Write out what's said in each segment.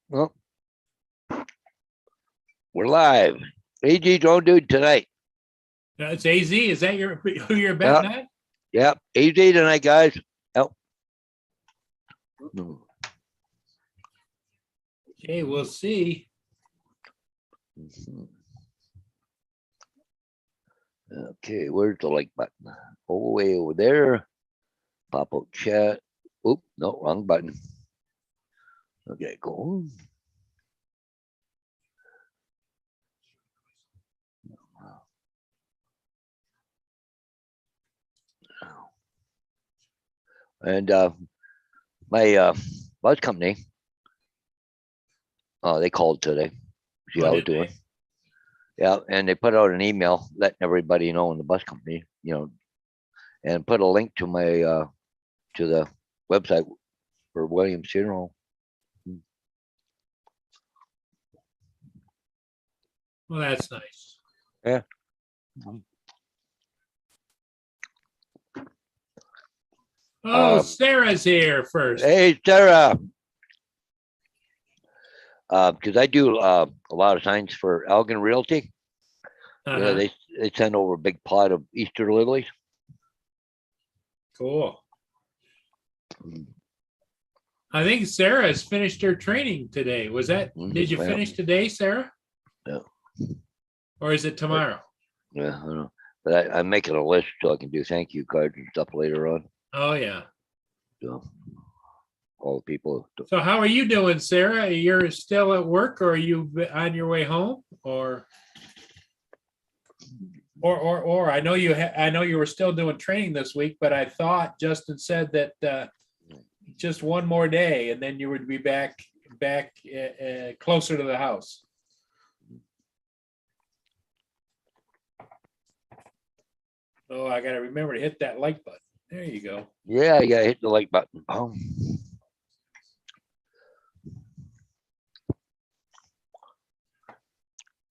Well, we're live. AG drone dude tonight. It's AZ. Is that who you're Yeah. betting at? Yep. AG tonight, guys. Yep. Okay, we'll see. Okay, where's the like button? All the way over there. Pop up chat. Oop, no, wrong button. Okay, go. And my bus company, they called today. See how I was doing. Yeah, and they put out an email letting everybody know in the bus company, and put a link to my to the website for Williams Funeral. Well, that's nice. Yeah. Oh, Sarah's here first. Hey, Sarah. Because I do a lot of signs for Elgin Realty. Uh-huh. They send over a big pot of Easter lilies. Cool. I think Sarah has finished her training today. Was that? Did you finish today, Sarah? Yeah. Or is it tomorrow? Yeah, I don't know. But I'm making a list so I can do thank you cards and stuff later on. Oh yeah. So all the people. So how are you doing, Sarah? You're still at work, or are you on your way home, or I know I know you were still doing training this week, but I thought Justin said that just one more day and then you would be back closer to the house. Oh, I got to remember to hit that like button. There you go. Yeah, you gotta hit the like button.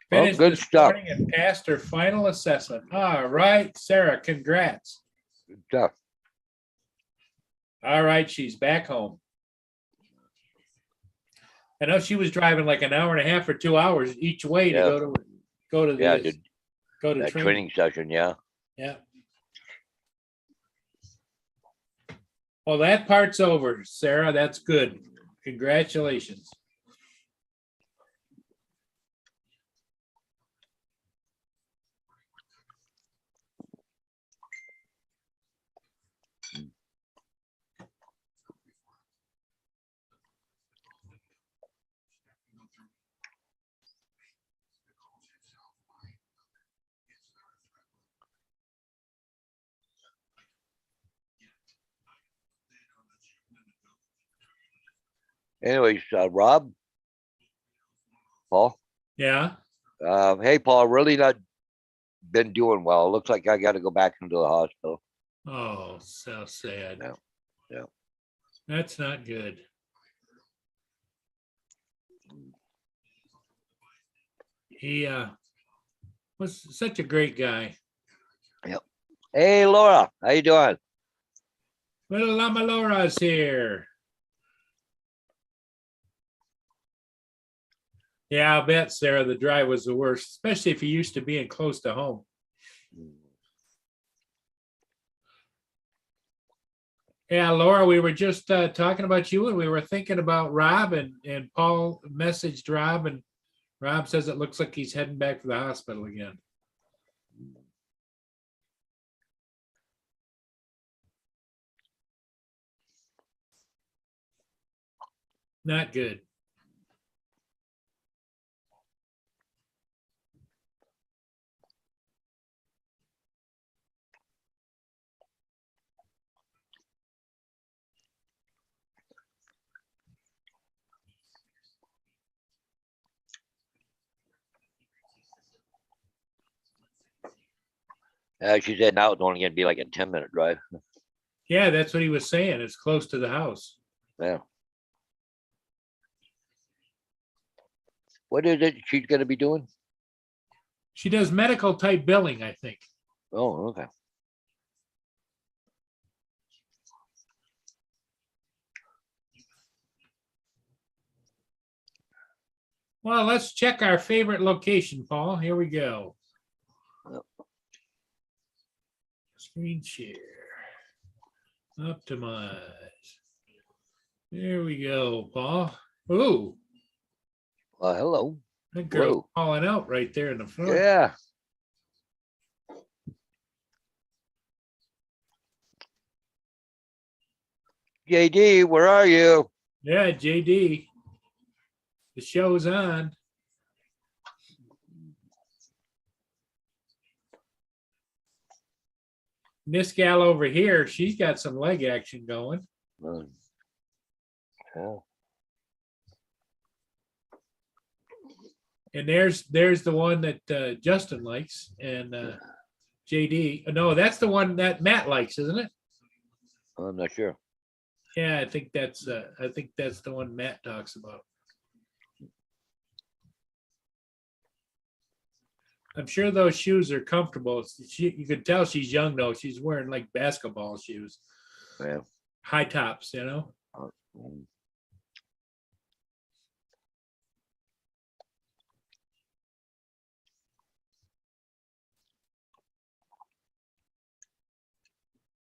Finished good this stuff. morning and passed her final assessment. All right, Sarah, congrats. Good stuff. All right, she's back home. I know she was driving like an hour and a half or 2 hours each way to go to that training session. Yeah. Yeah. Well, that part's over, Sarah. That's good. Congratulations. Anyways, Rob, Paul. Yeah. Hey, Paul, really not been doing well. Looks like I got to go back into the hospital. Oh, so sad. Yeah. That's not good. He was such a great guy. Yep. Hey, Laura, how you doing? Little Lama Laura's here. Yeah, I'll bet, Sarah, the drive was the worst, especially if you used to being close to home. Yeah, Laura, we were just talking about you, and we were thinking about Rob, and Paul messaged Rob, and Rob says it looks like he's heading back to the hospital again. Not good. She said now it's only going to be like a 10-minute drive. Yeah, that's what he was saying. It's close to the house. Yeah. What is it she's going to be doing? She does medical type billing, I think. Oh, okay. Well, let's check our favorite location, Paul. Here we go. Screen share. Optimize. There we go, Paul. Ooh, Hello. that girl's Whoa. calling out right there in the front. Yeah. JD, where are you? Yeah, JD. The show's on. This gal over here, she's got some leg action going. Yeah. And there's the one that Justin likes, and JD. No, that's the one that Matt likes, isn't it? I'm not sure. Yeah, I think that's the one Matt talks about. I'm sure those shoes are comfortable. You can tell she's young though. She's wearing like basketball shoes, Yeah. high tops, you know.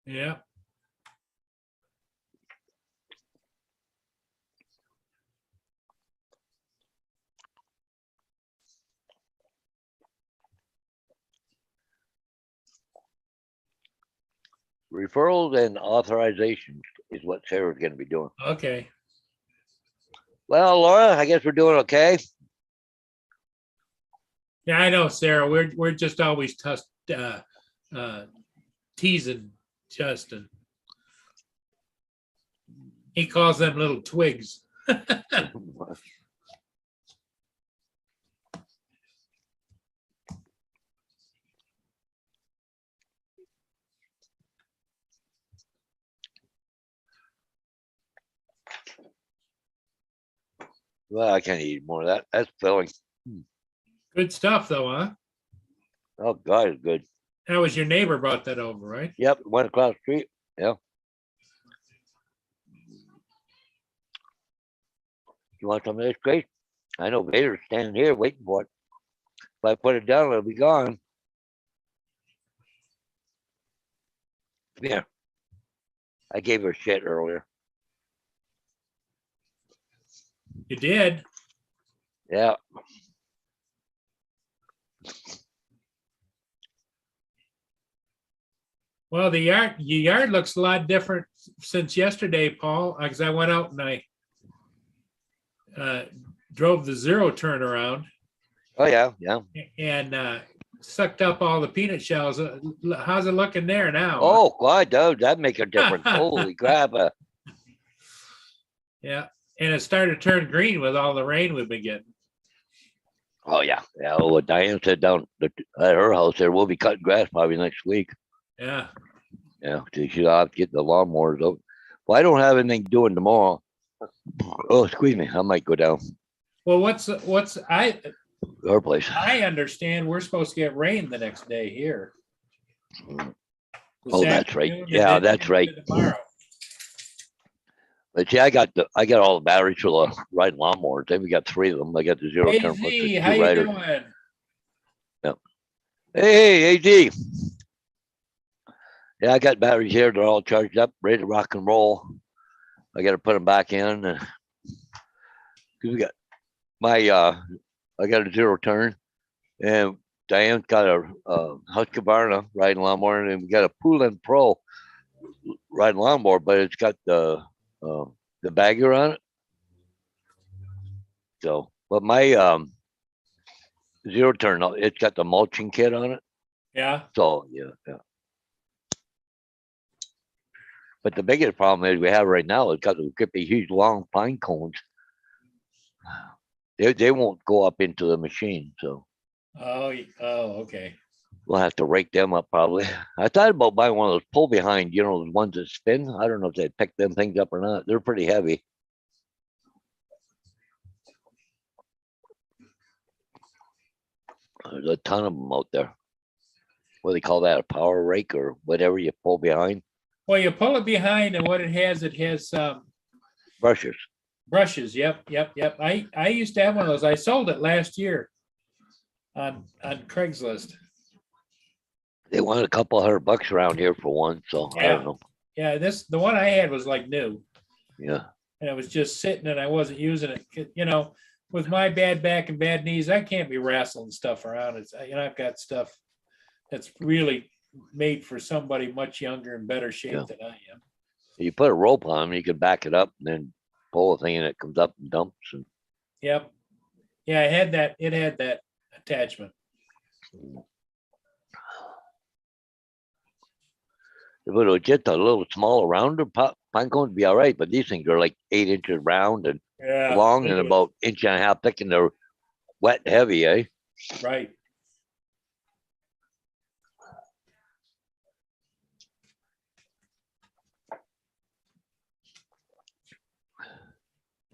Yeah. Referrals and authorizations is what Sarah's going to be doing. Okay. Well, Laura, I guess we're doing okay. Yeah, I know, Sarah. We're just always teasing Justin. He calls them little twigs. Well, I can't eat more of that. That's filling. Good stuff, though, huh? Oh, God, it's good. That was your neighbor brought that over, right? Yep, went across the street. Yeah. You want some of this, Grace? I know Vader's standing here waiting for it. If I put it down, it'll be gone. Yeah. I gave her shit earlier. You did. Yeah. Well, the yard looks a lot different since yesterday, Paul, because I went out and I drove the zero turn around Oh, yeah. Yeah. and sucked up all the peanut shells. How's it looking there now? Oh, God, that'd make a difference. Holy crap. Yeah. And it started to turn green with all the rain we've been getting. Oh, yeah. Yeah. Oh, Diane said down at her house there, we'll be cutting grass probably next week. Yeah. Yeah. She'll have to get the lawnmowers out. Well, I don't have anything doing tomorrow. Oh, excuse me. I might go down Well, her place. I understand we're supposed to get rain the next day here. Oh, that's right. Yeah, that's right. Tomorrow. But see, I got all the batteries for the riding lawnmowers. Then we got 3 of them. I got the zero turn plus the AZ, how 2 you riders. doing? Hey, AD. Yeah, I got batteries here. They're all charged up, ready to rock and roll. I got to put them back in. Cause we got my, I got a zero turn, and Diane's got a Husqvarna riding lawnmower, and we got a Poulan Pro riding lawnmower, but it's got the bagger on it. So, but my zero turn, it's got the mulching kit on it. Yeah. So yeah. But the biggest problem is we have right now is got the grippy huge long pine cones. They won't go up into the machine, so Oh, okay. we'll have to rake them up probably. I thought about buying one of those pull behind, the ones that spin. I don't know if they pick them things up or not. They're pretty heavy. There's a ton of them out there. What do they call that? A power rake or whatever you pull behind? Well, you pull it behind, and what it has Brushers. Brushes, yep. I used to have one of those. I sold it last year on Craigslist. They want a couple $100 around here for one, so I Yeah. don't know. Yeah, the one I had was like new, Yeah, and it was just sitting and I wasn't using it. You know, with my bad back and bad knees, I can't be wrestling stuff around. It's, I've got stuff that's really made for somebody much younger and better shape Yeah. than I am. you put a rope on them, you can back it up and then pull the thing and it comes up and dumps. And Yep. Yeah, I had that. It had that attachment. if it was just a little smaller, rounder pine cone would be all right, but these things are like 8 inches round and Yeah. long and about inch and a half thick, and they're wet and heavy, eh? Right.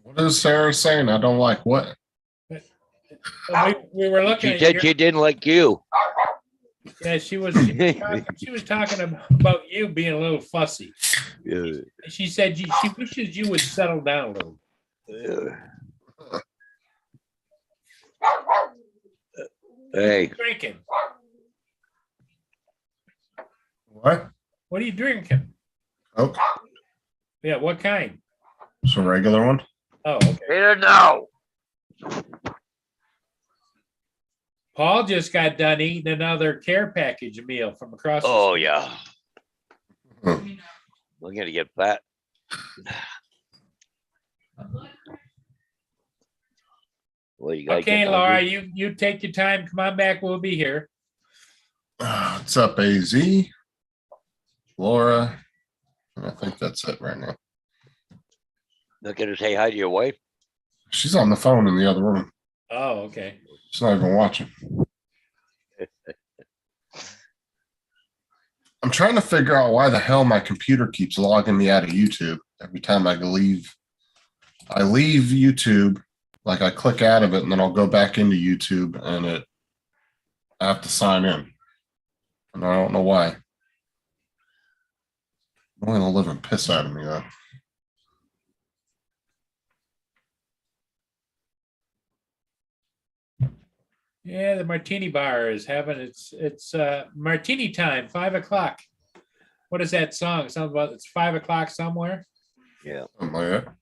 What is Sarah saying? I don't like what? We were looking She at said your, she didn't like you. yeah, she was talking about you being a little fussy. Yeah. She said she wishes you would settle down a little. Hey, Drinking. What? What are you drinking? Coke. Yeah, what kind? It's a regular one. Oh, okay. Peter, no. Paul just got done eating another care package meal from across. the Oh street. yeah, Hmm. we're gonna get fat. Well, you guys Okay, get Laura, hungry? you take your time. Come on back. We'll be here. What's up, AZ? Laura. I think that's it right now. Not gonna say hi to your wife? She's on the phone in the other room. Oh, okay. She's not even watching. I'm trying to figure out why the hell my computer keeps logging me out of YouTube every time I leave. I leave YouTube, like I click out of it, and then I'll go back into YouTube, and I have to sign in, and I don't know why. I'm going to live and piss out of me though. Yeah, the Martini Bar is having it's Martini time, 5 o'clock. What is that song? Something about it's 5 o'clock somewhere. Yeah. Something like that.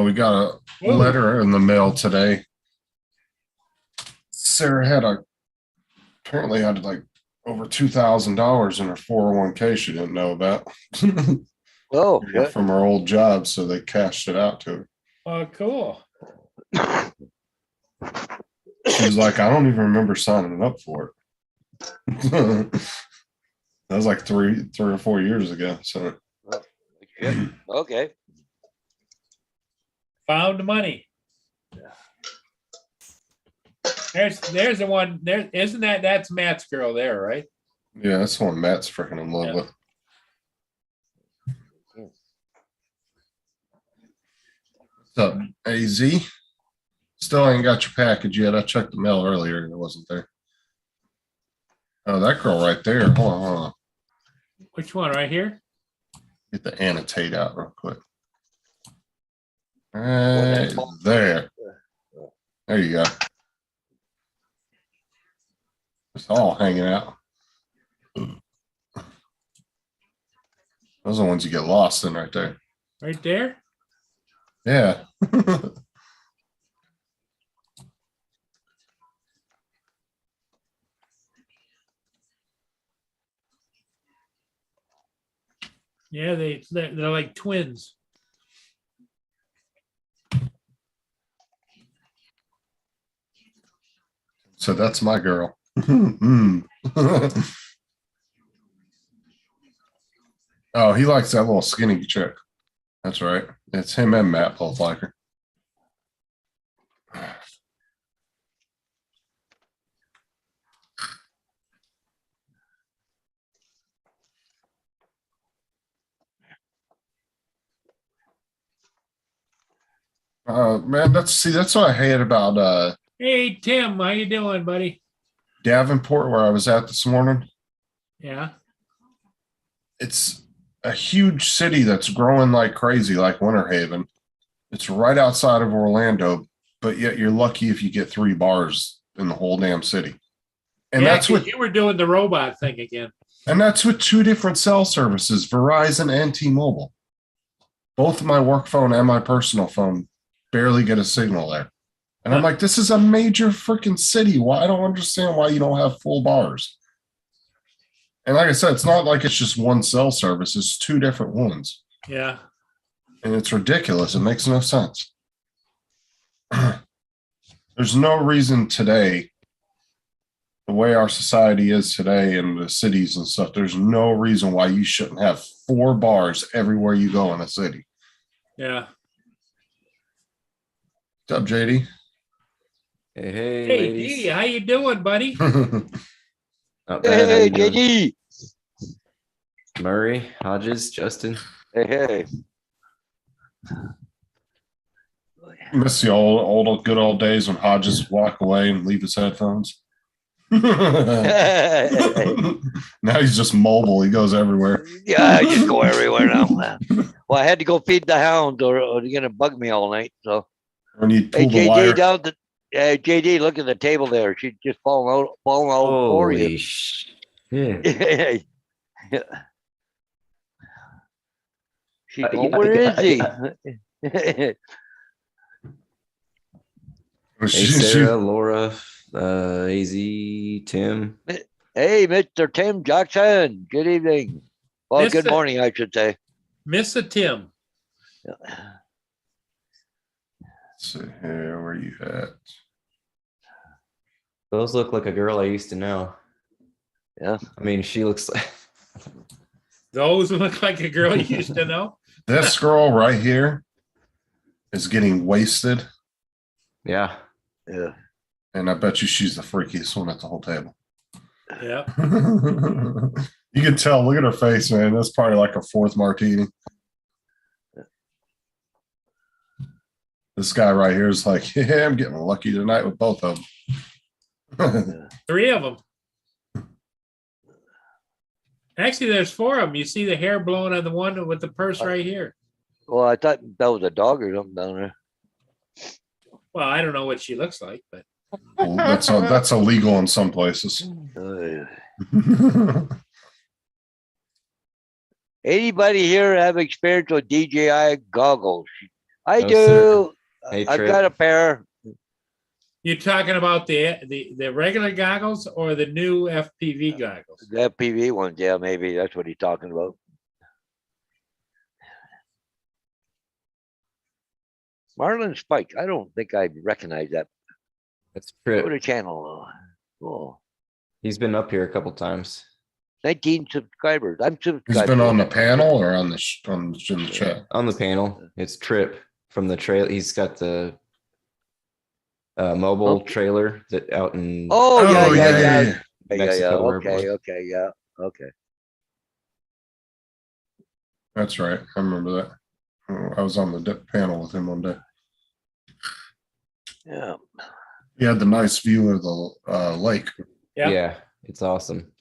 We got a Whoa. letter in the mail today. Sarah apparently had like over $2,000 in her 401k she didn't know about. Oh, shit. From her old job, so they cashed it out to her. Oh, cool. She was like, I don't even remember signing up for it. That was like three or 4 years ago. So Shit. Okay. Found the money. There's the one there. Isn't that's Matt's girl there, right? yeah, that's the one Matt's freaking in love Yeah. with. What's up, AZ? Still ain't got your package yet. I checked the mail earlier and it wasn't there. Oh, that girl right there. Hold on. Which one right here? Get the annotate out real quick. Right there. There you go. It's all hanging out. Those are the ones you get lost in right there. Right there. Yeah. Yeah, they're like twins. So that's my girl. Mm. Oh, he likes that little skinny chick. That's right. It's him and Matt both like her. Man, that's what I hate about Hey, Tim, how you doing, buddy? Davenport, where I was at this morning. Yeah, It's a huge city that's growing like crazy, like Winter Haven. It's right outside of Orlando, but yet you're lucky if you get 3 bars in the whole damn city. And yeah, that's 'cause with you were doing the robot thing again. and that's with 2 different cell services, Verizon and T-Mobile. Both my work phone and my personal phone barely get a signal there. And I'm Huh. like, this is a major freaking city. Why I don't understand why you don't have full bars. And like I said, it's not like it's just one cell service, it's 2 different ones. Yeah, And it's ridiculous. It makes no sense. There's no reason today, the way our society is today and the cities and stuff, there's no reason why you shouldn't have 4 bars everywhere you go in a city. yeah. What's up, JD? Hey, hey, Hey, ladies. D, how you doing, buddy? Not bad. How Hey, you doing? JD. Murray, Hodges, Justin. Hey, hey. Miss the old good old days when Hodges would walk away and leave his headphones. Now he's just mobile. He goes everywhere. Yeah, I just go everywhere now. Well, I had to go feed the hound, or they're gonna bug me all night. So, When you hey, pull the JD, wire. down the JD, look at the table there. She's just falling out for Holy you. shit. She's Uh, going, yeah, where is yeah, he? Hey, Sarah, Laura, AZ, Tim. Hey, Mr. Tim Jackson. Good evening. Well, good Mr. morning, I should say. Mr. Tim. Let's see here, where you at? Those look like a girl I used to know. Yeah. I mean, she looks like. Those look like a girl you used to know. This girl right here is getting wasted, Yeah. Yeah. and I bet you she's the freakiest one at the whole table. Yeah. You can tell. Look at her face, man. That's probably like a 4th martini. This guy right here is like, yeah, I'm getting lucky tonight with both of them. 3 of them. Actually, there's 4 of them. You see the hair blowing on the one with the purse right here. Well, I thought that was a dog or something down there. Well, I don't know what she looks like, but Well, that's illegal in some places. Anybody here have experience with DJI goggles? I No, do. sir. Hey, I've Trip. got a pair. you're talking about the regular goggles or the new FPV goggles? The FPV ones, yeah, maybe that's what he's talking about. Marlin Spike. I don't think I recognize that. That's Go Trip. to channel. Oh, He's been up here a couple times. 19 subscribers. I'm subscribed. He's been to on the him. panel or on the in the chat. On the panel, it's Trip from the trail. He's got the mobile Okay. trailer that out in Oh, yeah, Oh, yeah, yeah. yeah. Yeah, yeah. Mexico, wherever it Okay, was. okay, yeah, okay. That's right. I remember that. Oh, I was on the panel with him one day. Yeah. He had the nice view of the lake. Yeah. Yeah, it's awesome.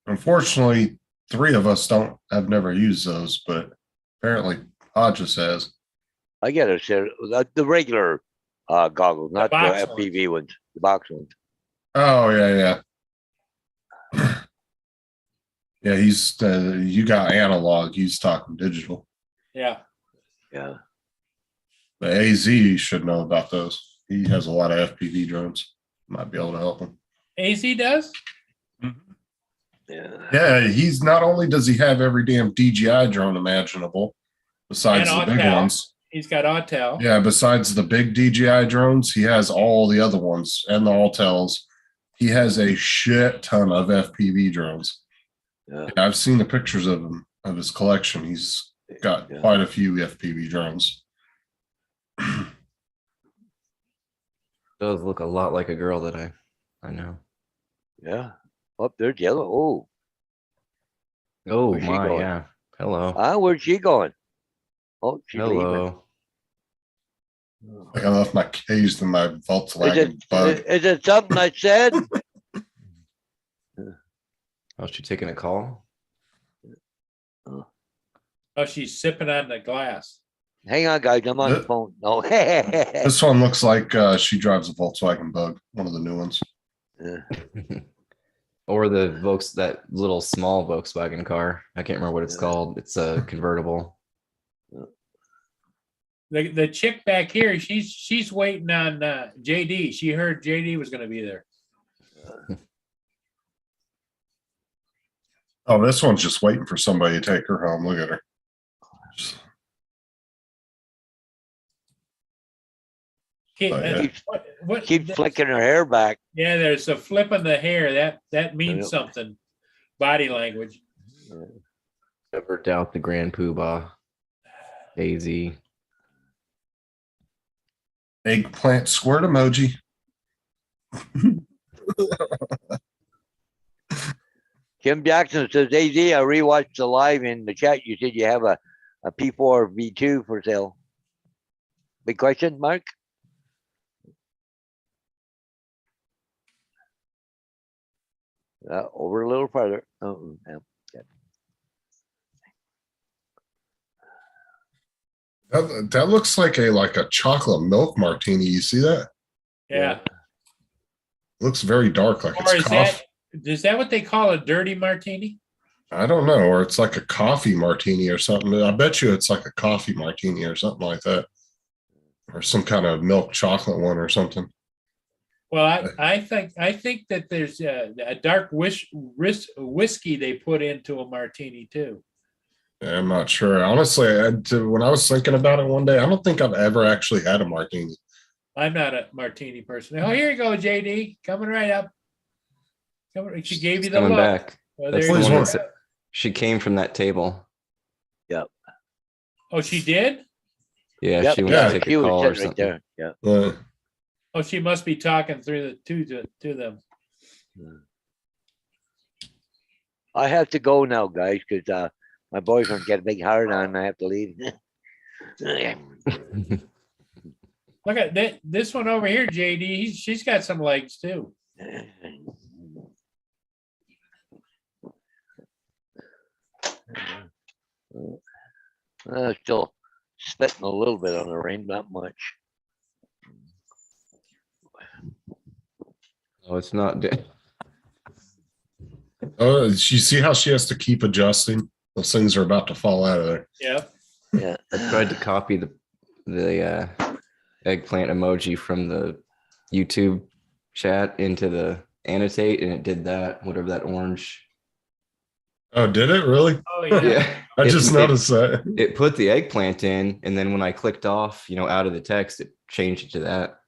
Unfortunately, 3 of us have never used those, but apparently Hodges has. I get it. Sir. The regular goggles, not the box FPV ones, the box ones. Oh yeah, yeah. Yeah, he's you got analog, he's talking digital. Yeah. Yeah. The AZ should know about those. He has a lot of FPV drones. Might be able to help him. AZ does? Yeah. Yeah, he's not only does he have every damn DJI drone imaginable, besides And the big Autel. ones. He's got Autel. Yeah, besides the big DJI drones, he has all the other ones and the Autels. He has a shit ton of FPV drones. Yeah. Yeah, I've seen the pictures of him of his collection. He's got Yeah. quite a few FPV drones. Does look a lot like a girl that I know. Yeah. Up there's yellow. Oh, Oh Where's she my, going? yeah. Hello. Where's she going? Oh, she's leaving. Hello. Like I left my keys in my Is Volkswagen Bug. it something I said? Oh, she taking a call? Oh, she's sipping on the glass. Hang on, guys. I'm on the Th- phone. No. This one looks like she drives a Volkswagen Bug, one of the new ones. Or that little small Volkswagen car. I can't remember what it's Yeah. called. It's a convertible. The chick back here, she's waiting on JD. She heard JD was gonna be there. Oh, this one's just waiting for somebody to take her home. Look at her. Keep, Oh, yeah. what, Keep flicking her hair back. yeah, there's a flip in the hair. That means Yep. something. Body language. Never doubt the Grand Poobah. Daisy. Eggplant squirt emoji. Kim Jackson says, AZ, I rewatched the live in the chat. You said you have a P4 V2 for sale. Big question, Mark? Over a little farther. Oh, yeah. That looks like a chocolate milk martini. You see that? Yeah. Looks very dark, like Or it's is coffee. that what they call a dirty martini? I don't know, or it's like a coffee martini or something. I bet you it's like a coffee martini or something like that, or some kind of milk chocolate one or something. Well, I think that there's a dark whiskey they put into a martini too. Yeah, I'm not sure. Honestly, when I was thinking about it one day, I don't think I've ever actually had a martini. I'm not a martini person. Oh, here you go, JD, coming right up. She gave you the Coming look. back. Well, That's there the you one go. that's- She came from that table. Oh, she did? Yeah, Yep, she went yeah, to take she a was call or sitting right something. there. Yeah. Oh, she must be talking through to them. I have to go now, guys, because my boyfriend got a big hard on and I have to leave. Look at that. This one over here, JD. She's got some legs too. Still spitting a little bit on the rain, not much. Oh, it's not. Oh, you see how she has to keep adjusting? Those things are about to fall out of there. Yeah. Yeah. I tried to copy the eggplant emoji from the YouTube chat into the annotate, and it did that. Whatever that orange. Oh, did it really? Oh yeah. Yeah, I just noticed that. it put the eggplant in, and then when I clicked off, out of the text, it changed it to that.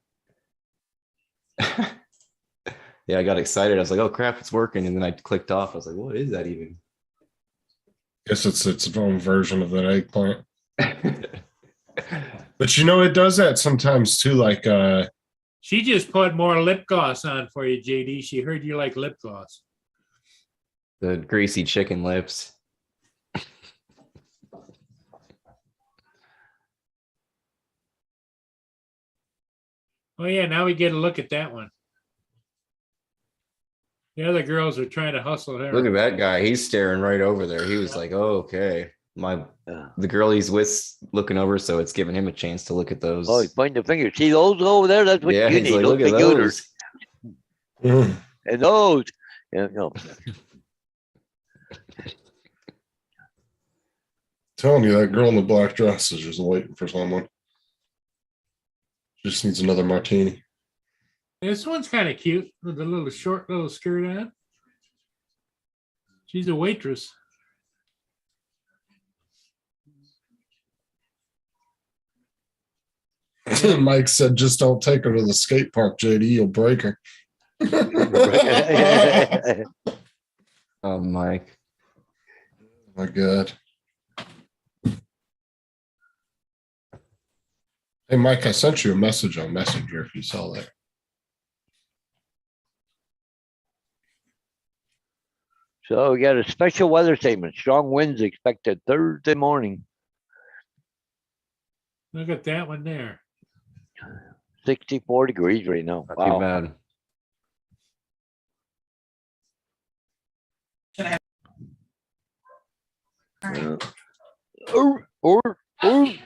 Yeah, I got excited. I was like, "Oh crap, it's working!" And then I clicked off. I was like, "What is that even?" Guess it's its own version of that eggplant. But it does that sometimes too. Like She just put more lip gloss on for you, JD. She heard you like lip gloss. The greasy chicken lips. Oh yeah, now we get a look at that one. The other girls are trying to hustle her. Look at that guy. He's staring right over there. He was like, "Oh, okay." Yeah. The girl he's with looking over, so it's giving him a chance to look at those. Oh, he's pointing the finger. See those over there? That's what yeah, you he's need. like, Those "Look at big gooters. those." And those. Yeah, no. telling you, that girl in the black dress is just waiting for someone. Just needs another martini. This one's kind of cute with a little short little skirt on. She's a waitress. Mike said, just don't take her to the skate park, JD. You'll break her. Oh, Mike. My God. Hey, Mike, I sent you a message on Messenger if you saw that. So we got a special weather statement. Strong winds expected Thursday morning, Look at that one there. 64 degrees right now. Not too Wow. bad.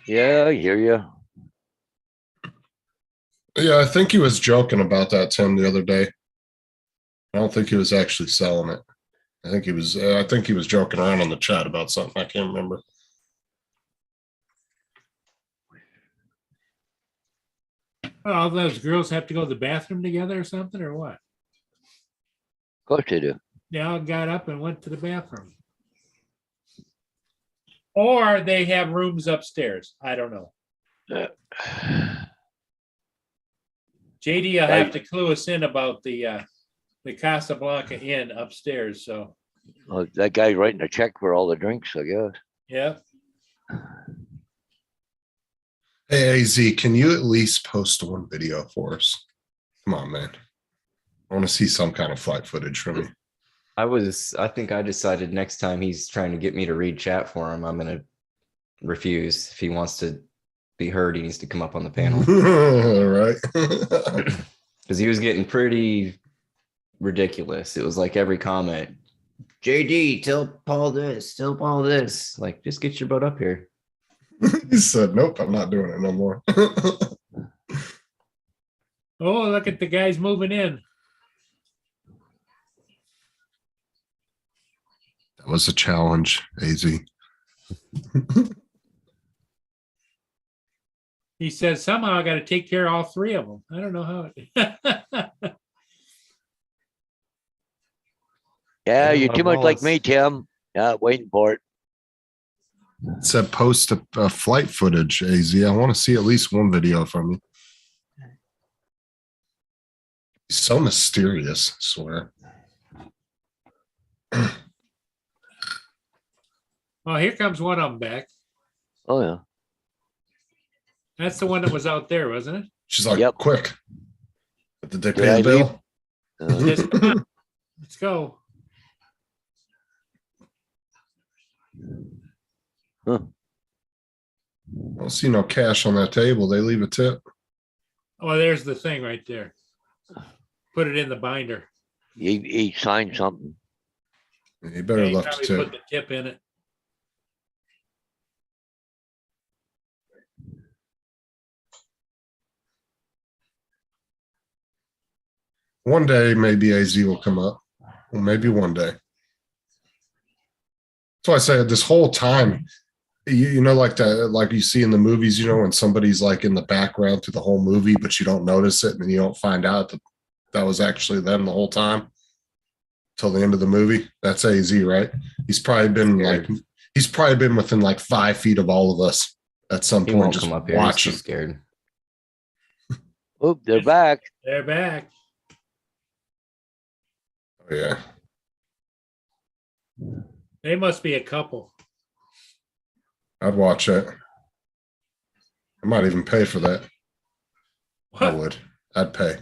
Yeah, I hear you. Yeah, I think he was joking about that, Tim, the other day. I don't think he was actually selling it. I think he was joking around on the chat about something. I can't remember. Oh, all those girls have to go to the bathroom together or something, or what? Of course they do. They all got up and went to the bathroom. Or they have rooms upstairs. I don't know. JD, will have to clue us in about the Casablanca Inn upstairs. So, Well, that guy's writing a check for all the drinks, I guess. yeah. Hey, AZ, can you at least post one video for us? Come on, man. I want to see some kind of flight footage from you. I think I decided next time he's trying to get me to read chat for him, I'm gonna refuse. If he wants to be heard, he needs to come up on the panel. Right. Because he was getting pretty ridiculous. It was like every comment, JD, tell Paul this, tell Paul this. Like, just get your butt up here. He said, nope, I'm not doing it no more. Oh, look at the guys moving in. That was a challenge, AZ. He said, somehow I got to take care of all three of them. I don't know how. Yeah, Yeah, you're too much like Wallace. me, Tim. Yeah, waiting for it. It said post a flight footage, AZ. I want to see at least one video from you. He's so mysterious, I swear. Oh, here comes one of them back. Oh, yeah. That's the one that was out there, wasn't it? She's like, Yep. quick. Did they Did pay I the bill? Just come on. Let's go. Huh. I don't see no cash on that table. They leave a tip. Oh, there's the thing right there. Put it in the binder. He signed something. You better Yeah, he left a probably tip. put the tip in it. One day, maybe AZ will come up. Well, maybe one day. So I say this whole time, you know, like that, like you see in the movies, you know, when somebody's like in the background through the whole movie, but you don't notice it, and then you don't find out that that was actually them the whole time till the end of the movie. That's AZ, right? He's probably been within like 5 feet of all of us at some He point, won't just come up here. He's too watching. scared. Oh, they're back. They're back. Oh, yeah. They must be a couple. I'd watch it. I might even pay for that. I What? would. I'd pay.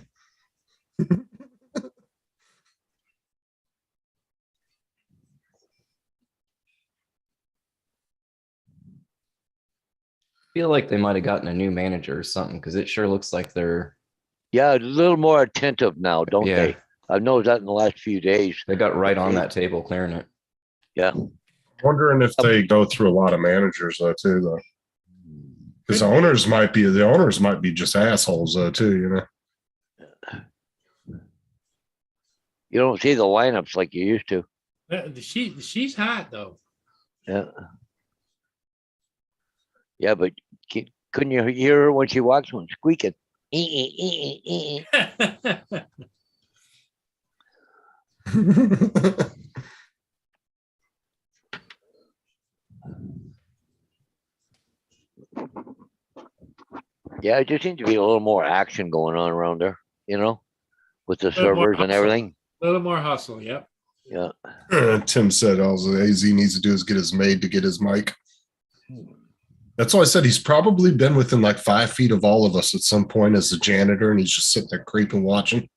Feel like they might have gotten a new manager or something because it sure looks like they're Yeah, a little more attentive now, don't Yeah. they? I've noticed that in the last few days. they got right on that table clearing it. Yeah. Wondering if they go through a lot of managers though too, though. Because the owners might be just assholes though too, you know. You don't see the lineups like you used to. She's hot though. Yeah. Yeah, but couldn't you hear her when she walks one squeaking? Yeah, it just seems to be a little more action going on around there, you know, with the Little more servers and hustle. everything. A little more hustle. Yep. Yeah. Tim said all AZ needs to do is get his maid to get his mic. That's why I said he's probably been within like 5 feet of all of us at some point as a janitor, and he's just sitting there creeping watching.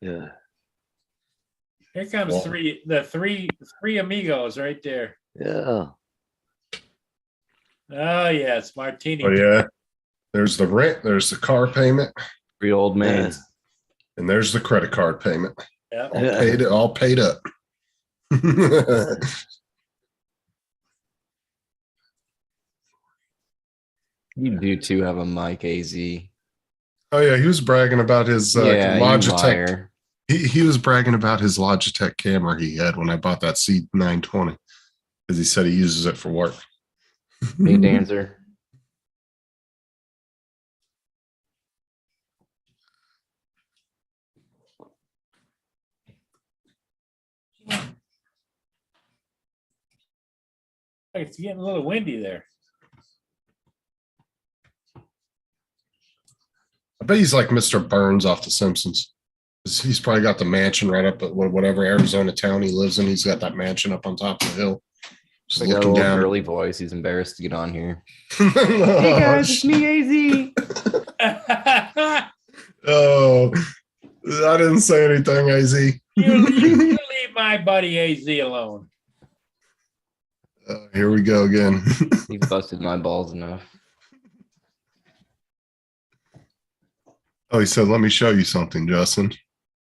Yeah. Here comes Well- three amigos right there. Yeah. Oh, yes, Martini. Oh yeah. There's the rent, there's the car payment, 3 old maids. and there's the credit card payment. Yeah. All paid up. You do too have a mic, AZ. Oh yeah, he was bragging about his Yeah, you Logitech. liar. He was bragging about his Logitech camera he had when I bought that C920 because he said he uses it for work. Hey, Dancer. It's getting a little windy there. I bet he's like Mr. Burns off The Simpsons. He's probably got the mansion right up at whatever Arizona town he lives in. He's got that mansion up on top of the hill. Just I got a looking little down. girly voice. He's embarrassed to get on here. Oh, me, AZ. oh, I didn't say anything, AZ. You leave my buddy AZ alone. Here we go again. He's busted my balls enough. Oh, he said, let me show you something, Justin.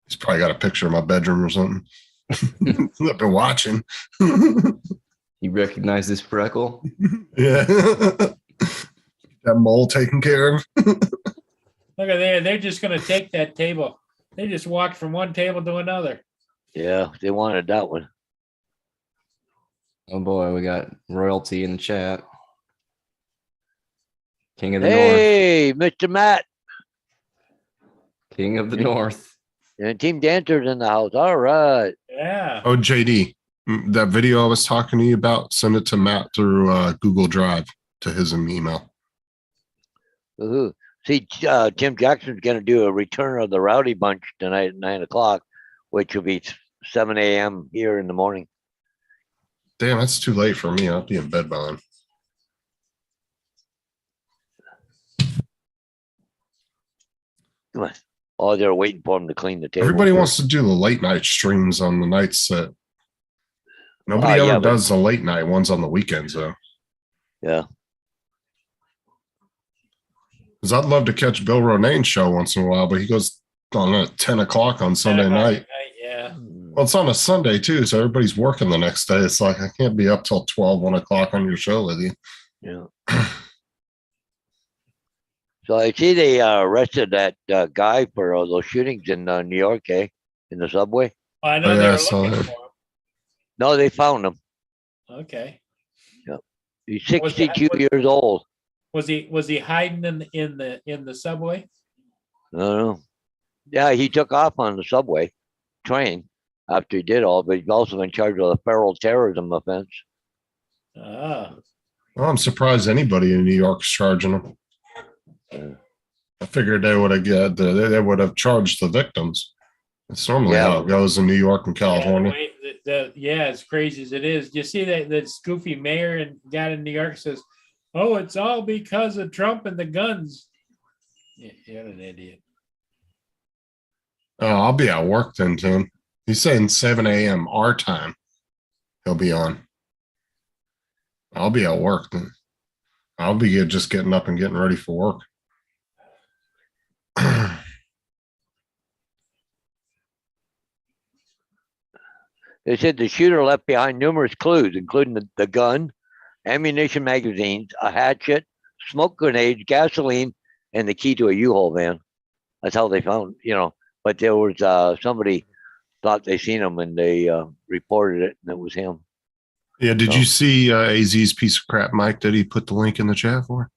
He's probably got a picture of my bedroom or something. I've been watching. You recognize this freckle? Yeah. That mole taken care of. Look at there. They're just going to take that table. They just walked from one table to another. Yeah, they wanted that one. Oh boy, we got royalty in the chat. King of the North. Hey, Mr. Matt. King of the North. And Team Dancer's in the house. All right. Yeah. Oh, JD, that video I was talking to you about, send it to Matt through Google Drive to his email. Woohoo. See, Tim Jackson's going to do a return of the Rowdy Bunch tonight at 9 o'clock, which will be 7 a.m. here in the morning. Damn, that's too late for me. I'll be in bed by then. Come on. Oh, they're waiting for him to clean the table. Everybody first. wants to do the late night streams on the nights that nobody yeah, ever but- does the late night ones on the weekends, though. Yeah. Because I'd love to catch Bill Ronane's show once in a while, but he goes on at 10 o'clock on Sunday night. Yeah. Well, it's on a Sunday too, so everybody's working the next day. It's like I can't be up till 12, 1 o'clock on your show with you. Yeah. So I see they arrested that guy for those shootings in New York, in the subway. Well, I know Oh, they yeah, I were saw looking that. for him. No, they found him. Okay. He's Was that- 62 years old. Was he hiding in the subway? I don't know. Yeah, he took off on the subway train after he did all, but he's also in charge of the federal terrorism offense. Ah. Well, I'm surprised anybody in New York's charging them. I figured they would have got they would have charged the victims. It's normally Yeah. how it goes in New York and California. Yeah, as crazy as it is. You see that goofy mayor and guy in New York says, "Oh, it's all because of Trump and the guns." Yeah, you're an idiot. Oh, I'll be at work then, Tim. He's saying 7 a.m. our time. He'll be on. I'll be at work then. I'll be just getting up and getting ready for work. They said the shooter left behind numerous clues, including the gun, ammunition magazines, a hatchet, smoke grenades, gasoline, and the key to a U-Haul van. That's how they found, but there was somebody thought they seen him and they reported it and it was him. Yeah, did So- you see AZ's piece of crap, Mike? Did he put the link in the chat for?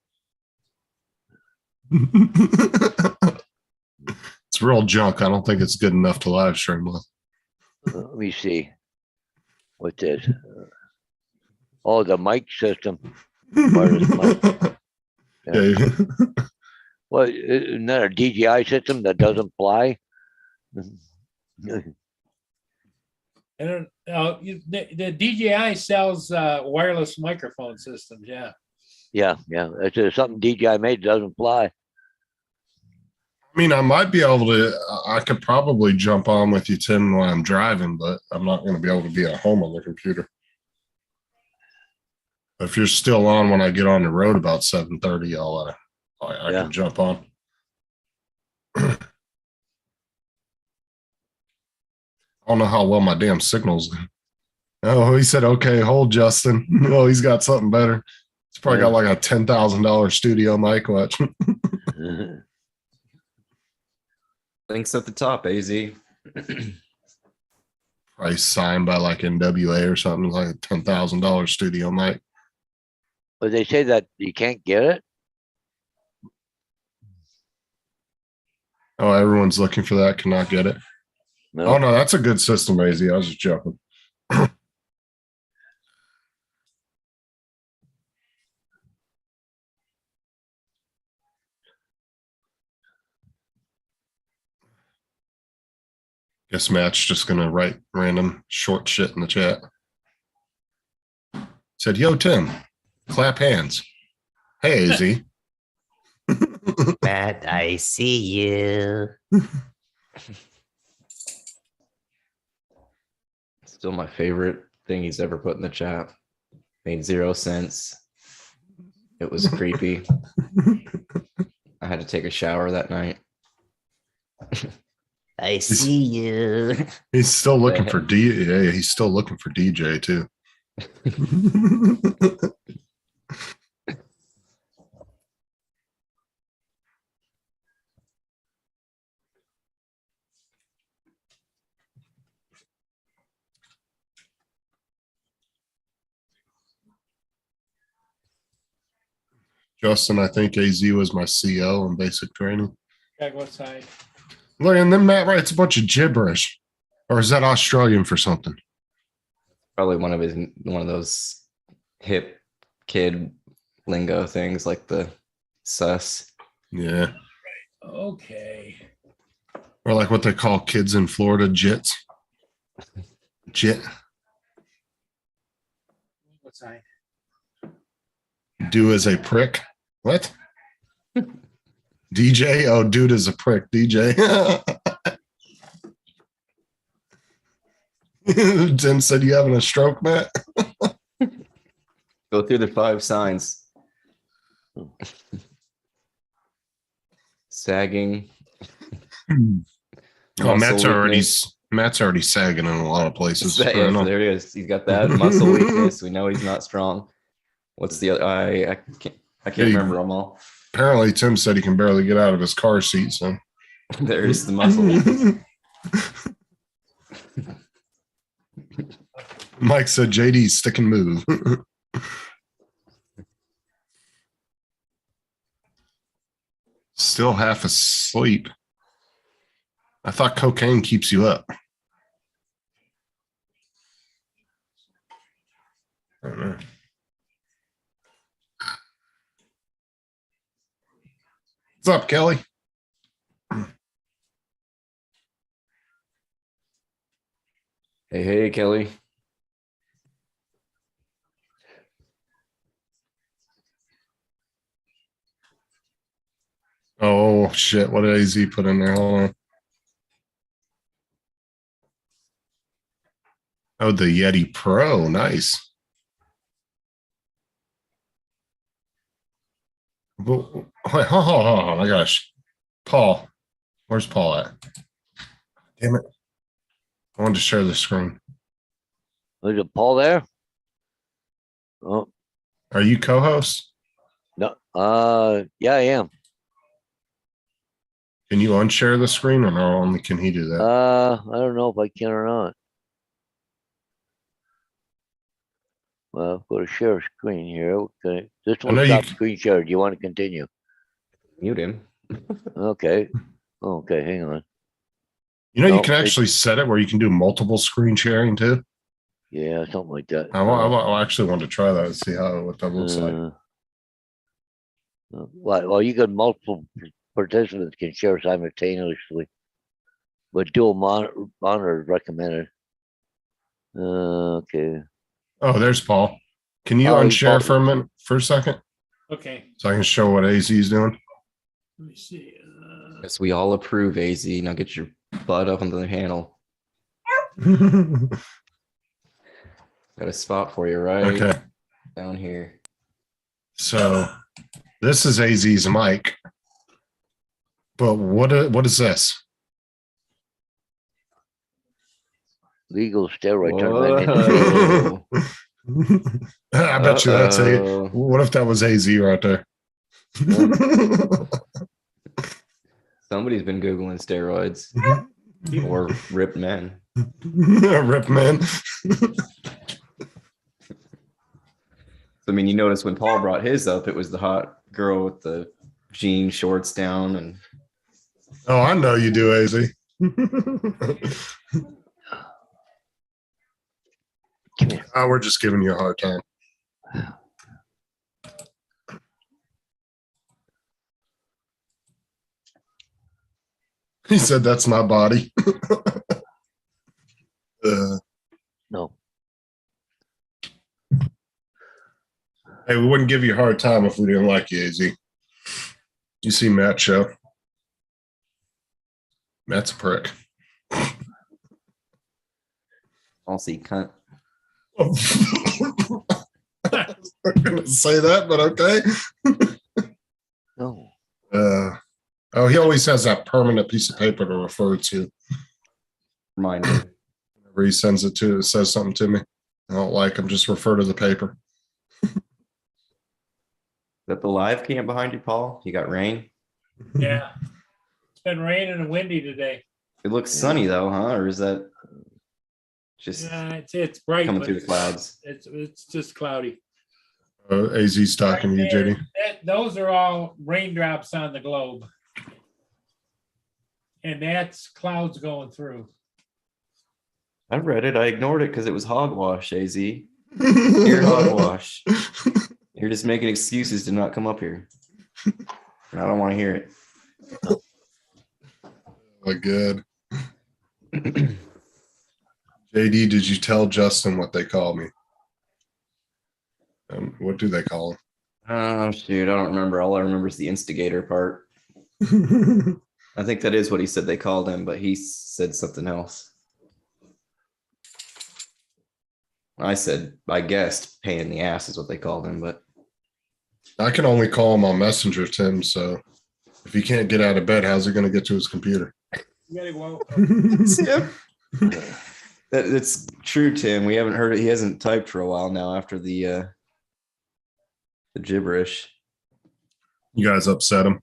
It's real junk. I don't think it's good enough to live stream with. Let me see. What's this? Oh, the mic system. Wireless mic. Yeah. Well, isn't that a DJI system that doesn't fly? I don't know. The DJI sells wireless microphone systems. Yeah. Yeah. It's something DJI made that doesn't fly. How I mean, I might be able to, I could probably jump on with you, Tim, while I'm driving, but I'm not going to be able to be at home on the computer. If you're still on when I get on the road about 7:30, I Yeah. can jump on. I don't know how well my damn signal's. Oh, he said, okay, hold Justin. Oh, he's got something better. He's probably got like a $10,000 studio mic. Watch. Links at the top, AZ. Price signed by like NWA or something, like a $10,000 studio mic. But they say that you can't get it. Oh, everyone's looking for that, cannot get it. No. Oh no, that's a good system, AZ. I was just joking. Guess Matt's just gonna write random short shit in the chat. Said, yo, Tim, clap hands. Hey, AZ. Matt, I see you. Still my favorite thing he's ever put in the chat. Made 0 sense. It was creepy. I had to take a shower that night. I see you. He's still looking for yeah, he's still looking for DJ too. Justin, I think AZ was my CO in basic training. Gotta go outside. Look, and then Matt writes a bunch of gibberish. Or is that Australian for something? Probably one of those hip kid lingo things like the sus. Yeah. Okay. Or like what they call kids in Florida, jits. Jit. Outside. Do as a prick. What? DJ? Oh, dude is a prick. DJ. Tim said, you having a stroke, Matt? Go through the 5 signs. Sagging. Oh, Matt's muscle already weakness. sagging in a lot of places. Yes, there he is. He's got that muscle weakness. We know he's not strong. What's the other? I can't remember them all. Apparently, Tim said he can barely get out of his car seat. So There's the muscle weakness. Mike said, JD, stick and move. Still half asleep. I thought cocaine keeps you up. I don't know. What's up, Kelly? Hey, Kelly. Oh, shit. What did AZ put in there? Hold on. Oh, the Yeti Pro. Nice. Wait, hold on. My gosh. Paul. Where's Paul at? Damn it. I wanted to share the screen. Was it Paul there? Oh, Are you co-host? no. Yeah, I am. Can you unshare the screen or no? Only can he do that? I don't know if I can or not. Well, I've got to share a screen here. Okay. This I know one you stopped c- screen share. Do you want to continue? Mute him. Okay. Okay, hang on. You know, you No, can actually set it where you can do multiple screen sharing too. Yeah, something like that. I actually want to try that and see what that looks like. Well, you got multiple participants can share simultaneously, but dual monitor is recommended. Okay. Oh, there's Paul. Can you Oh, unshare Paul. for a minute, for a second, Okay. so I can show what AZ is doing? Let me see. Yes, we all approve, AZ. Now get your butt up on the handle. Got a spot for you right Okay, down here. so this is AZ's mic. But what is this? Legal steroid tournament. in Whoa. I bet you that's a. Uh-oh. What if that was AZ right there? Somebody's been Googling steroids or ripped men. Rip man. I mean, you notice when Paul brought his up, it was the hot girl with the jean shorts down and Oh, I know you do, AZ. Come here. Oh, we're just giving you a hard time. He said, "That's my body." No. Hey, we wouldn't give you a hard time if we didn't like you, AZ. You see Matt's show? Matt's a prick. I'll see cunt. I'm not gonna say that, but okay. No. Oh, he always has that permanent piece of paper to refer to. Reminder. Whenever he sends it to, it says something to me. I don't like him. Just refer to the paper. Is that the live cam behind you, Paul? You got rain? Yeah. It's been raining and windy today. It looks sunny though, huh? Or is that just Yeah, it's bright, coming but through the clouds? it's just cloudy. AZ's talking to you, JD. Those are all raindrops on the globe. And that's clouds going through. I read it. I ignored it because it was hogwash, AZ. You're hogwash. You're just making excuses to not come up here. And I don't want to hear it. Oh, good. JD, did you tell Justin what they call me? What do they call him? Oh, shoot. I don't remember. All I remember is the instigator part. I think that is what he said they called him, but he said something else. I said, I guessed pain in the ass is what they called him, but I can only call him on Messenger, Tim. So if he can't get out of bed, how's he going to get to his computer? You gotta go out. That's true, Tim. We haven't heard it. He hasn't typed for a while now after the gibberish. You guys upset him.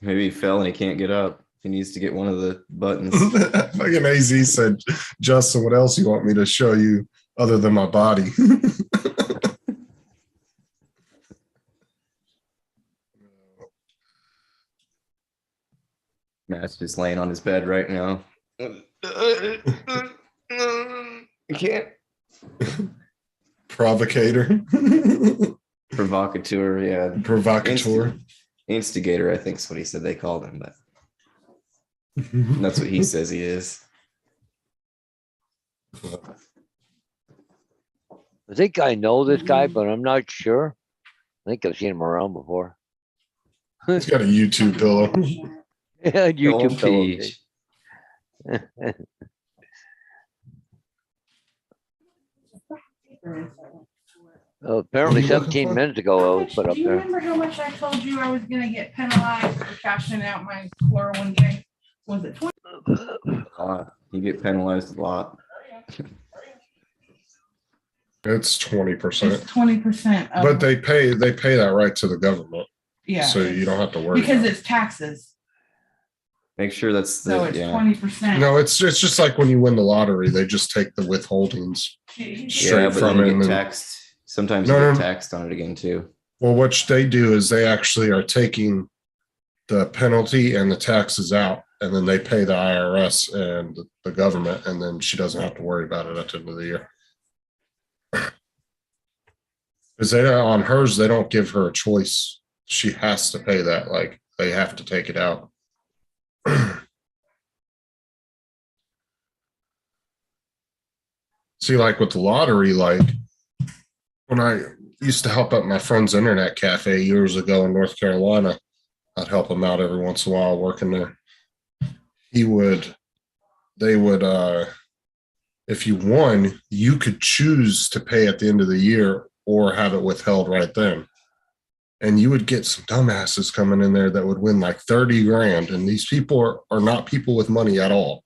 Maybe he fell and he can't get up. He needs to get one of the buttons. Fucking AZ said, Justin, what else you want me to show you other than my body? Matt's just laying on his bed right now. You can't. Provocator. Provocateur, yeah. Provocateur. Instigator, I think is what he said they called him, but that's what he says he is. I think I know this guy, but I'm not sure. I think I've seen him around before. He's got a YouTube pillow. Yeah, Old YouTube fellow. Peach. Apparently What are you looking 17 for? minutes ago, I was put up Do you there. remember how much I told you I was gonna get penalized for cashing out my 401k? Was it 20? You get penalized a lot. It's 20%. It's 20%. But they pay that right to the government. Yeah. So you don't have to worry. Because about it's taxes, Make sure that's the so it's yeah. 20%. it. No, it's just like when you win the lottery, they just take the withholdings. Yeah, straight but from then it you and get then- taxed. Sometimes No, you no, get no. taxed on it again too. Well, what they do is they actually are taking the penalty and the taxes out, and then they pay the IRS and the government, and then she doesn't have to worry about it at the end of the year. Because on hers, they don't give her a choice. She has to pay that. Like they have to take it out. See, like with the lottery, like when I used to help at my friend's internet cafe years ago in North Carolina, I'd help him out every once in a while working there. He would, they would, if you won, you could choose to pay at the end of the year or have it withheld right then. And you would get some dumbasses coming in there that would win like 30 grand. And these people are not people with money at all.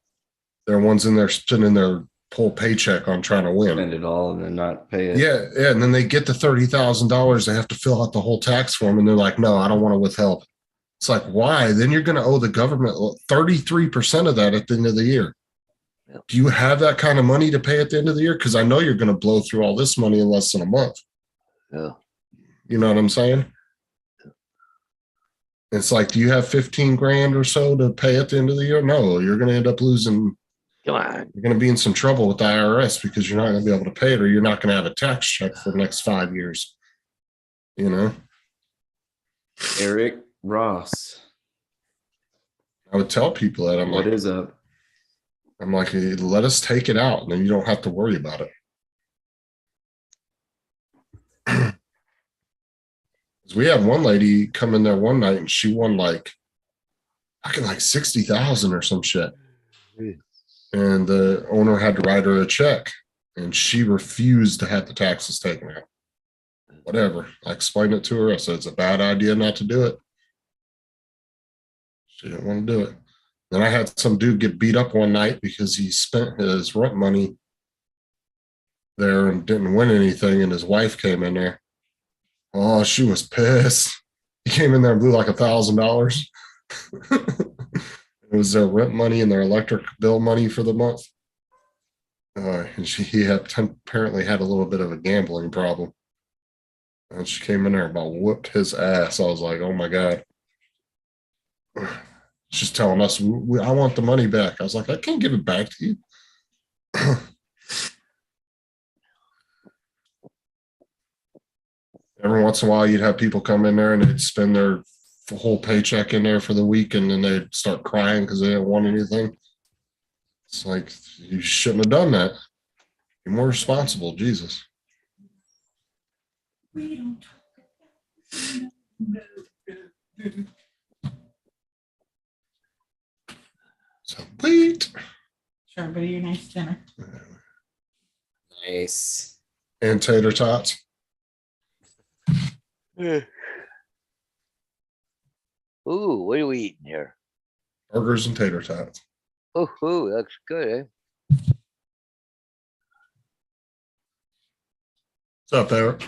They're ones in there spending their whole paycheck on trying to win. Spend it all and then not pay it. Yeah, yeah. And then they get the $30,000. They have to fill out the whole tax form. And they're like, no, I don't want to withheld. It's like, why? Then you're going to owe the government 33% of that at the end of the year. Yep. Do you have that kind of money to pay at the end of the year? Because I know you're going to blow through all this money in less than a month. Yeah. You know what I'm saying? It's like, do you have 15 grand or so to pay at the end of the year? No, you're going to end up losing. Come on. You're going to be in some trouble with the IRS because you're not going to be able to pay it, or you're not going to have a tax check for the next 5 years. You know, Eric Ross, I would tell people that. I'm what like, is up? I'm like, hey, let us take it out, and then you don't have to worry about it. 'Cause we had one lady come in there one night, and she won like, fucking like 60,000 or some shit. And the owner had to write her a check, and she refused to have the taxes taken out. Whatever. I explained it to her. I said, it's a bad idea not to do it. She didn't want to do it. Then I had some dude get beat up one night because he spent his rent money there and didn't win anything, and his wife came in there. Oh, she was pissed. He came in there and blew like $1,000. It was their rent money and their electric bill money for the month. And he had apparently had a little bit of a gambling problem. And she came in there and about whooped his ass. I was like, oh my God. She's telling us, I want the money back. I was like, I can't give it back to you. Every once in a while, you'd have people come in there and they'd spend their whole paycheck in there for the week, and then they'd start crying because they didn't want anything. It's like, you shouldn't have done that. Be more responsible, Jesus. We don't So wait. Sure, but your nice dinner. Nice. And tater tots. Ooh, what are we eating here? Burgers and tater tots. Ooh, that's good, eh? What's up, Eric?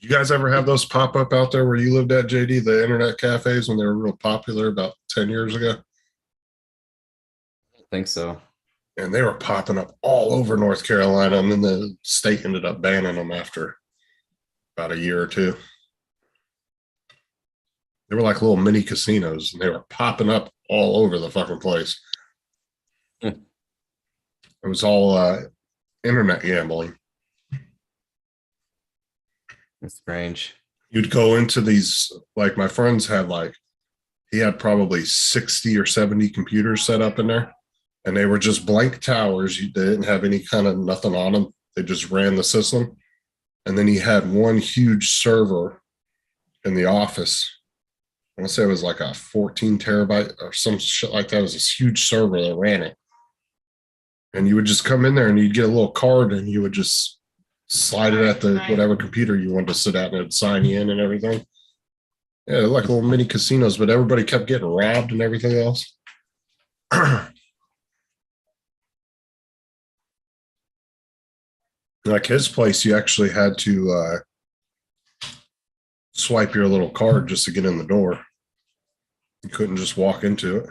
You guys ever have those pop up out there where you lived at, JD, the internet cafes when they were real popular about 10 years ago? I think so. And they were popping up all over North Carolina, and then the state ended up banning them after about a year or two. They were like little mini casinos, and they were popping up all over the fucking place. It was all internet gambling. It's strange. You'd go into these, like my friends had like, he had probably 60 or 70 computers set up in there, and they were just blank towers. They didn't have any kind of nothing on them. They just ran the system. And then he had one huge server in the office. I want to say it was like a 14 terabyte or some shit like that. It was this huge server that ran it. And you would just come in there and you'd get a little card, and you would just slide it at the whatever computer you wanted to sit at, and it would sign you in and everything. Yeah, like little mini casinos, but everybody kept getting robbed and everything else. Like his place, you actually had to swipe your little card just to get in the door. You couldn't just walk into it.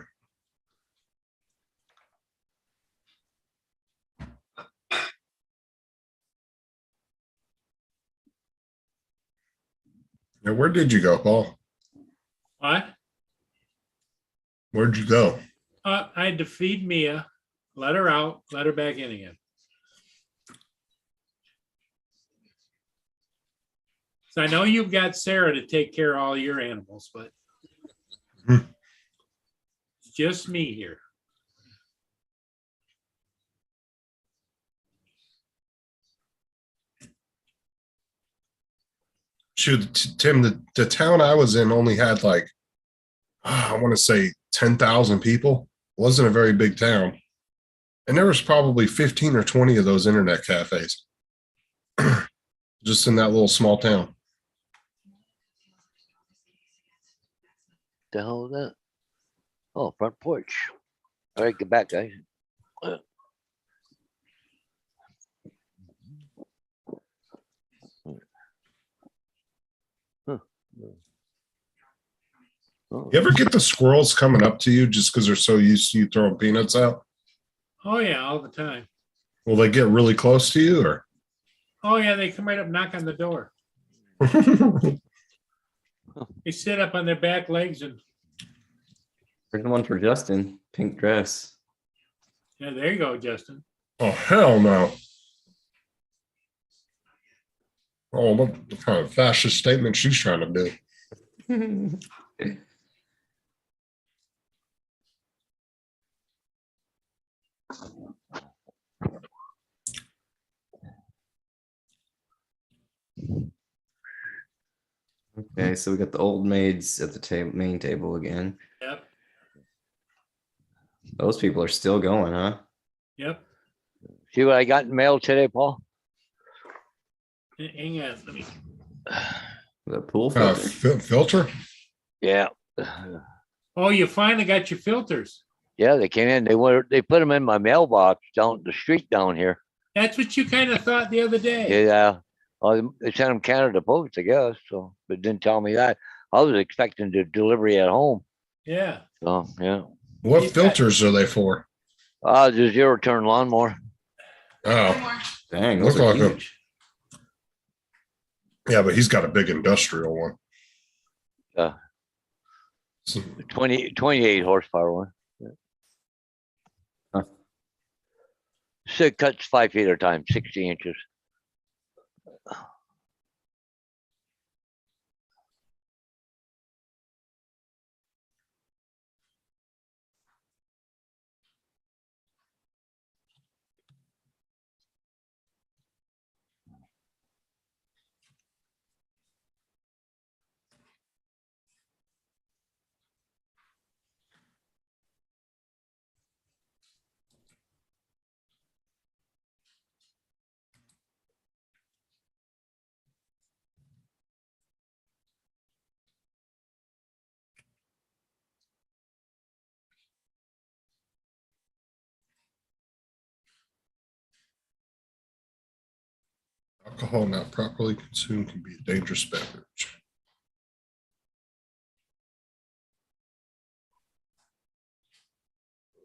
Now, where did you go, Paul? What? Where'd you go? I had to feed Mia, let her out, let her back in again. So I know you've got Sarah to take care of all your animals, but It's just me here. Shoot, Tim, the town I was in only had like, I want to say 10,000 people. It wasn't a very big town. And there was probably 15 or 20 of those internet cafes just in that little small town. The hell is that? Oh, front porch. All right, get back, guys. Oh, You ever get the squirrels coming up to you just because they're so used to you throwing peanuts out? Oh, yeah, all the time. Will they get really close to you or? Oh, yeah, they come right up, knock on the door. They sit up on their back legs and, There's the one for Justin, pink dress. yeah, there you go, Justin. Oh, hell no. Oh, what kind of fascist statement she's trying to do. Okay, so we got the old maids at the main table again. Yep, Those people are still going, huh? yep. see what I got in mail today, Paul? Hang on, let me, The pool Uh, filter. filter? Yeah. oh, you finally got your filters. Yeah, they came in. They put them in my mailbox down the street down here. That's what you kind of thought the other day. Yeah. Oh, they sent them Canada Post, I guess. So, but didn't tell me that. I was expecting the delivery at home. Yeah. So, yeah. What He's got- filters are they for? The zero turn lawnmower. Oh, Dang, those Look are like a- huge. yeah, but he's got a big industrial one. Yeah. So- 28 horsepower one. Yeah. Huh. So it cuts 5 feet at a time, 60 inches. Alcohol not properly consumed can be a dangerous beverage.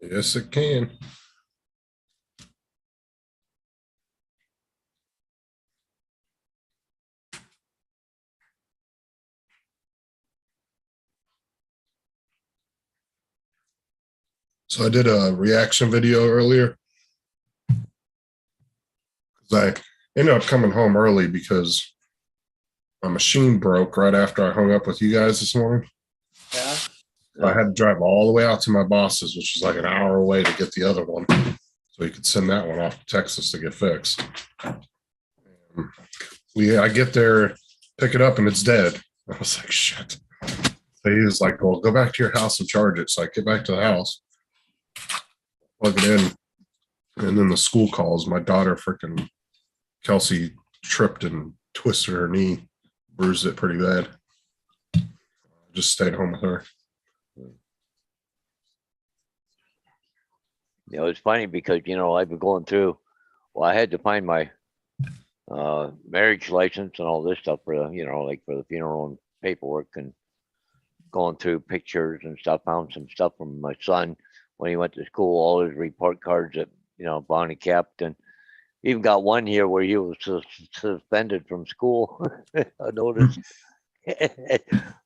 Yes, it can. So I did a reaction video earlier. 'Cause I ended up coming home early because my machine broke right after I hung up with you guys this morning. Yeah. I had to drive all the way out to my boss's, which is like an hour away to get the other one. So he could send that one off to Texas to get fixed. I get there, pick it up, and it's dead. I was like, shit. So he was like, well, go back to your house and charge it. So I get back to the house, plug it in, and then the school calls. My daughter, freaking Kelsey, tripped and twisted her knee, bruised it pretty bad. Just stayed home with her. You know, it's funny because, I've been going through, well, I had to find my marriage license and all this stuff for the, like for the funeral and paperwork, and going through pictures and stuff, found some stuff from my son when he went to school, all his report cards that, Bonnie kept, and even got one here where he was suspended from school. I noticed.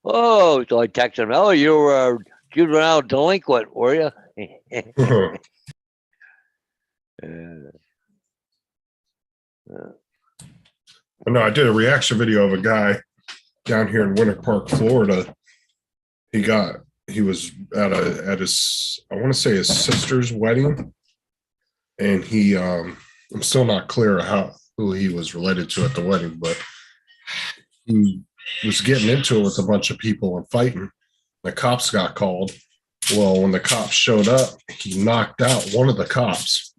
Oh, so I texted him, oh, you were juvenile delinquent, were you? No, I did a reaction video of a guy down here in Winter Park, Florida. He got he was at his, I want to say his sister's wedding, and I'm still not clear who he was related to at the wedding, but he was getting into it with a bunch of people and fighting. The cops got called. Well, when the cops showed up, he knocked out one of the cops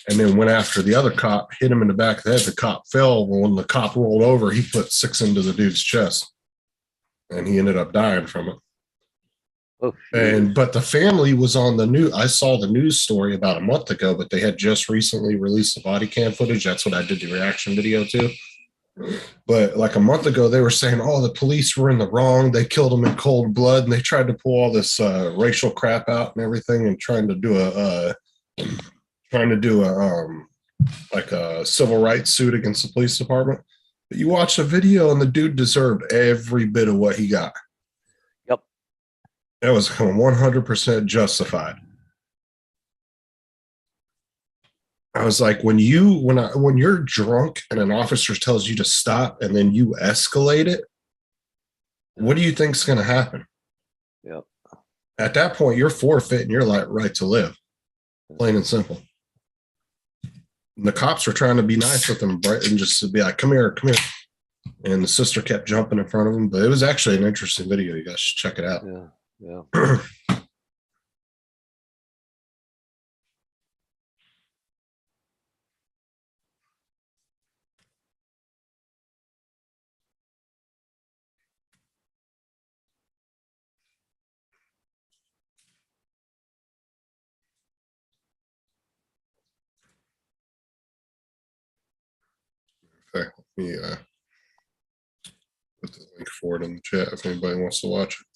and then went after the other cop, hit him in the back of the head. The cop fell. When the cop rolled over, he put 6 into the dude's chest, and he ended up dying from it. Oh, shoot. But the family was on the news. I saw the news story about a month ago, but they had just recently released the body cam footage. That's what I did the reaction video to. But like a month ago, they were saying, "Oh, the police were in the wrong. They killed him in cold blood," and they tried to pull all this racial crap out and everything, and trying to do like a civil rights suit against the police department. But you watch the video, and the dude deserved every bit of what he got. Yep. That was 100% justified. I was like, when you're drunk and an officer tells you to stop and then you escalate it, what do you think's going to happen? Yep. At that point, you're forfeiting your right to live, plain and simple. And the cops were trying to be nice with him, Brett, and just to be like, "Come here, come here." And the sister kept jumping in front of him, but it was actually an interesting video. You guys should check it out. Yeah. Yeah. Okay, let me put the link for it in the chat if anybody wants to watch it.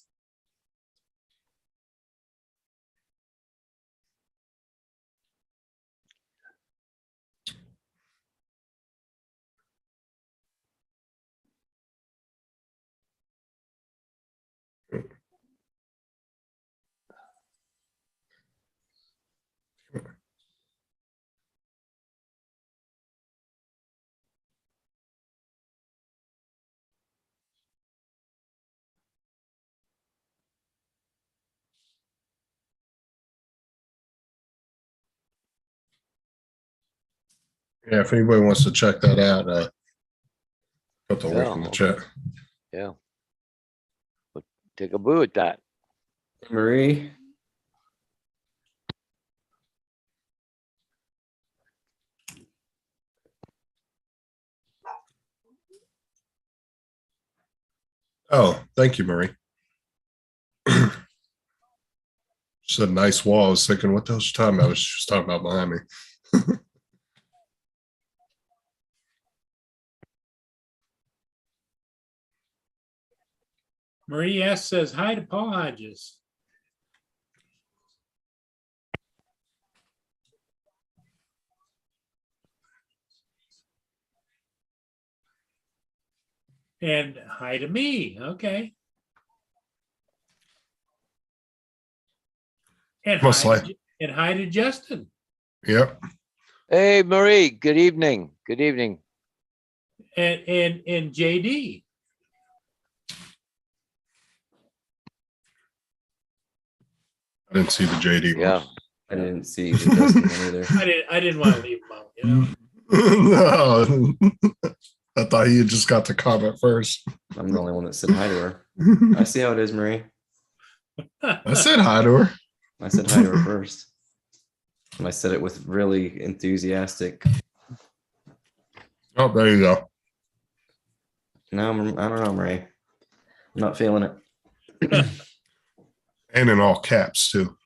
Yeah, if anybody wants to check that out, put the link in the chat. Yeah. But take a boo at that. Marie. Oh, thank you, Marie. She said nice wall. I was thinking, what the hell she talking about? She was talking about behind me. Marie S. says hi to Paul Hodges. And hi to me. Okay. And Most hi to Justin. Yep. Hey, Marie. Good evening. Good evening. And JD. I didn't see the JD one. Yeah. I didn't see the Justin one either. I didn't want to leave him out, you know. No, I thought you just got the comment first. I'm the only one that said hi to her. I see how it is, Marie. I said hi to her. I said hi to her first. And I said it with really enthusiastic. Oh, there you go. No, I don't know, Marie. I'm not feeling it. And in all caps, too.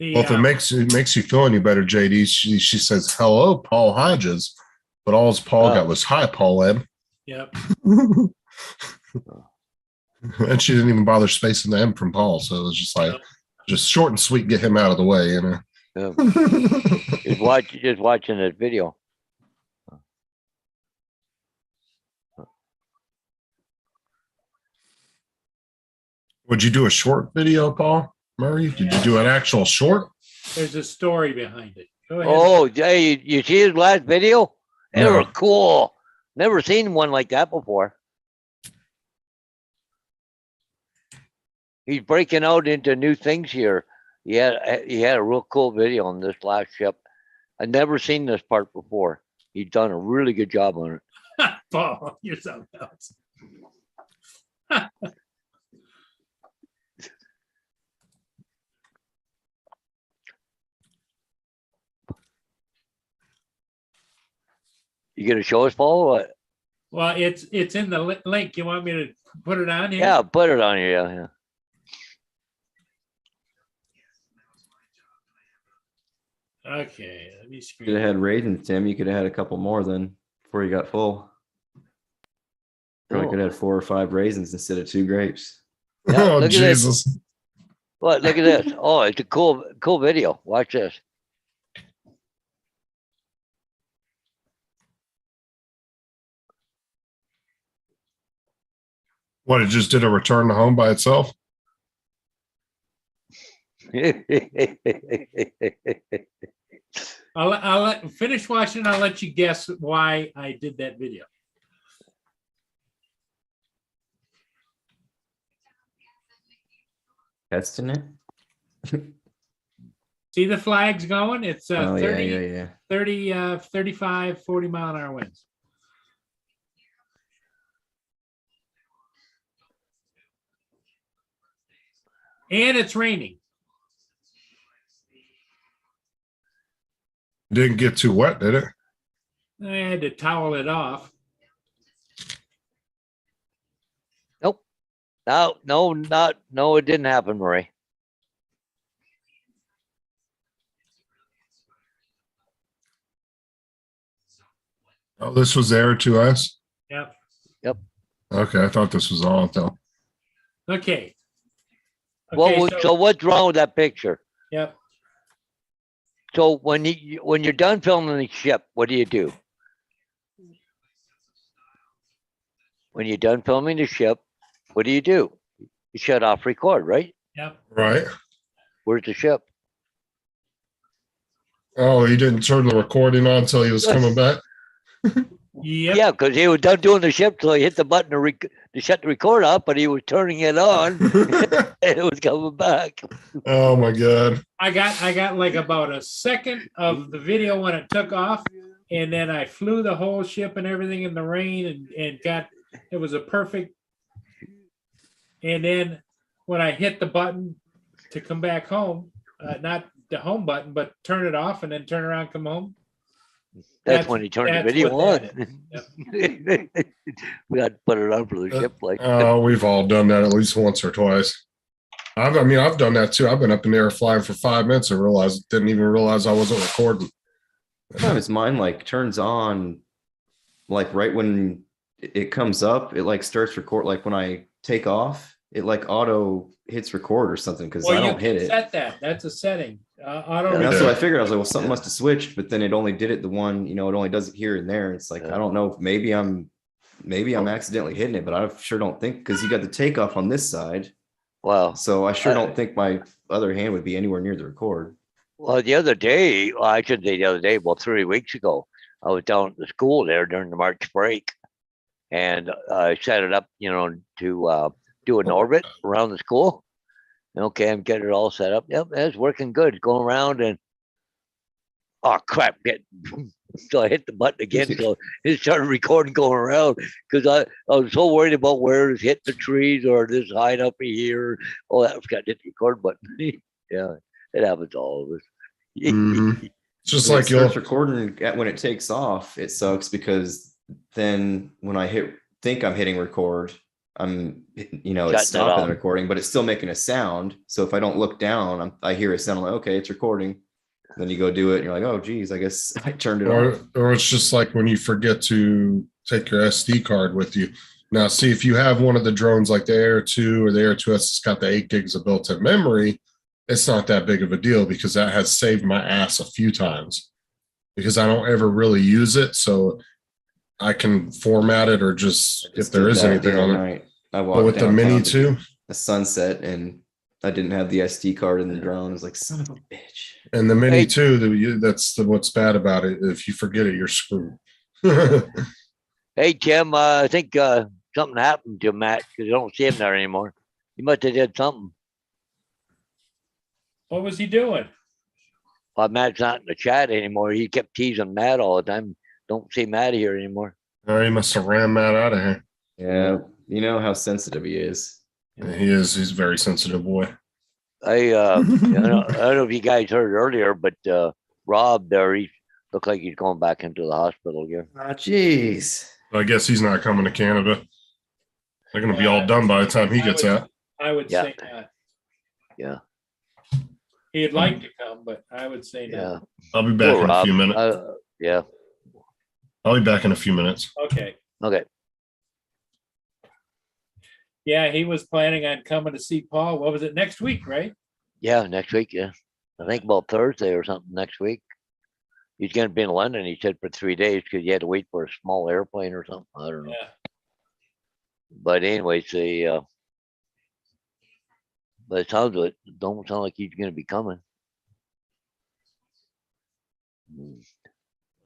Well, if it makes you feel any better, JD, she says, "Hello, Paul Hodges," but all Paul got was "Hi, Paul M." Yep. And she didn't even bother spacing the M from Paul, so it was just like, just short and sweet, get him out of the way, you know. Yeah. Just watching that video. Would you do a short video, Paul Murray? Did you do an actual short? There's a story behind it. Go ahead. Oh, Jay, you see his last video? They were No. cool. Never seen one like that before. He's breaking out into new things here. He had a real cool video on this last ship. I've never seen this part before. He's done a really good job on it. Paul, you're something else. You gonna show us, Paul? What? Well, it's in the link. You want me to put it on here? Yeah, put it on here. Yeah. Okay, let me Could have screen. had raisins, Tim. You could have had a couple more then before you got full. Probably could have had 4 or 5 raisins instead of 2 grapes. Yeah, Oh, look at this. Jesus. What? Look at this. Oh, it's a cool video. Watch this. What, it just did a return to home by itself? I'll let finish watching. I'll let you guess why I did that video. Testing it. See the flags going? It's Oh, 30, yeah. 30, 35, 40 mile an hour winds. And it's raining. Didn't get too wet, did it? I had to towel it off. No, it didn't happen, Marie. Oh, this was there to us? Yep. Okay, I thought this was all though. Okay. What? Okay, So what's wrong with that picture? yep. So when you're done filming the ship, what do you do? When you're done filming the ship, what do? You shut off record, right? Yep. Right? Where's the ship? Oh, he didn't turn the recording on until he was coming back? Yep. Yeah, because he was done doing the ship, so he hit the button to shut the record off, but he was turning it on and it was coming back. Oh my God. I got like about a second of the video when it took off, and then I flew the whole ship and everything in the rain and got it was a perfect. And then when I hit the button to come back home, not the home button, but turn it off and then turn around, come home. That's when he turned the that's video what on. that We had to put it on for the ship, like. Oh, we've all done that at least once or twice. I've done that too. I've been up in the air flying for 5 minutes and didn't even realize I wasn't recording. Sometimes mine like turns on like right when it comes up, it like starts record. Like when I take off, it like auto hits record or something because I Well, you don't hit can it. set that. That's a setting. Auto. Yeah, And that's Yeah. what I figured. I was like, well, something must have switched, but then it only did it the one, it only does it here and there. It's like, Yeah. I don't know, maybe I'm accidentally hitting it, but I sure don't think because you got the takeoff on this side. Well, So I sure don't think my other hand would be anywhere near the record. the other day, well, I shouldn't say the other day, well, 3 weeks ago, I was down at the school there during the March break. And I set it up, to do an orbit around the school. Okay, I'm getting it all set up. Yep, it's working good. Going around and oh crap, so I hit the button again. So it started recording going around because I was so worried about where it's hitting the trees or this high up here. Oh, I forgot to hit the record button. Yeah, it happens to all of us. Mhm. It's just When it like you'll starts recording when it takes off, it sucks because then when I think I'm hitting record, Shutting it's it stopping off. the recording, but it's still making a sound. So if I don't look down, I hear a sound. I'm like, okay, it's recording. Then you go do it, and you're like, oh, geez, I guess I turned it off. or it's just like when you forget to take your SD card with you. Now, see, if you have one of the drones like the Air 2 or the Air 2S, it's got the 8 gigs of built-in memory. It's not that big of a deal because that has saved my ass a few times because I don't ever really use it. So I can format it or just if there is anything on it. I But walked with the downtown Mini to- 2, a sunset and I didn't have the SD card in the drone. I was like, son of a bitch. And the mini Hey. too, that's what's bad about it. If you forget it, you're screwed. Hey, Tim, I think something happened to Matt because I don't see him there anymore. He must have did something. What was he doing? Matt's not in the chat anymore. He kept teasing Matt all the time. Don't see Matt here anymore. He must have ran Matt out of here. Yeah, you know how sensitive he is. He is. He's a very sensitive boy. I don't know if you guys heard earlier, but Rob there, he looked like he's going back into the hospital again. Ah, jeez. I guess he's not coming to Canada. They're going to be all done by the time he gets out. I would Yeah. say not. Yeah, He'd like to come, but I would say yeah. no. I'll be back Poor in a Rob. few minutes. Yeah. I'll be back in a few minutes. Okay. Okay. Yeah, he was planning on coming to see Paul. What was it, next week, right? Yeah, next week. Yeah, I think about Thursday or something next week. He's going to be in London. He said for 3 days because he had to wait for a small airplane or something. I don't know. Yeah. But anyways, by the sounds of it, don't sound like he's going to be coming.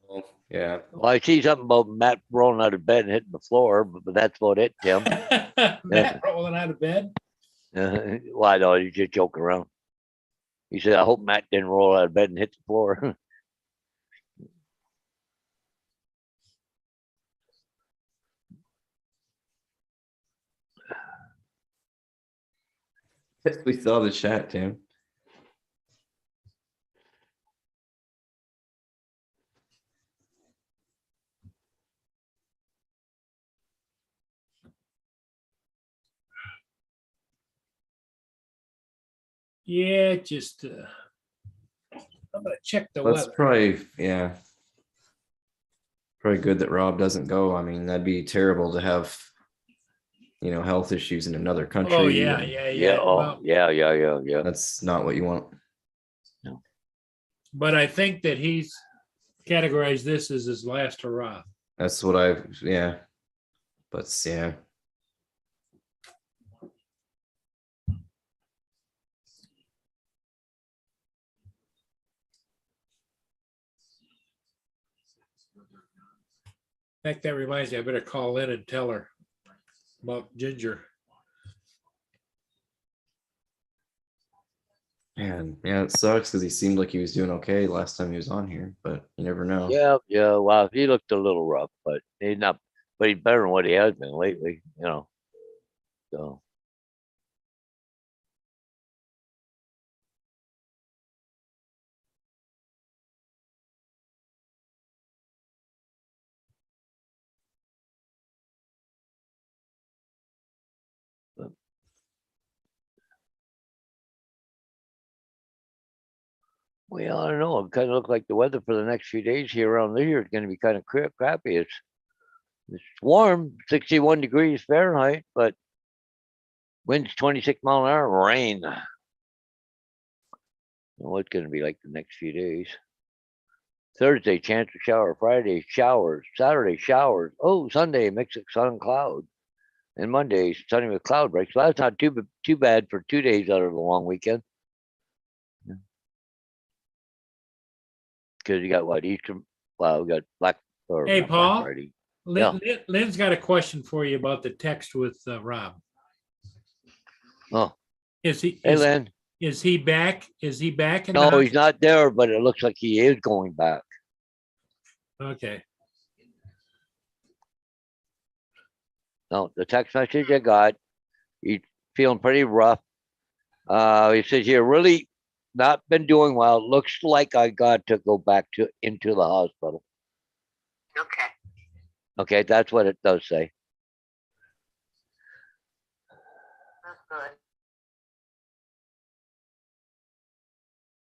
Well, yeah. Well, I see something about Matt rolling out of bed and hitting the floor, but that's about it, Tim. Matt rolling out of bed. Well, I know he's just joking around. He said, "I hope Matt didn't roll out of bed and hit the floor." We saw the chat, Tim. Yeah, just I'm gonna check the That's weather. probably, yeah. Probably good that Rob doesn't go. I mean, that'd be terrible to have, health issues in another country. Oh, yeah, and yeah, Yeah. yeah. Oh, Well, yeah. That's not what you want. but I think that he's categorized this as his last hurrah. That's what yeah. But yeah. In fact, that reminds me, I better call in and tell her about Ginger. Man, yeah, it sucks because he seemed like he was doing okay last time he was on here, but you never know. Yeah. Well, he looked a little rough, but he's not. But he's better than what he has been lately. So. Well, I don't know. It kind of looked like the weather for the next few days here around here is going to be kind of crappy. It's warm, 61 degrees Fahrenheit, but winds 26 mile an hour, rain. I don't know what it's going to be like the next few days. Thursday, chance of shower. Friday, showers. Saturday, showers. Oh, Sunday, mix of sun and cloud. And Monday, sunny with cloud breaks. So that's not too bad for 2 days out of the long weekend. Because you got what, Easter? Well, we got Black. Hey, not Black Paul? Friday. Lynn's got a question for you about the text with Rob. Oh, Is he? hey, Lynn. Is he back? Is he back? No, he's not there, but it looks like he is going back. Okay. No, the text message I got, he's feeling pretty rough. He says here, really not been doing well. Looks like I got to go back into the hospital. Okay. Okay, that's what it does say. That's good.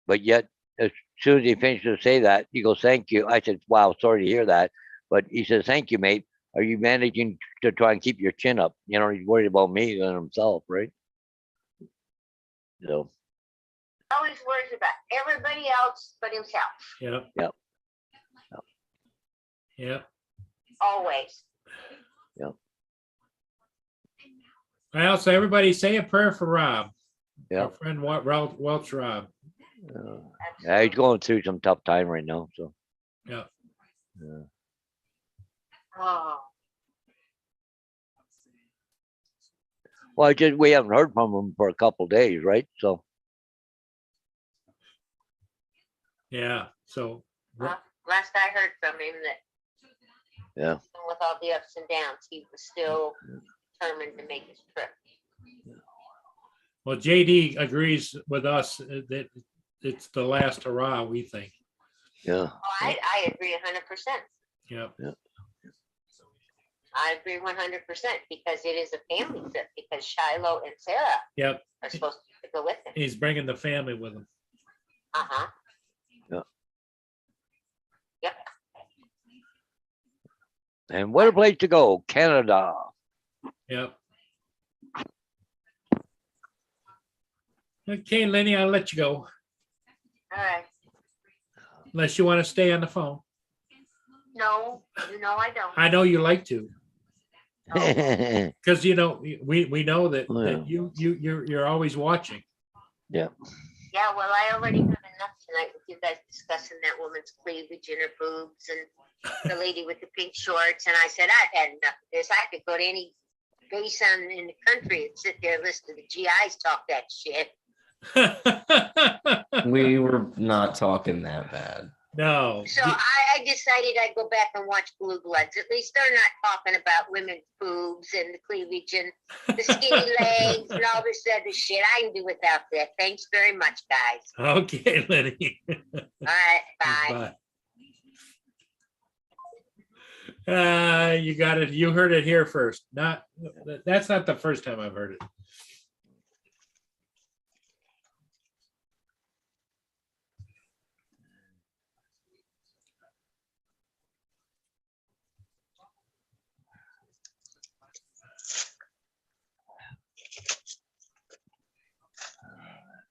But yet, as soon as he finished to say that, he goes, "Thank you." I said, "Wow, sorry to hear that." But he says, "Thank you, mate. Are you managing to try and keep your chin up?" He's worried about me than himself, right? So, Always worries about everybody else but himself. Yep. Yep. Yep. Always. Well, so everybody say a prayer for Rob. Yeah. Our friend Welch Rob. Yeah, he's going through some tough time right now, so. Yeah. Yeah. Oh, Well, we haven't heard from him for a couple days, right? So, Yeah. So last I heard from him that yeah, even with all the ups and downs, he was still determined to make his trip. well, JD agrees with us that it's the last hurrah, we think. yeah, Oh, I agree 100%. Yeah. I agree 100% because it is a family trip because Shiloh and Sarah Yep. are supposed to go with him. He's bringing the family with him. Uh-huh. and what a place to go, Canada. Yep. Okay, Lenny, I'll let you go All right. unless you want to stay on the phone. No, I don't. I know you like to, Yeah, because you know we know that, Oh, yeah. that you're always watching. Yeah, well, I already had enough tonight with you guys discussing that woman's cleavage and her boobs and the lady with the pink shorts. And I said, I've had enough of this. I could go to any base in the country and sit there and listen to the GIs talk that shit. We were not talking that bad. No. So I decided I'd go back and watch Blue Bloods. At least they're not talking about women's boobs and the cleavage and the skinny legs and all this other shit. I can do without that. Thanks very much, guys. Okay, Lenny. All right, bye. Bye. You got it. You heard it here first. That's not the first time I've heard it.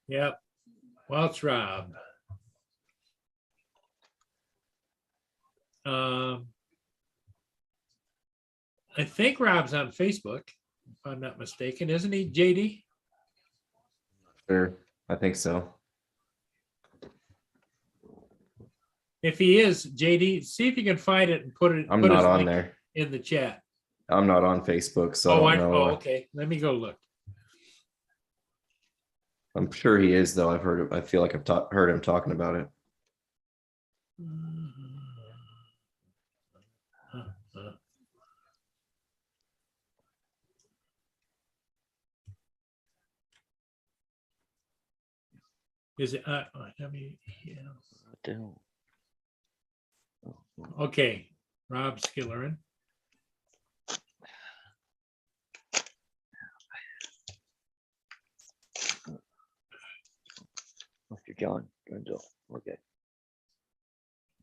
Yep. Welch Rob. I think Rob's on Facebook, if I'm not mistaken, isn't he, JD? Sure, I think so. If he is, JD, see if you can find it and put it. I'm put his not on link there. in the chat. I'm not on Facebook, so I don't know. Okay. Let me go look. I'm sure he is, though. I feel like I've heard him talking about it. Is it? Let me. Yeah. what the hell? Okay, Rob Skillerin. Mr. John, Renzo, okay.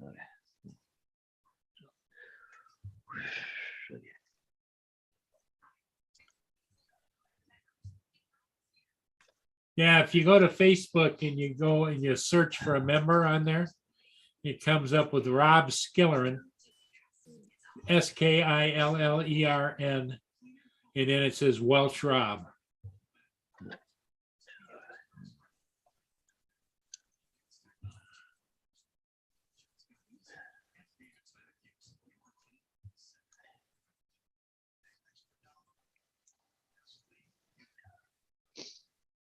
Okay. Yeah, if you go to Facebook and you go and you search for a member on there, it comes up with Rob Skillerin, Skillerin, and then it says Welch Rob.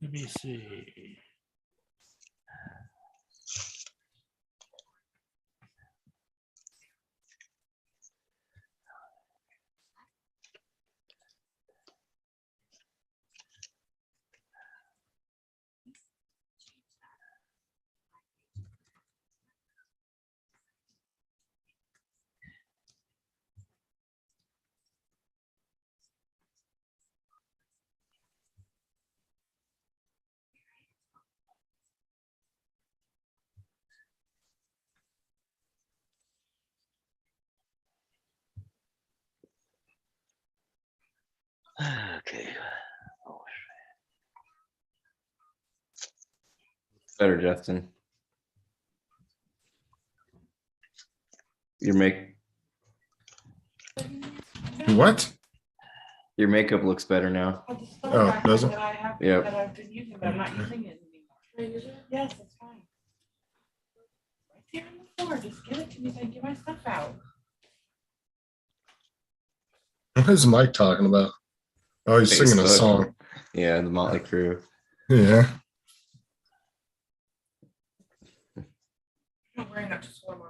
Let me see. Okay. Better, Justin. You're making. What? Your makeup looks better now. But the stove Oh, back does it? that I have, Yep. that I've been using, but I'm not using it anymore. Yes, it's fine. Right there on the floor, just give it to me, so I can get my stuff out. What is Mike talking about? Oh, he's singing a Facebook. song. Yeah, the Motley Crue. Yeah. I'm wearing that to swim on.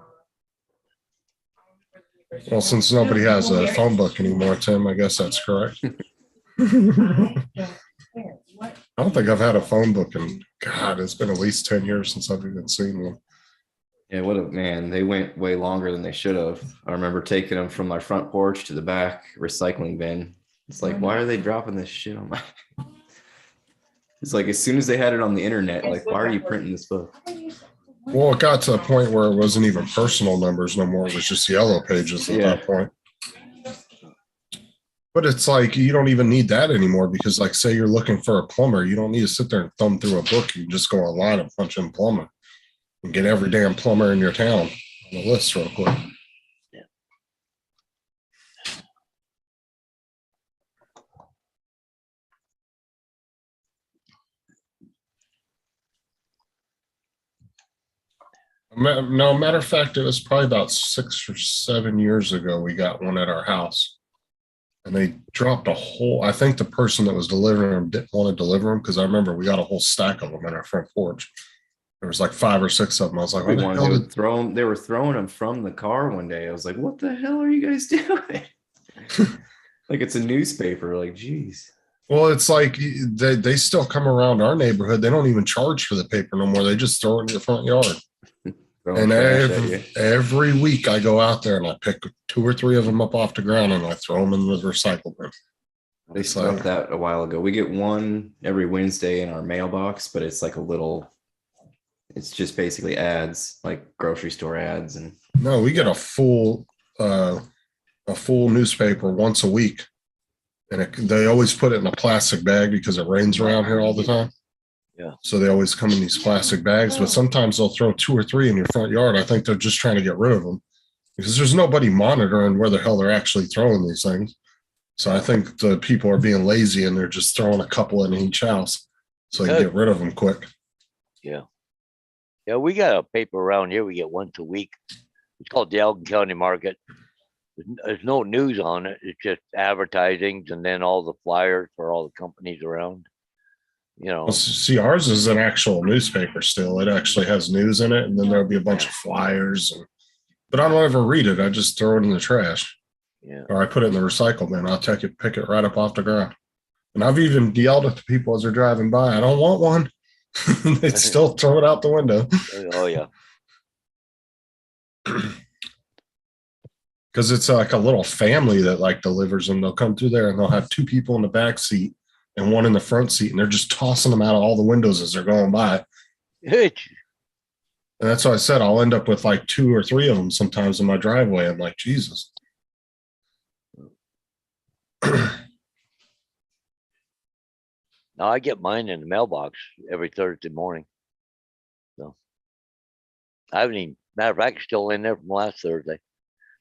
Well, since nobody has a phone book anymore, Tim, I guess that's correct. I I don't care. What? don't think I've had a phone book in, God, it's been at least 10 years since I've even seen one. Yeah, what a man. They went way longer than they should have. I remember taking them from my front porch to the back recycling bin. It's like, why are they dropping this shit on my? It's like as soon as they had it on the internet, like, why are you printing this book? Well, it got to a point where it wasn't even personal numbers no more. It was just yellow pages at Yeah. that point. But it's like you don't even need that anymore because, like, say you're looking for a plumber, you don't need to sit there and thumb through a book. You can just go online and punch in plumber and get every damn plumber in your town on the list real quick. No, matter of fact, it was probably about 6 or 7 years ago we got one at our house. And they dropped a whole, I think the person that was delivering them didn't want to deliver them because I remember we got a whole stack of them in our front porch. There was like 5 or 6 of them. I was like, what the Everyone, hell they did would throw them. They were throwing them from the car one day. I was like, what the hell are you guys doing? Like it's a newspaper. Like, geez. Well, it's like they still come around our neighborhood. They don't even charge for the paper no more. They just throw it in your front yard. Throwing And trash at you. every week I go out there and I pick 2 or 3 of them up off the ground and I throw them in the recycle bin. They It's stopped like- that a while ago. We get one every Wednesday in our mailbox, but it's like a little. It's just basically ads, like grocery store ads, and No, we get a full newspaper once a week. And they always put it in a plastic bag because it rains around here all the time. Yeah. So they always come in these plastic bags, but sometimes they'll throw 2 or 3 in your front yard. I think they're just trying to get rid of them because there's nobody monitoring where the hell they're actually throwing these things. So I think the people are being lazy and they're just throwing a couple in each house so they can get rid of them quick. Yeah. Yeah, we got a paper around here. We get once a week. It's called the Elgin County Market. There's no news on it. It's just advertisings and then all the flyers for all the companies around. You know, Well, see, ours is an actual newspaper still. It actually has news in it, and then there'll be a bunch of flyers. But I don't ever read it. I just throw it in the trash, yeah. or I put it in the recycle bin. I'll pick it right up off the ground. And I've even yelled at the people as they're driving by, I don't want one. They still throw it out the window. Oh, yeah. Because it's like a little family that like delivers them. They'll come through there and they'll have 2 people in the back seat and 1 in the front seat, and they're just tossing them out of all the windows as they're going by. And that's why I said I'll end up with like 2 or 3 of them sometimes in my driveway. I'm like, Jesus. Now I get mine in the mailbox every Thursday morning. So I haven't even, matter of fact, it's still in there from last Thursday.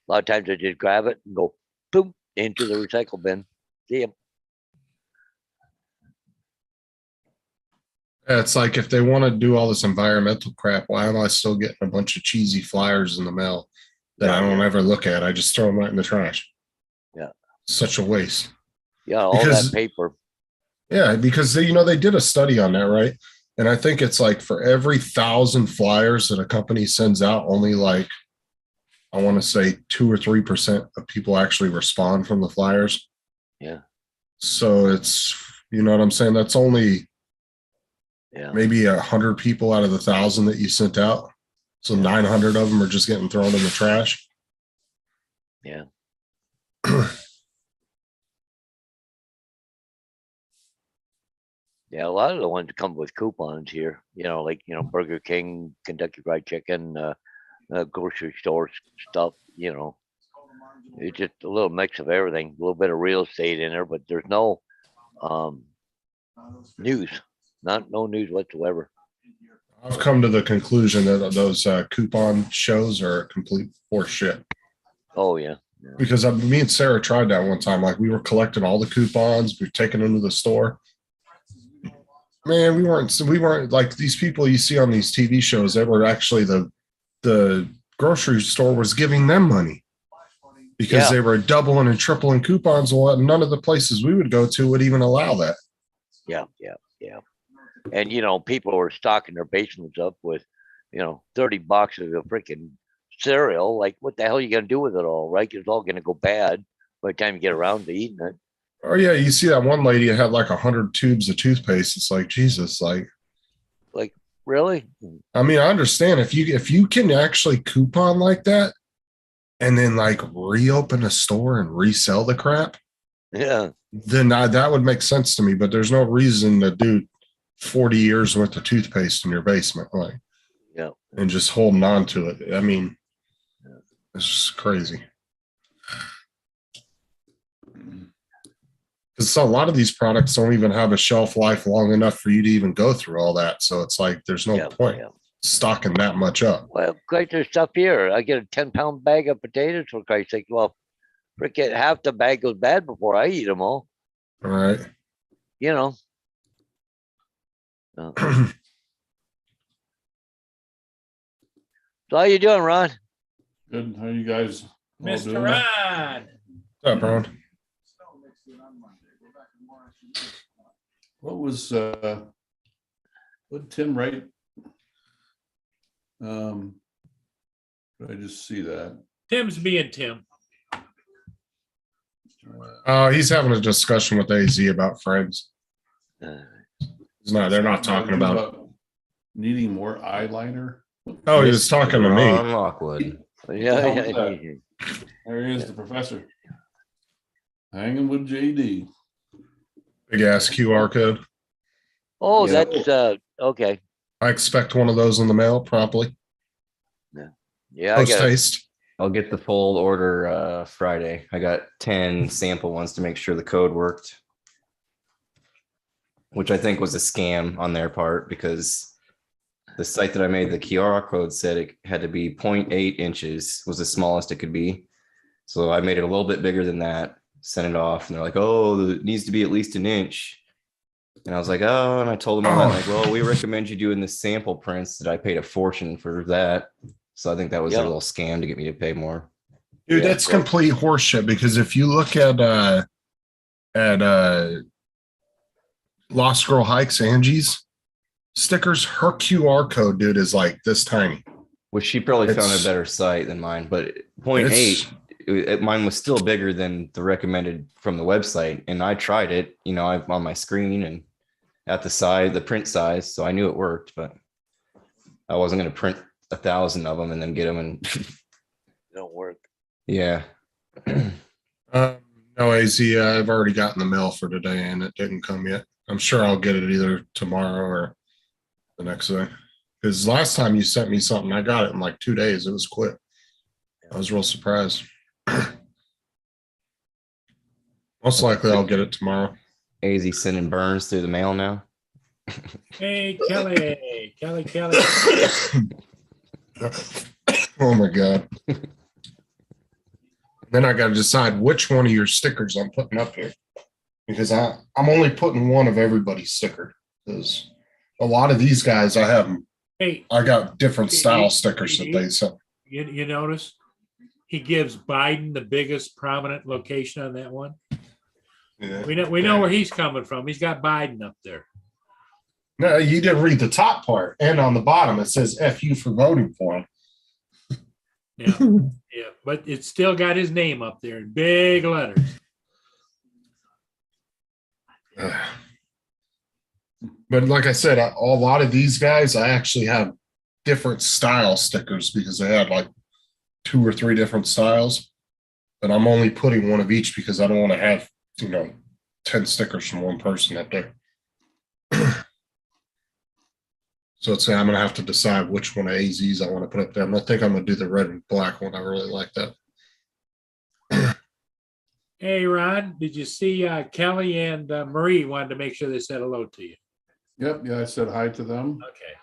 A lot of times I just grab it and go boom into the recycle bin. See ya. Yeah, it's like if they want to do all this environmental crap, why am I still getting a bunch of cheesy flyers in the mail that I don't ever look at? I just throw them right in the trash. Yeah. Such a waste. Yeah, all Because- that paper. Yeah, because they did a study on that, right? And I think it's like for every 1,000 flyers that a company sends out, only like I want to say 2 or 3% of people actually respond from the flyers. Yeah. So it's, you know what I'm saying? That's only Yeah. maybe 100 people out of the 1,000 that you sent out. So 900 of them are just getting thrown in the trash. Yeah. Yeah, a lot of the ones come with coupons here, like, Burger King, Kentucky Fried Chicken, grocery store stuff, it's just a little mix of everything, a little bit of real estate in there, but there's no news, no news whatsoever. I've come to the conclusion that those coupon shows are complete horse shit. Oh, yeah. Because me and Sarah tried that one time. Like we were collecting all the coupons, we were taking them to the store. Man, we weren't like these people you see on these TV shows. They were actually the grocery store was giving them money because Yeah. they were doubling and tripling coupons. Well, none of the places we would go to would even allow that. Yeah. And people were stocking their basements up with, 30 boxes of freaking cereal. Like, what the hell are you gonna do with it all, right? It's all gonna go bad by the time you get around to eating it. Oh yeah, you see that one lady had like 100 tubes of toothpaste. It's like Jesus, like. Really? I mean, I understand if you can actually coupon like that, and then like reopen a store and resell the crap, Yeah. then that would make sense to me. But there's no reason to do 40 years worth of toothpaste in your basement, like, Yeah. and just holding on to it. I mean, it's just crazy. Because a lot of these products don't even have a shelf life long enough for you to even go through all that. So it's like there's no point stocking that much up. Well, quite there's stuff here. I get a 10-pound bag of potatoes for Christ's sake. Well, freaking half the bag goes bad before I eat them all. All right. So how you doing, Ron? Good. How you guys? all Mr. doing? Ron. What's up, Ron? What was what Tim write? Did I just see that? Tim's being Tim. He's having a discussion with AZ about friends. Uh, They're not talking about. Needing more eyeliner. Oh, he was talking to me. Ron Lockwood. yeah. hell was There he is, the professor. Hanging with JD. Big ass QR code. Oh, Yeah. that's okay. I expect one of those in the mail promptly. Yeah, I Post got it. haste. I'll get the full order Friday. I got 10 sample ones to make sure the code worked, which I think was a scam on their part because the site that I made the QR code said it had to be 0.8 inches was the smallest it could be. So I made it a little bit bigger than that, sent it off, and they're like, oh, it needs to be at least an inch. And I was like, oh, and I told them, all that, like, well, we recommend you doing the sample prints that I paid a fortune for that. So I think that was Yeah. their little scam to get me to pay more. Dude, Yeah, that's well- complete horseshit because if you look at Lost Girl Hikes Angie's stickers, her QR code, dude, is like this tiny. Which she probably found It's- a better site than mine, but 0.8, mine was still bigger than the recommended from the website. And I tried it, I'm on my screen and at the side, the print size. So I knew it worked, but I wasn't going to print 1,000 of them and then get them. And Don't work. yeah. No, AZ, I've already gotten the mail for today and it didn't come yet. I'm sure I'll get it either tomorrow or the next day. Because last time you sent me something, I got it in like 2 days. It was quick. I was real surprised. Most likely I'll get it tomorrow. AZ sending burns through the mail now. Hey, Kelly. Kelly. Oh my God. Then I got to decide which one of your stickers I'm putting up here. Because I'm only putting one of everybody's sticker. Because a lot of these guys Hey, I got different style stickers that they sent. you notice he gives Biden the biggest prominent location on that one. Yeah. We know where he's coming from. He's got Biden up there. No, you didn't read the top part. And on the bottom, it says F you for voting for him. Yeah, yeah, but it's still got his name up there in big letters. But like I said, a lot of these guys, I actually have different style stickers because they had like 2 or 3 different styles. But I'm only putting one of each because I don't want to have, 10 stickers from one person up there. So I'm going to have to decide which one of AZ's I want to put up there. I think I'm going to do the red and black one. I really like that. Hey, Ron, did you see Kelly and Marie wanted to make sure they said hello to you? Yep. Yeah, I said hi to them. Okay.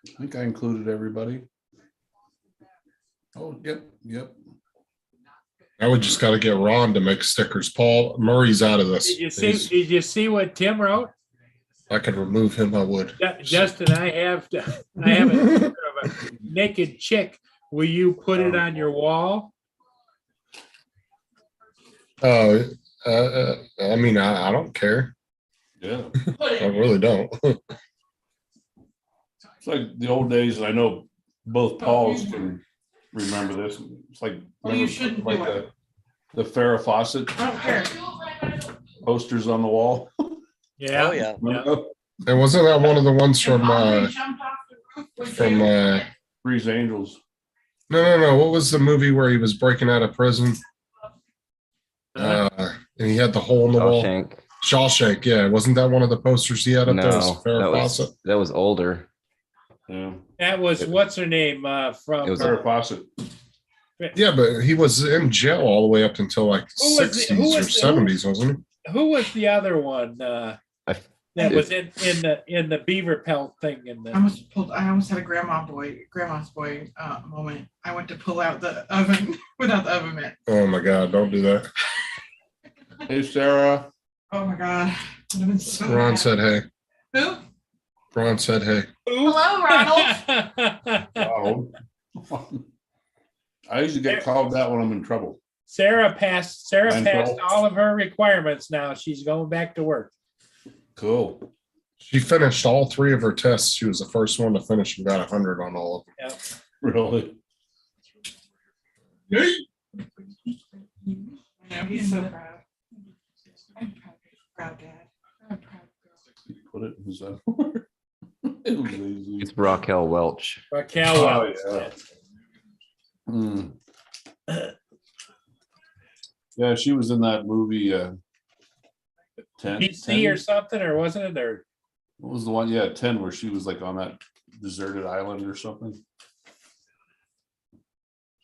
I think I included everybody. Oh, yep. I would just got to get Ron to make stickers. Paul Murray's out of this. Did you see what Tim wrote? I could remove him. I would. Justin, I have a picture of a naked chick. Will you put it on your wall? Oh, I mean, I don't care. Yeah. I really don't. It's like the old days, and I know both Pauls can remember this. It's like, Oh, you remember, shouldn't like do the Farrah Fawcett I don't care. posters on the wall. Yeah. Oh, yeah. And wasn't that one of the ones from Jumped off the roof with from you. Three's Angels. no. What was the movie where he was breaking out of prison? And he had the hole in the wall. Shawshank. Shawshank, yeah. Wasn't that one of the posters he had up there? No, Was Farrah Fawcett? that was older. Yeah. That was, what's her name, from? It was Farrah Fawcett. Yeah, but he was in jail all the way up until like Who was the- 60s who or was the- 70s, wasn't he? Who was the other one, I- that was in the beaver pelt thing in I the, almost had a grandma's boy moment. I went to pull out the oven without the oven mitt. Oh my God, don't do that. Hey, Sarah. Oh my God. Would have been so Ron mad. said, hey. Who? Ron said, hey. Hello, Ronald. Oh. I usually get called that when I'm in trouble. Sarah passed Mental. all of her requirements now. She's going back to work. Cool. She finished all 3 of her tests. She was the first one to finish and got 100 on all of them. Yeah. Really? I know, he's so proud. I'm proud, Dad. I'm proud. Put it in his It was easy. It's Raquel Welch. Raquel. Oh, Welch. yeah. Yeah, she was in that movie, 10. PC 10? or something, or wasn't it? Or What was the one? Yeah, 10, where she was like on that deserted island or something.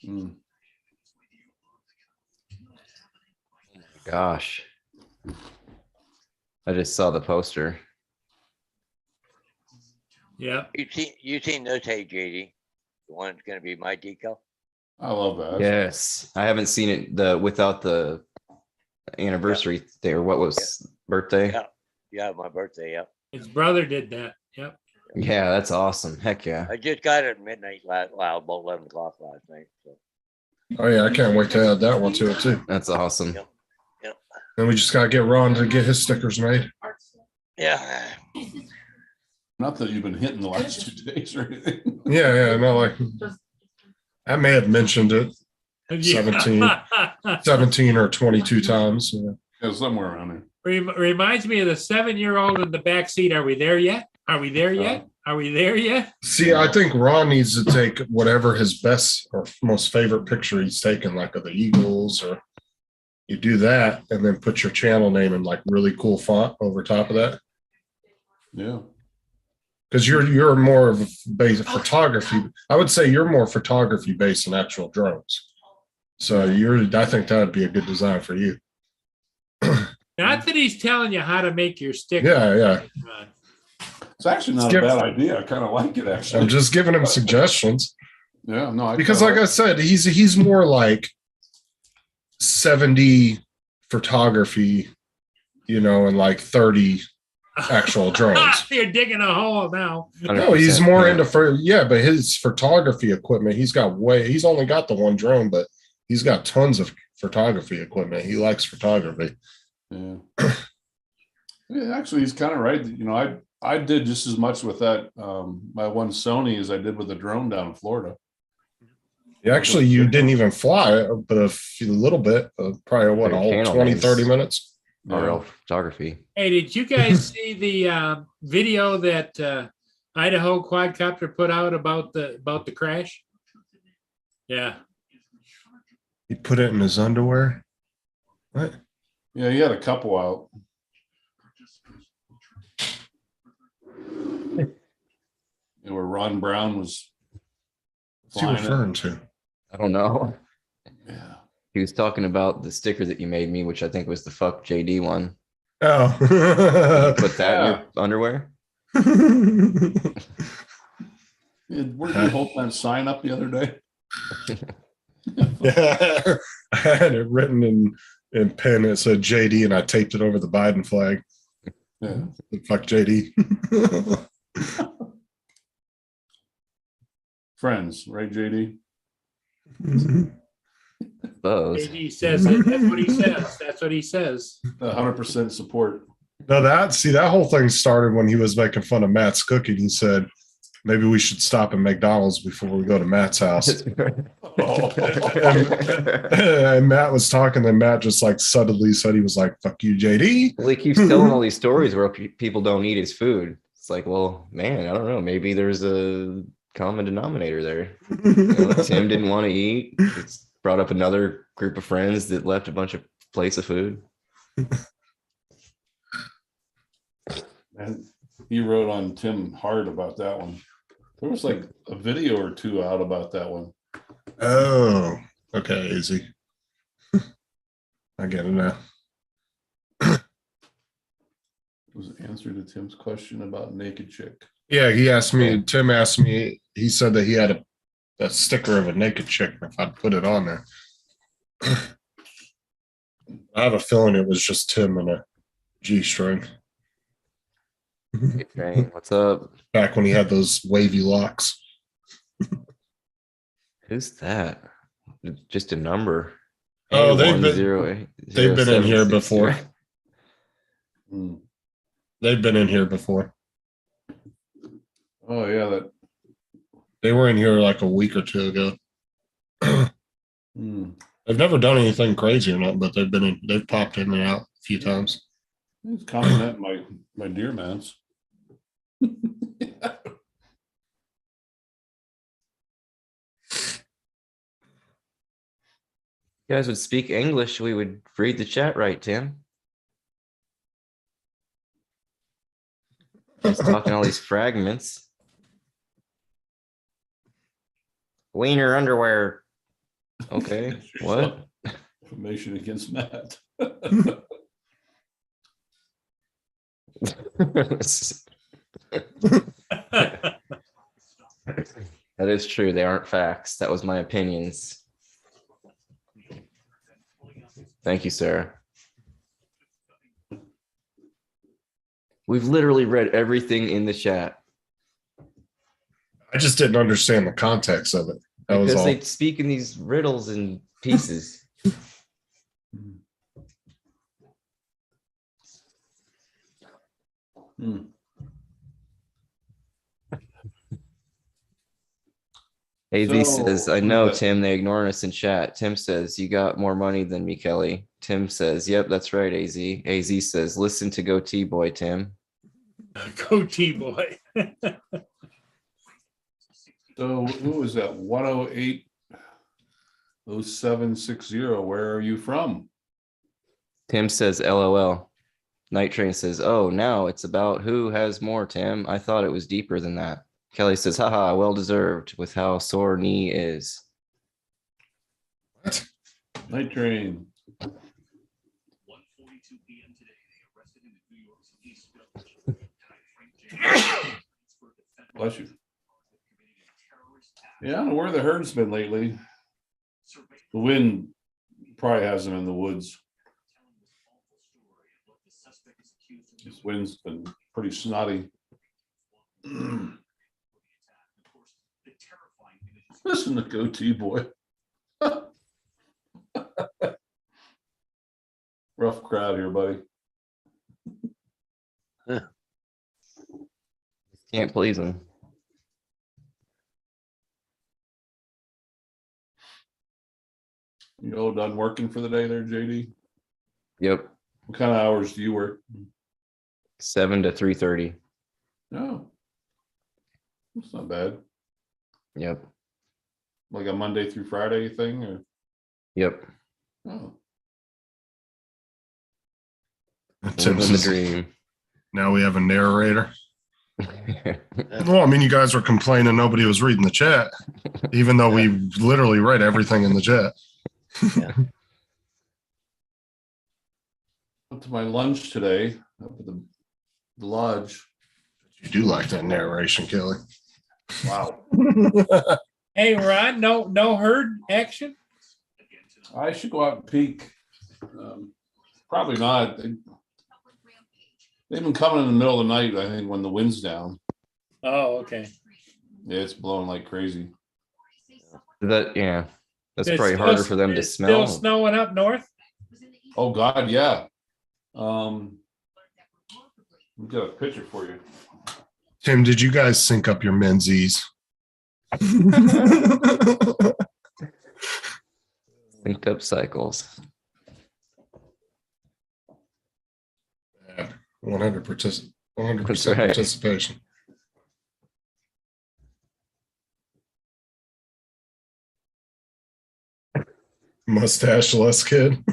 Mm. Gosh. I just saw the poster. yeah. You seen this, hey, JD? The one that's gonna be my decal? I love that. Yes. I haven't seen it without the anniversary day, or what was birthday. Yeah. Yeah, my birthday, yeah. His brother did that. Yep. Yeah, that's awesome. Heck yeah. I just got it at midnight about 11 o'clock last night, so. Oh yeah, I can't wait to add that one to it too. That's awesome. Yeah. And we just gotta get Ron to get his stickers made. Yeah. Not that you've been hitting the last 2 days or anything. Yeah, no, like I may have mentioned it 17 or 22 times. Yeah. Yeah, somewhere around there. Reminds me of the 7-year-old in the back seat. Are we there yet? Are we there yet? Are we there yet? See, I think Ron needs to take whatever his best or most favorite picture he's taken, like of the Eagles, or you do that and then put your channel name in like really cool font over top of that. Yeah. Because you're more of a base photography. I would say you're more photography based than actual drones. So I think that would be a good design for you. Not that he's telling you how to make your sticker. Yeah. It's actually not a bad idea. I kind of like it, actually. I'm just giving him suggestions. Yeah, no, Because like I said, he's more like 70 photography, and like 30 actual drones. You're digging a hole now. No, he's 100%, more yeah. into but his photography equipment, he's only got the one drone, but he's got tons of photography equipment. He likes photography. Yeah. Yeah, actually, he's kind of right. I did just as much with that my one Sony as I did with the drone down in Florida. Actually, you didn't even fly, but a little bit, probably what, Your all channel 20, names. 30 minutes. RL photography. Hey, did you guys see the video that Idaho quadcopter put out about the crash? Yeah. He put it in his underwear. What? Yeah, he had a couple out. Where Ron Brown was What's he flying it. referring to? I don't know. Yeah. He was talking about the sticker that you made me, which I think was the fuck JD one. Oh. Put that in your underwear. Where did you hold that sign up the other day? Yeah, I had it written in pen. It said JD, and I taped it over the Biden flag. Yeah. Fuck JD. Friends, right, JD? Suppose. He says it. That's what he says. That's what he says. 100% support. No, that whole thing started when he was making fun of Matt's cooking. He said, maybe we should stop at McDonald's before we go to Matt's house. And Matt was talking, and Matt just like suddenly said he was like, fuck you, JD. Well, he keeps telling all these stories where people don't eat his food. It's like, well, man, I don't know. Maybe there's a common denominator there. Tim didn't want to eat. It's brought up another group of friends that left a bunch of plates of food. And he wrote on Tim Hart about that one. There was like a video or two out about that one. Oh, okay, easy. I get it now. It was an answer to Tim's question about naked chick. Yeah, Tim asked me, he said that he had a sticker of a naked chick if I'd put it on there. I have a feeling it was just Tim and a G-string. Hey, Train, what's up? Back when he had those wavy locks. Who's that? Just a number. Oh, they've been 1008 in here 0760. before. Hmm. They've been in here before. Oh yeah, that. They were in here like a week or two ago. Hmm. They've never done anything crazy or nothing, but they've popped in and out a few times. It's compliment my dear mans. You guys would speak English, we would read the chat right, Tim. He's talking all these fragments. Wiener underwear. Okay, what? Information against Matt. That is true. They aren't facts. That was my opinions. Thank you, Sarah. We've literally read everything in the chat. I just didn't understand the context of it. That was Because all. they speak in these riddles and pieces. Hmm. AZ So, says, I know, but- Tim, they ignoring us in chat. Tim says, you got more money than me, Kelly. Tim says, yep, that's right, AZ. AZ says, listen to Goatee Boy, Tim. Goatee boy. So who was that? 108-0760. Where are you from? Tim says, LOL. Night Train says, oh, now it's about who has more, Tim. I thought it was deeper than that. Kelly says, haha, well deserved with how sore knee is. Night Train. Bless you. Yeah, I don't know where the herd's been lately. The wind probably has them in the woods. This wind's been pretty snotty. Listen to Goatee Boy. Rough crowd here, buddy. Can't please him. You all done working for the day there, JD? Yep. What kind of hours do you work? 7 to 3:30. No. That's not bad. Yep. Like a Monday through Friday thing or Yep. oh. Tim Living the says, dream. now we have a narrator. Well, I mean, you guys were complaining nobody was reading the chat, even though we literally read everything in the chat. Went to my lunch today up at the lodge. You do like that narration, Kelly. Wow. Hey, Ron, no herd action? I should go out and peek. Probably not. They've been coming in the middle of the night, I think, when the wind's down. Oh, okay. Yeah, it's blowing like crazy. Yeah, that's It's probably still- harder for them to it's Still smell. snowing up north? Oh, God, yeah. I've got a picture for you. Tim, did you guys sync up your Menzies? Synced up cycles. 100%, 100% That's right. participation. Mustache-less kid.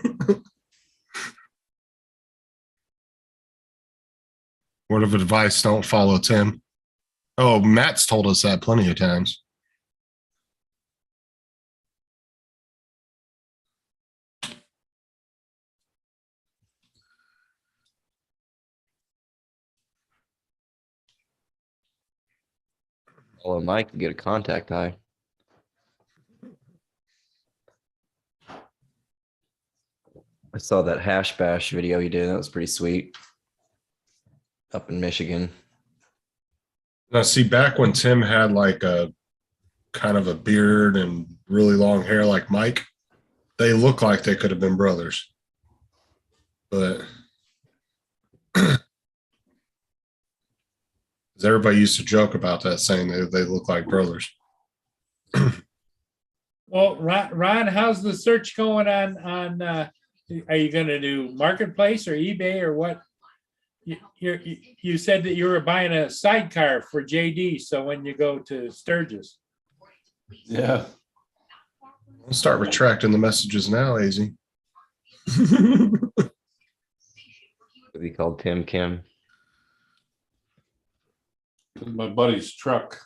Word of advice, don't follow Tim. Oh, Matt's told us that plenty of times. Follow Mike and get a contact high. I saw that hash bash video he did. That was pretty sweet. Up in Michigan. Now, see, back when Tim had like a kind of a beard and really long hair like Mike, they look like they could have been brothers. But everybody used to joke about that, saying they look like brothers. Well, Ron, how's the search going on, are you gonna do Marketplace or eBay or what? You said that you were buying a sidecar for JD, so when you go to Sturgis. Yeah. I'll start retracting the messages now, AZ. Could be called Tim Kim. My buddy's truck.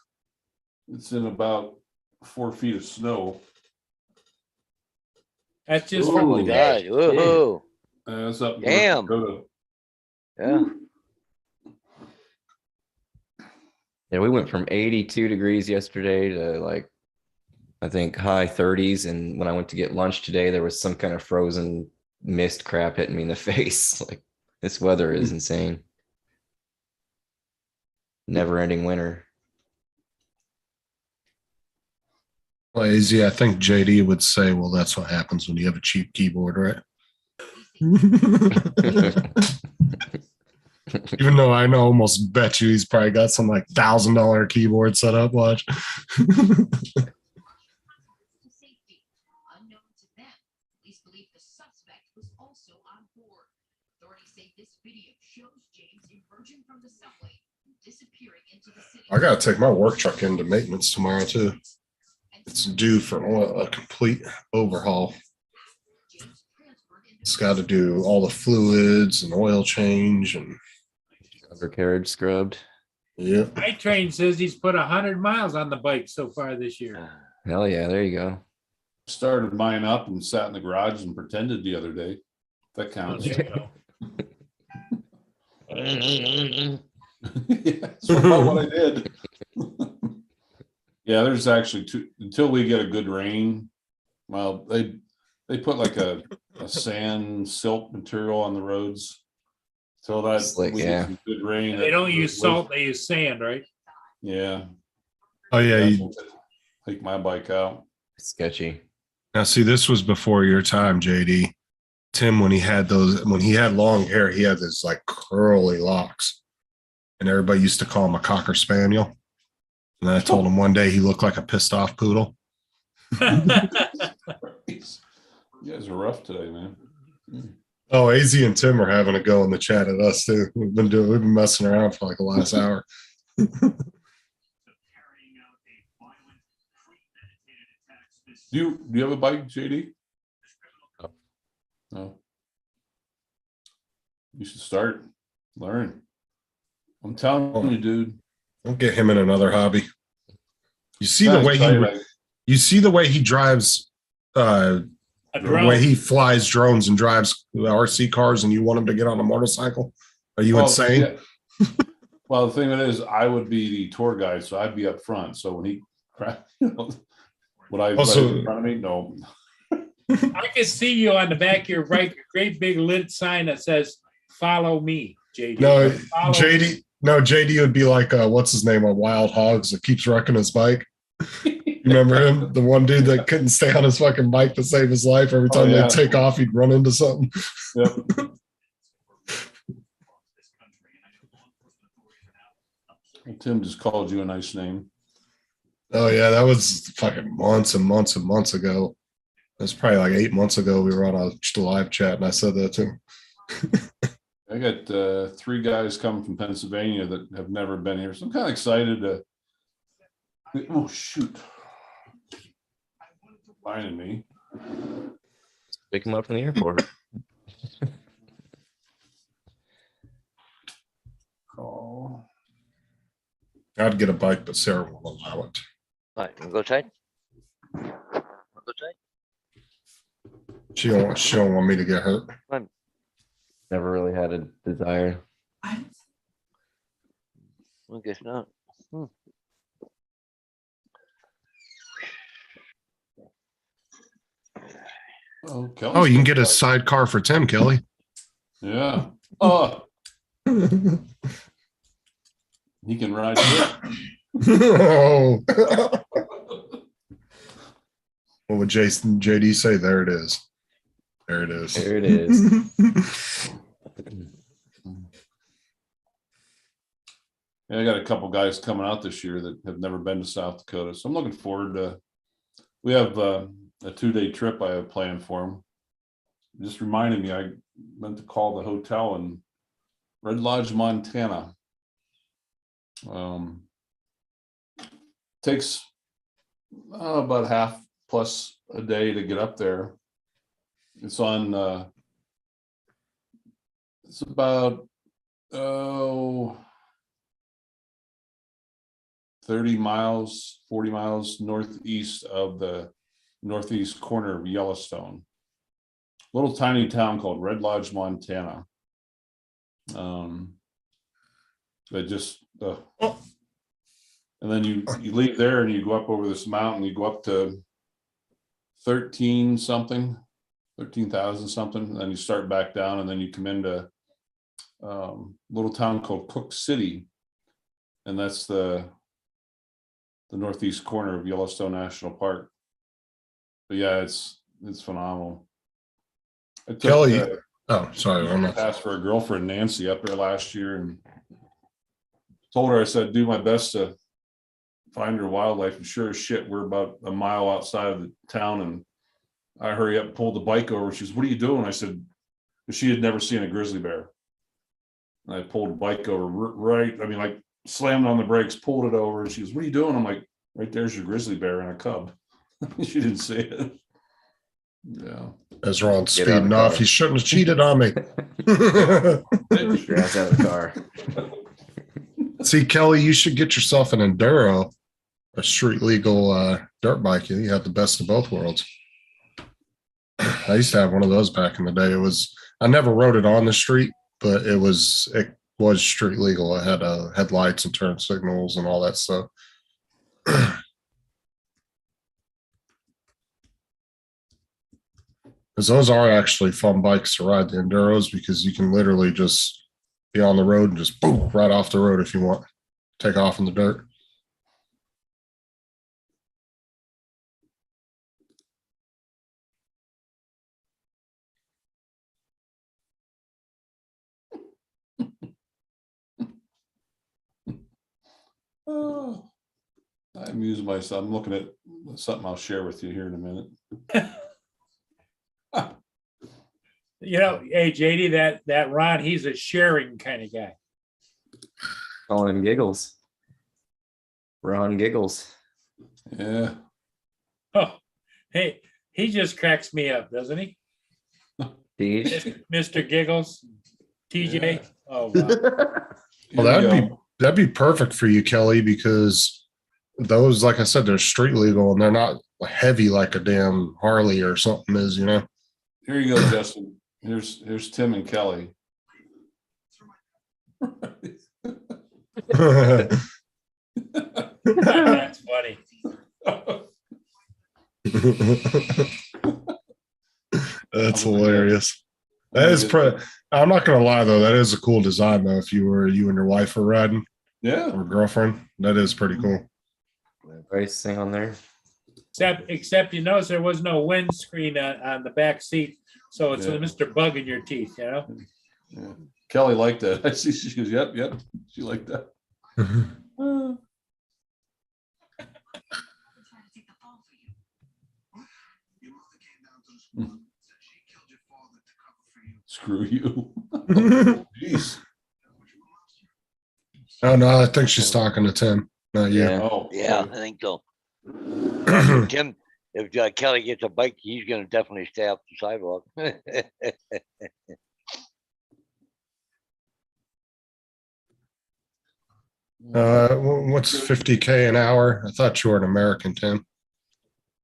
It's in about 4 feet of snow. That's just Oh from my today. God, woohoo, It's up. North Damn. Dakota. yeah. Yeah, we went from 82 degrees yesterday to like, I think high 30s. And when I went to get lunch today, there was some kind of frozen mist crap hitting me in the face. Like, this weather is insane. Never ending winter. Well, AZ, I think JD would say, well, that's what happens when you have a cheap keyboard, right? Even though I know, almost bet you he's probably got some like $1,000 keyboard set up. Watch. Safety. Unknown to them, police believe the suspect was also on board. Authorities say this video shows James emerging from the subway and disappearing into the city. I got to take my work truck into maintenance tomorrow, too. It's due for a complete overhaul. It's got to do all the fluids and oil change and Undercarriage scrubbed. yeah. My train says he's put 100 miles on the bike so far this year. Hell yeah, there you go. Started mine up and sat in the garage and pretended the other day. That counts. There you go. Yeah, that's about what I did. Yeah, there's actually two until we get a good rain. Well, they put like a sand silt material on the roads. So that Slick, we get yeah. some good rain. They don't use salt, they use sand, right? Yeah. Oh, yeah. That's what take my bike out. Sketchy. Now, see, this was before your time, JD. Tim, when he had long hair, he had this like curly locks. And everybody used to call him a Cocker Spaniel. And I told him one day he looked like a pissed off poodle. You guys are rough today, man. Oh, AZ and Tim are having a go in the chat at us too. We've been messing around for like the last hour. Do you have a bike, JD? No. You should start. Learn. I'm telling you, dude. I'll get him in another hobby. You see the Kinda way excited. you see the way he drives, A the way drone. he flies drones and drives RC cars, and you want him to get on a motorcycle? Are you Well, insane? yeah. Well, the thing is, I would be the tour guide, so I'd be up front. So when he, would I Also- in front of me? No. I can see you on the back of your right, great big lit sign that says, "Follow me, JD." No, Follow me. JD. No, JD would be like what's his name on Wild Hogs that keeps wrecking his bike. You remember him? The one dude that couldn't stay on his fucking bike to save his life. Every time yeah. they'd take off, he'd run into something. Yep. Tim just called you a nice name. Oh yeah, that was fucking months and months and months ago. It was probably like 8 months ago. We were on a live chat, and I said that to him. I got 3 guys coming from Pennsylvania that have never been here, so I'm kind of excited to. Oh shoot! Finding me. Pick him up from the airport. Call. I'd get a bike, but Sarah won't allow it. All right, wanna go outside? Wanna go outside? She don't want me to get hurt. Never really had a desire. I guess not. Oh, Kelly's Oh, you can got get a bike. sidecar for Tim, Kelly. Yeah. Oh, he can ride it. Oh. What would JD say? There it is. There it is. There it is. Yeah, I got a couple guys coming out this year that have never been to South Dakota, so I'm looking forward to. We have a 2-day trip I have planned for them. Just reminded me, I meant to call the hotel in Red Lodge, Montana. Takes about half plus a day to get up there. It's on. It's about 30 miles, 40 miles northeast of the northeast corner of Yellowstone. Little tiny town called Red Lodge, Montana. That just and then you leave there and you go up over this mountain, you go up to 13,000 something, and then you start back down, and then you come into a little town called Cook City, and that's the northeast corner of Yellowstone National Park. But yeah, it's phenomenal. I took, Kelly, oh, sorry. I'm I not. asked for a girlfriend, Nancy, up there last year, and told her, I said, do my best to find her wildlife. And sure as shit, we're about a mile outside of the town, and I hurry up and pulled the bike over. She says, what are you doing? I said, she had never seen a grizzly bear. And I pulled the bike over right, I mean, like slammed on the brakes, pulled it over, and she goes, what are you doing? I'm like, right there's your grizzly bear and a cub. She didn't see it. Yeah. As Ron's Get out of speeding the off, car. he shouldn't have cheated on me. Your ass out of the car. See, Kelly, you should get yourself an Enduro, a street legal dirt bike. You have the best of both worlds. I used to have one of those back in the day. I never rode it on the street, but it was street legal. It had headlights and turn signals and all that stuff. Because those are actually fun bikes to ride, the Enduros, because you can literally just be on the road and just boom, right off the road if you want. Take off in the dirt. Oh, I amuse myself. I'm looking at something I'll share with you here in a minute. You know, hey, JD, that Ron, he's a sharing kind of guy. Calling him Giggles. Ron Giggles. Yeah. Oh, hey, he just cracks me up, doesn't he? Deej. Mr. Giggles, TJ. Yeah. Oh, wow. Well, Here we go. that'd be perfect for you, Kelly, because those, like I said, they're street legal and they're not heavy like a damn Harley or something is, you know. Here you go, Justin. Here's Tim and Kelly. That's funny. That's I'm gonna go- hilarious. I'm That gonna is go- I'm not gonna lie though, that is a cool design though. If you and your wife were riding Yeah. or girlfriend, that is pretty cool. Price thing on there. Except you notice there was no windscreen on the back seat. So it's Yeah. Mr. Bug in your teeth, you know? Yeah. Kelly liked that. I see. She goes, yep. She liked that. Screw you. Jeez. Oh no, I think she's talking to Tim. Not you. Yeah. Oh, Yeah, I think so. Tim, if Kelly gets a bike, he's gonna definitely stay off the sidewalk. What's 50K an hour? I thought you were an American, Tim.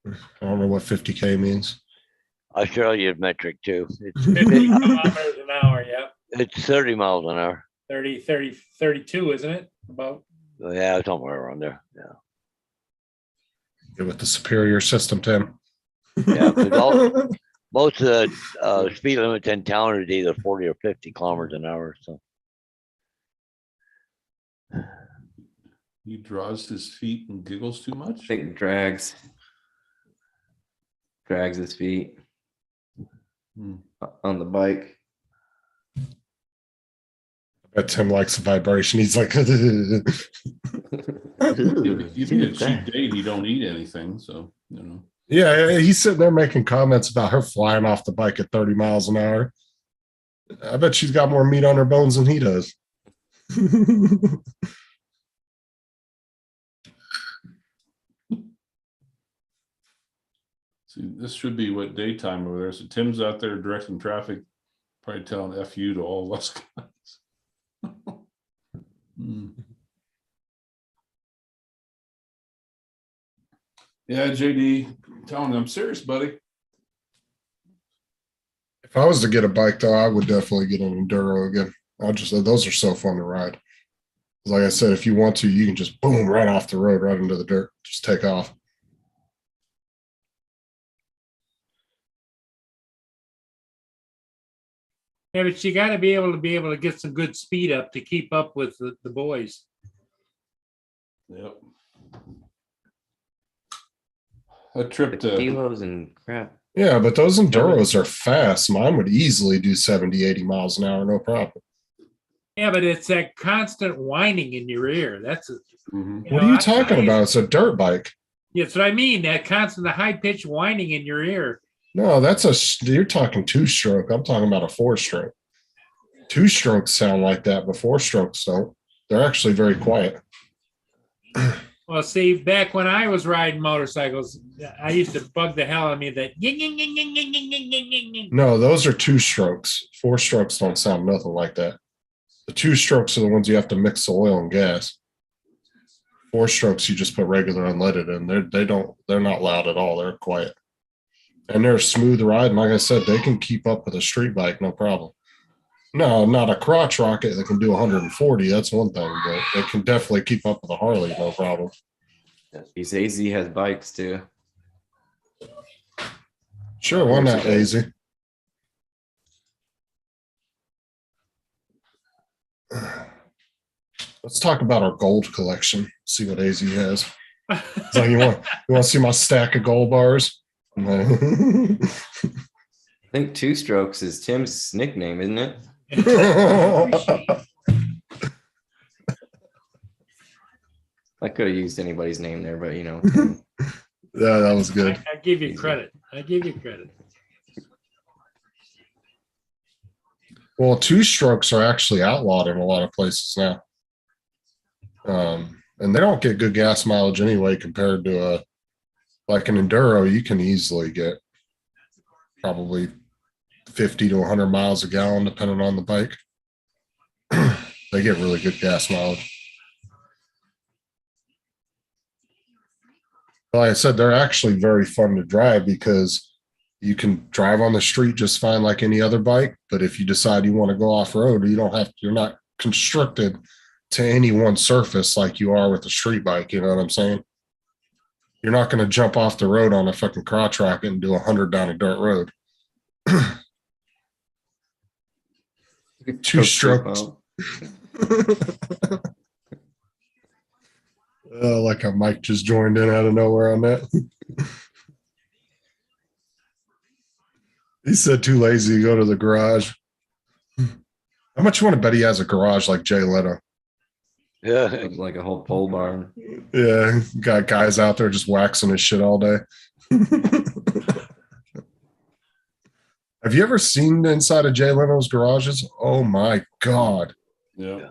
I don't know what 50K means. Australian metric too. 50 kilometers an hour, yeah. It's 30 miles an hour. 32, isn't it? About. Yeah, somewhere around there. Yeah. Get with the superior system, Tim. Yeah, 'cause most of the speed limits in town is either 40 or 50 kilometers an hour. So he draws his feet and giggles too I much. think drags his feet Hmm. on the bike. I bet Tim likes the vibration. He's like, If you need a cheap date, he don't eat anything. So, you know. yeah, he's sitting there making comments about her flying off the bike at 30 miles an hour. I bet she's got more meat on her bones than he does. See, this should be what daytime over there. So Tim's out there directing traffic, probably telling F you to all of us guys. Hmm. Yeah, JD, telling him I'm serious, buddy. If I was to get a bike, though, I would definitely get an enduro again. Those are so fun to ride. Like I said, if you want to, you can just boom right off the road, right into the dirt, just take off. Yeah, but you got to be able to get some good speed up to keep up with the boys. Yep. A trip The to kilos and crap. Yeah, but those enduros are fast. Mine would easily do 70, 80 miles an hour, no problem. Yeah, but it's that constant whining in your ear. That's Mhm. What are you talking about? It's a dirt bike. Yeah, that's what I mean. That constant, the high pitched whining in your ear. No, you're talking two stroke. I'm talking about a four stroke. Two strokes sound like that, but four strokes don't. They're actually very quiet. Well, see, back when I was riding motorcycles, I used to bug the hell out of me that ying, ying, ying, ying, ying, ying, ying, ying, ying, ying. No, those are two strokes. Four strokes don't sound nothing like that. The two strokes are the ones you have to mix the oil and gas. Four strokes, you just put regular unleaded in. They're not loud at all. They're quiet. And they're a smooth ride. And like I said, they can keep up with a street bike, no problem. No, not a crotch rocket that can do 140. That's one thing, but they can definitely keep up with a Harley, no problem. These AZ has bikes too. Sure, why not, AZ? Let's talk about our gold collection. See what AZ has. So you want to see my stack of gold bars? I think Two Strokes is Tim's nickname, isn't it? I could have used anybody's name there, but you know. Tim. Yeah, that was good. I give you credit. I give you credit. Well, two strokes are actually outlawed in a lot of places now. And they don't get good gas mileage anyway compared to like an enduro. You can easily get probably 50 to 100 miles a gallon depending on the bike. They get really good gas mileage. Like I said, they're actually very fun to drive because you can drive on the street just fine like any other bike. But if you decide you want to go off road, you're not constricted to any one surface like you are with a street bike. You know what I'm saying? You're not going to jump off the road on a fucking crotch rocket and do 100 down a dirt road. Two strokes. Like a mic just joined in out of nowhere on that. He said too lazy to go to the garage. How much you want to bet he has a garage like Jay Leno? Yeah, Like a whole pole barn. Yeah, got guys out there just waxing his shit all day. Have you ever seen the inside of Jay Leno's garages? Oh my God. Yeah.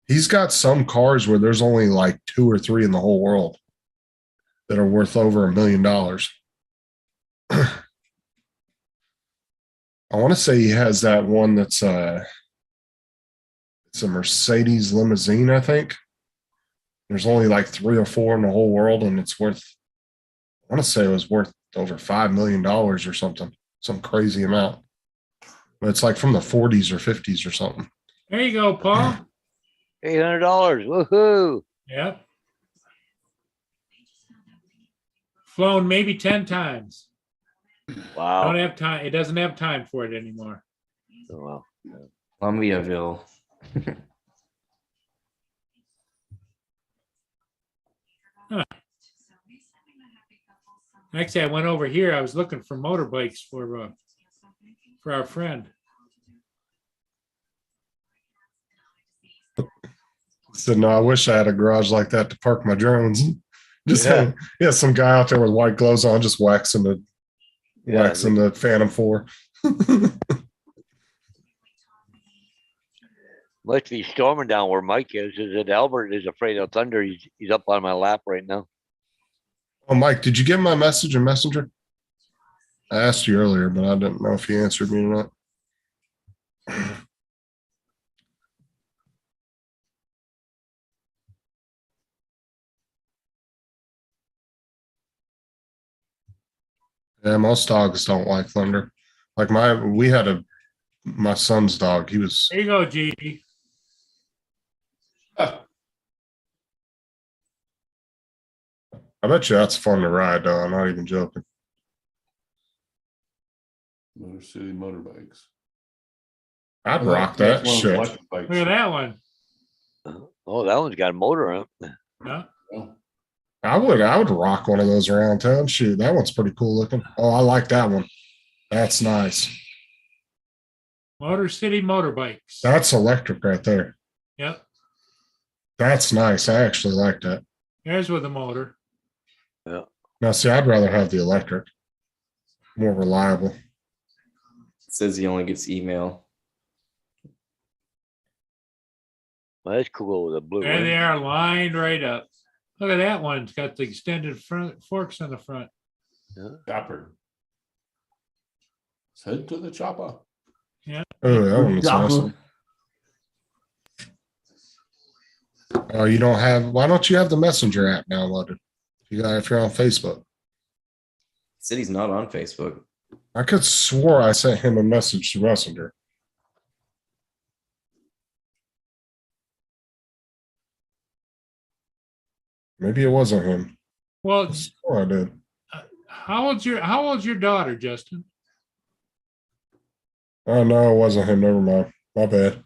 He's got some cars where there's only like 2 or 3 in the whole world that are worth over $1 million. I want to say he has that one that's it's a Mercedes limousine, I think. There's only like 3 or 4 in the whole world, and it's worth, I want to say it was worth over $5 million or something, some crazy amount. But it's like from the 40s or 50s or something. There you go, Paul. $800. Woohoo! Yep. Flown maybe 10 times. Wow. Don't have time. It doesn't have time for it anymore. Oh, wow. Columbiaville. Actually, I went over here. I was looking for motorbikes for our friend. Said, no, I wish I had a garage like that to park my drones. Just Yeah. had some guy out there with white gloves on, just waxing the Phantom 4. Must be storming down where Mike is. Is it Albert is afraid of thunder? He's up on my lap right now. Oh, Mike, did you get my message in Messenger? I asked you earlier, but I didn't know if you answered me or not. Yeah, most dogs don't like thunder. Like my son's dog. He was, There you go, G. I bet you that's fun to ride, though. I'm not even joking. Motor City Motorbikes. I'd rock that That's one of the shit. electric bikes. Look at that one. Oh, that one's got a motor on it. Yeah. Oh, I would rock one of those around town. Shoot, that one's pretty cool looking. Oh, I like that one. That's nice. Motor City Motorbikes. That's electric right there. Yep. That's nice. I actually like that. There's with the motor. Now, see, I'd rather have the electric. More reliable. It says he only gets email. Well, that's cool with the blue. There one. they are, lined right up. Look at that one. It's got the extended front forks on the front. chopper. Let's head to the chopper. Oh, that one was awesome. Oh, you don't have, why don't you have the Messenger app downloaded? If you're on Facebook. Said he's not on Facebook. I could swore I sent him a message to Messenger. Maybe it wasn't him. Well, I swore I did. how old's your daughter, Justin? Oh no, it wasn't him. Never mind. My bad.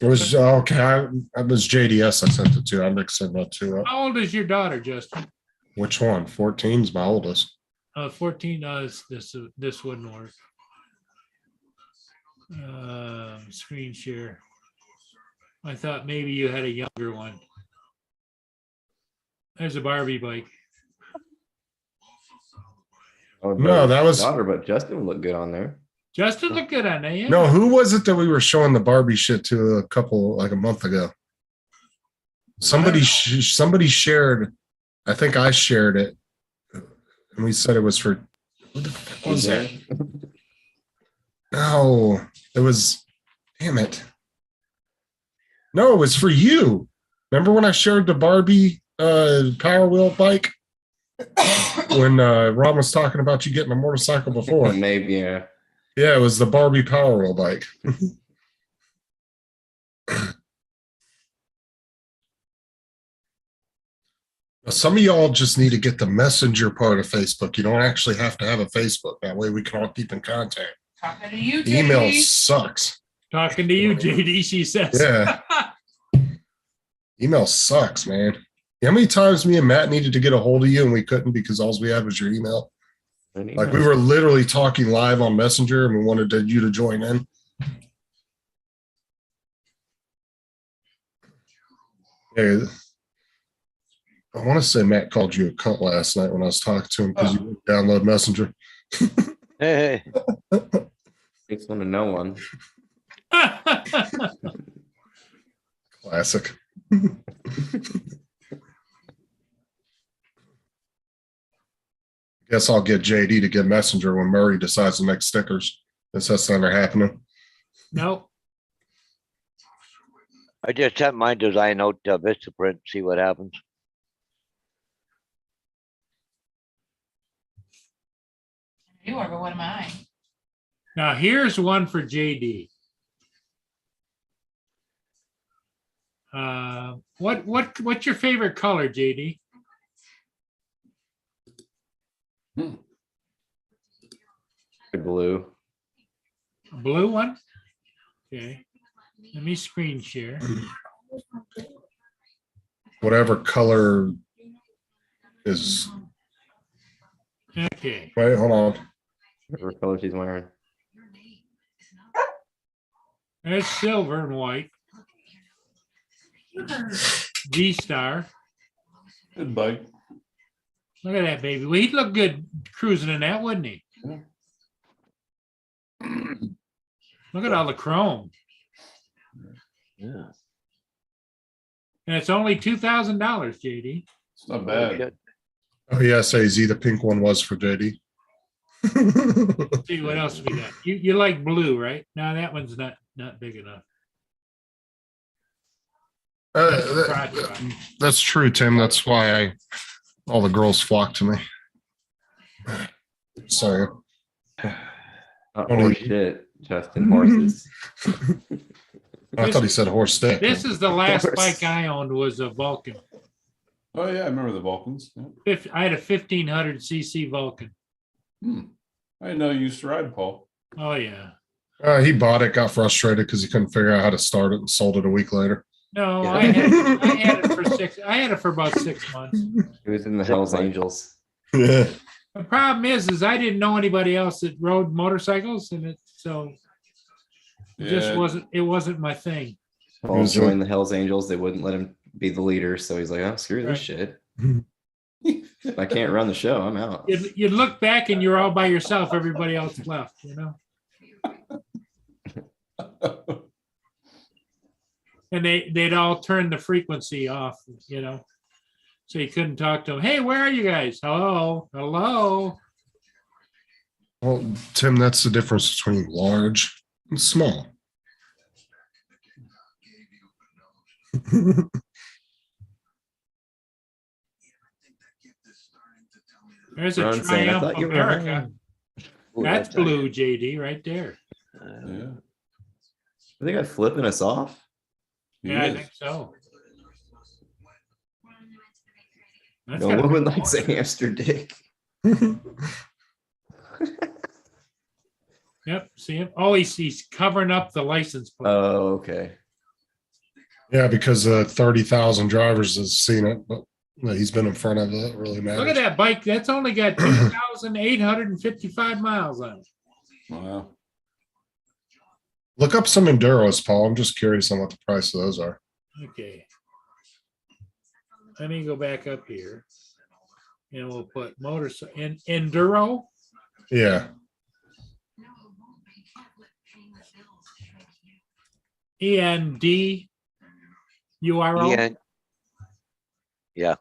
It was okay. It was JDS I sent it to. I mixed that two up. How old is your daughter, Justin? Which one? 14 is my oldest. 14. This wouldn't work. Screen share. I thought maybe you had a younger one. There's a Barbie bike. Oh, No, that was daughter, but Justin would look good on there. Justin looked good on that. Yeah. no. Who was it that we were showing the Barbie shit to a month ago? Somebody shared. I think I shared it, and we said it was for. Who the fuck was that? No, it was. Damn it. No, it was for you. Remember when I shared the Barbie Power Wheel bike? When Ron was talking about you getting a motorcycle before. Maybe, yeah. Yeah, it was the Barbie Power Wheel bike. Some of y'all just need to get the messenger part of Facebook. You don't actually have to have a Facebook. That way we can all keep in contact. Talking to you, Email JD. sucks. Talking to you, JD, she says. Yeah. Email sucks, man. How many times me and Matt needed to get a hold of you and we couldn't because all we had was your email? Like we were literally talking live on Messenger and we wanted you to join in. Yeah. I want to say Matt called you a cunt last night when I was talking to him because you wouldn't download Messenger. Hey, Takes one to know one. Classic. Guess I'll get JD to get Messenger when Murray decides to make stickers. Guess that's never happening. Nope. I just sent my design out to Vistaprint, see what happens. You are, but what am I? Now, here's one for JD. What's your favorite color, JD? Blue. A blue one? Okay. Let me screen share. Whatever color is. Okay. Wait, hold on. Whatever color she's wearing. There's silver and white. V-Star. Good bike. Look at that baby. Well, he'd look good cruising in that, wouldn't he? Look at all the chrome. Yeah. And it's only $2,000, JD. It's not Oh, bad. shit. Oh, yeah, the pink one was for JD. See what else we got. You like blue, right? No, that one's not big enough. That's true, Tim. That's why all the girls flock to me. Sorry. Horse shit, Justin. Horses. I thought he said horse stick. This is the last Horse. bike I owned was a Vulcan. Oh yeah, I remember the Vulcans. Yeah. I had a 1500 cc Vulcan. I didn't know you used to ride, Paul. Oh yeah. He bought it, got frustrated because he couldn't figure out how to start it and sold it a week later. No, Yeah. I had it for about 6 months. He was in the Hells Angels. Yeah. The problem is I didn't know anybody else that rode motorcycles, and it just Yeah. wasn't my thing. Paul joined the Hells Angels. They wouldn't let him be the leader, so he's like, "Oh, screw this shit. I can't run the show. I'm out." You'd look back and you're all by yourself. Everybody else left. And they'd all turn the frequency off. So you couldn't talk to them. Hey, where are you guys? Hello. Well, Tim, that's the difference between large and small. There's a Ron saying, "I Triumph thought you were America. lying." Ooh, That's nice. blue, JD, right there. Yeah. Are they got flipping us off? He Yeah, I is. think so. That's No got a woman big likes a motor. hamster dick. Yep, see him? Oh, he's covering up the license plate. Oh, okay. Yeah, because 30,000 drivers has seen it, but he's been in front of it. It really matters. Look at that bike. That's only got 2,855 miles on it. Wow. Look up some Enduros, Paul. I'm just curious on what the price of those are. Okay. Let me go back up here. And we'll put Enduro. Yeah. ENDURO. Yeah. Yeah.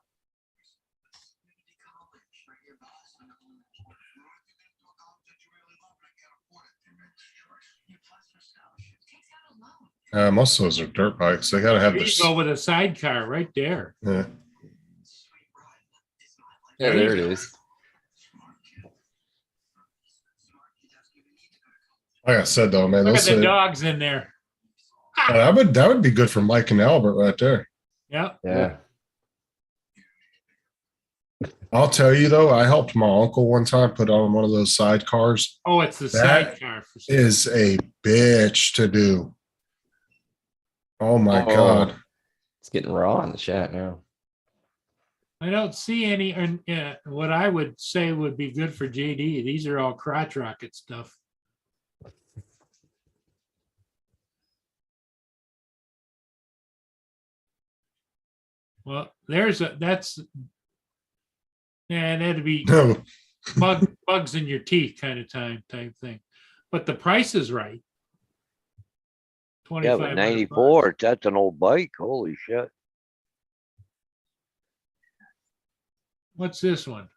Most of those are dirt bikes. They got to have There you this. go with a sidecar right there. Yeah. Yeah, there it is. Like I said, though, man, Look at those, the dogs in there. that would be good for Mike and Albert right there. Yep. Yeah. I'll tell you though, I helped my uncle one time put on one of those sidecars. Oh, it's the That sidecar. For Is a bitch to do. Oh my Oh. God. It's getting raw in the chat now. I don't see any, what I would say would be good for JD. These are all crotch rocket stuff. Well, that's, yeah, that'd be No, bugs in your teeth kind of type thing. But the price is right. Yeah, but 94, that's an old bike. Holy shit. What's this one?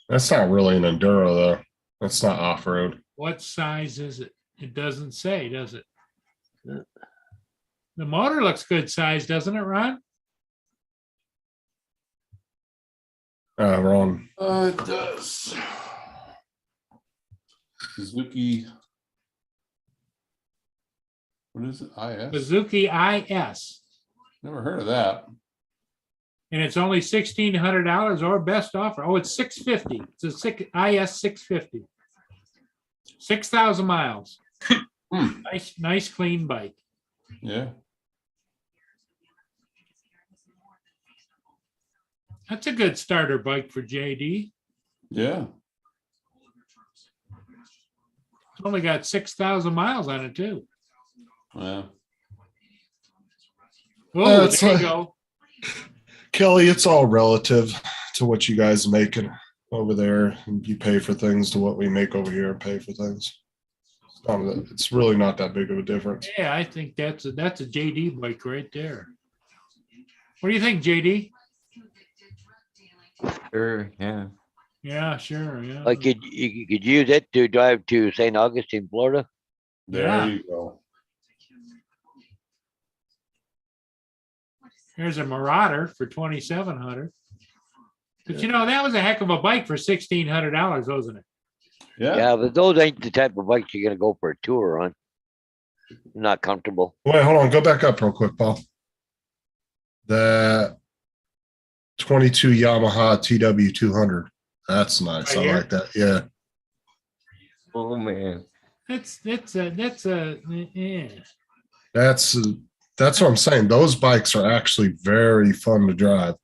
that's not really an enduro though. That's not off-road. What size is it? It doesn't say, does it? Yeah. The motor looks good size, doesn't it, Ron? Wrong. It does. Suzuki. What is it? IS? Suzuki IS. Never heard of that. And it's only $1,600 or best offer. Oh, it's $650. It's a IS 650. 6,000 miles. Hmm. Nice, clean bike. Yeah. That's a good starter bike for JD. Yeah. It's only got 6,000 miles on it too. Yeah. Oh, it's there you like- go. Kelly, it's all relative to what you guys making over there. And you pay for things to what we make over here and pay for things. It's really not that big of a difference. Yeah, I think that's a JD bike right there. What do you think, JD? Sure, yeah. Yeah, sure. Yeah. Like you could use it to drive to St. Augustine, Florida. There Yeah. you go. There's a Marauder for 2,700. But you know, that was a heck of a bike for $1,600, wasn't it? Yeah. Yeah, but those ain't the type of bikes you're gonna go for a tour on. Not comfortable. Wait, hold on. Go back up real quick, Paul. The 22 Yamaha TW200. That's nice. Right I here? like that. Yeah. Oh man. That's yeah. That's what I'm saying. Those bikes are actually very fun to drive.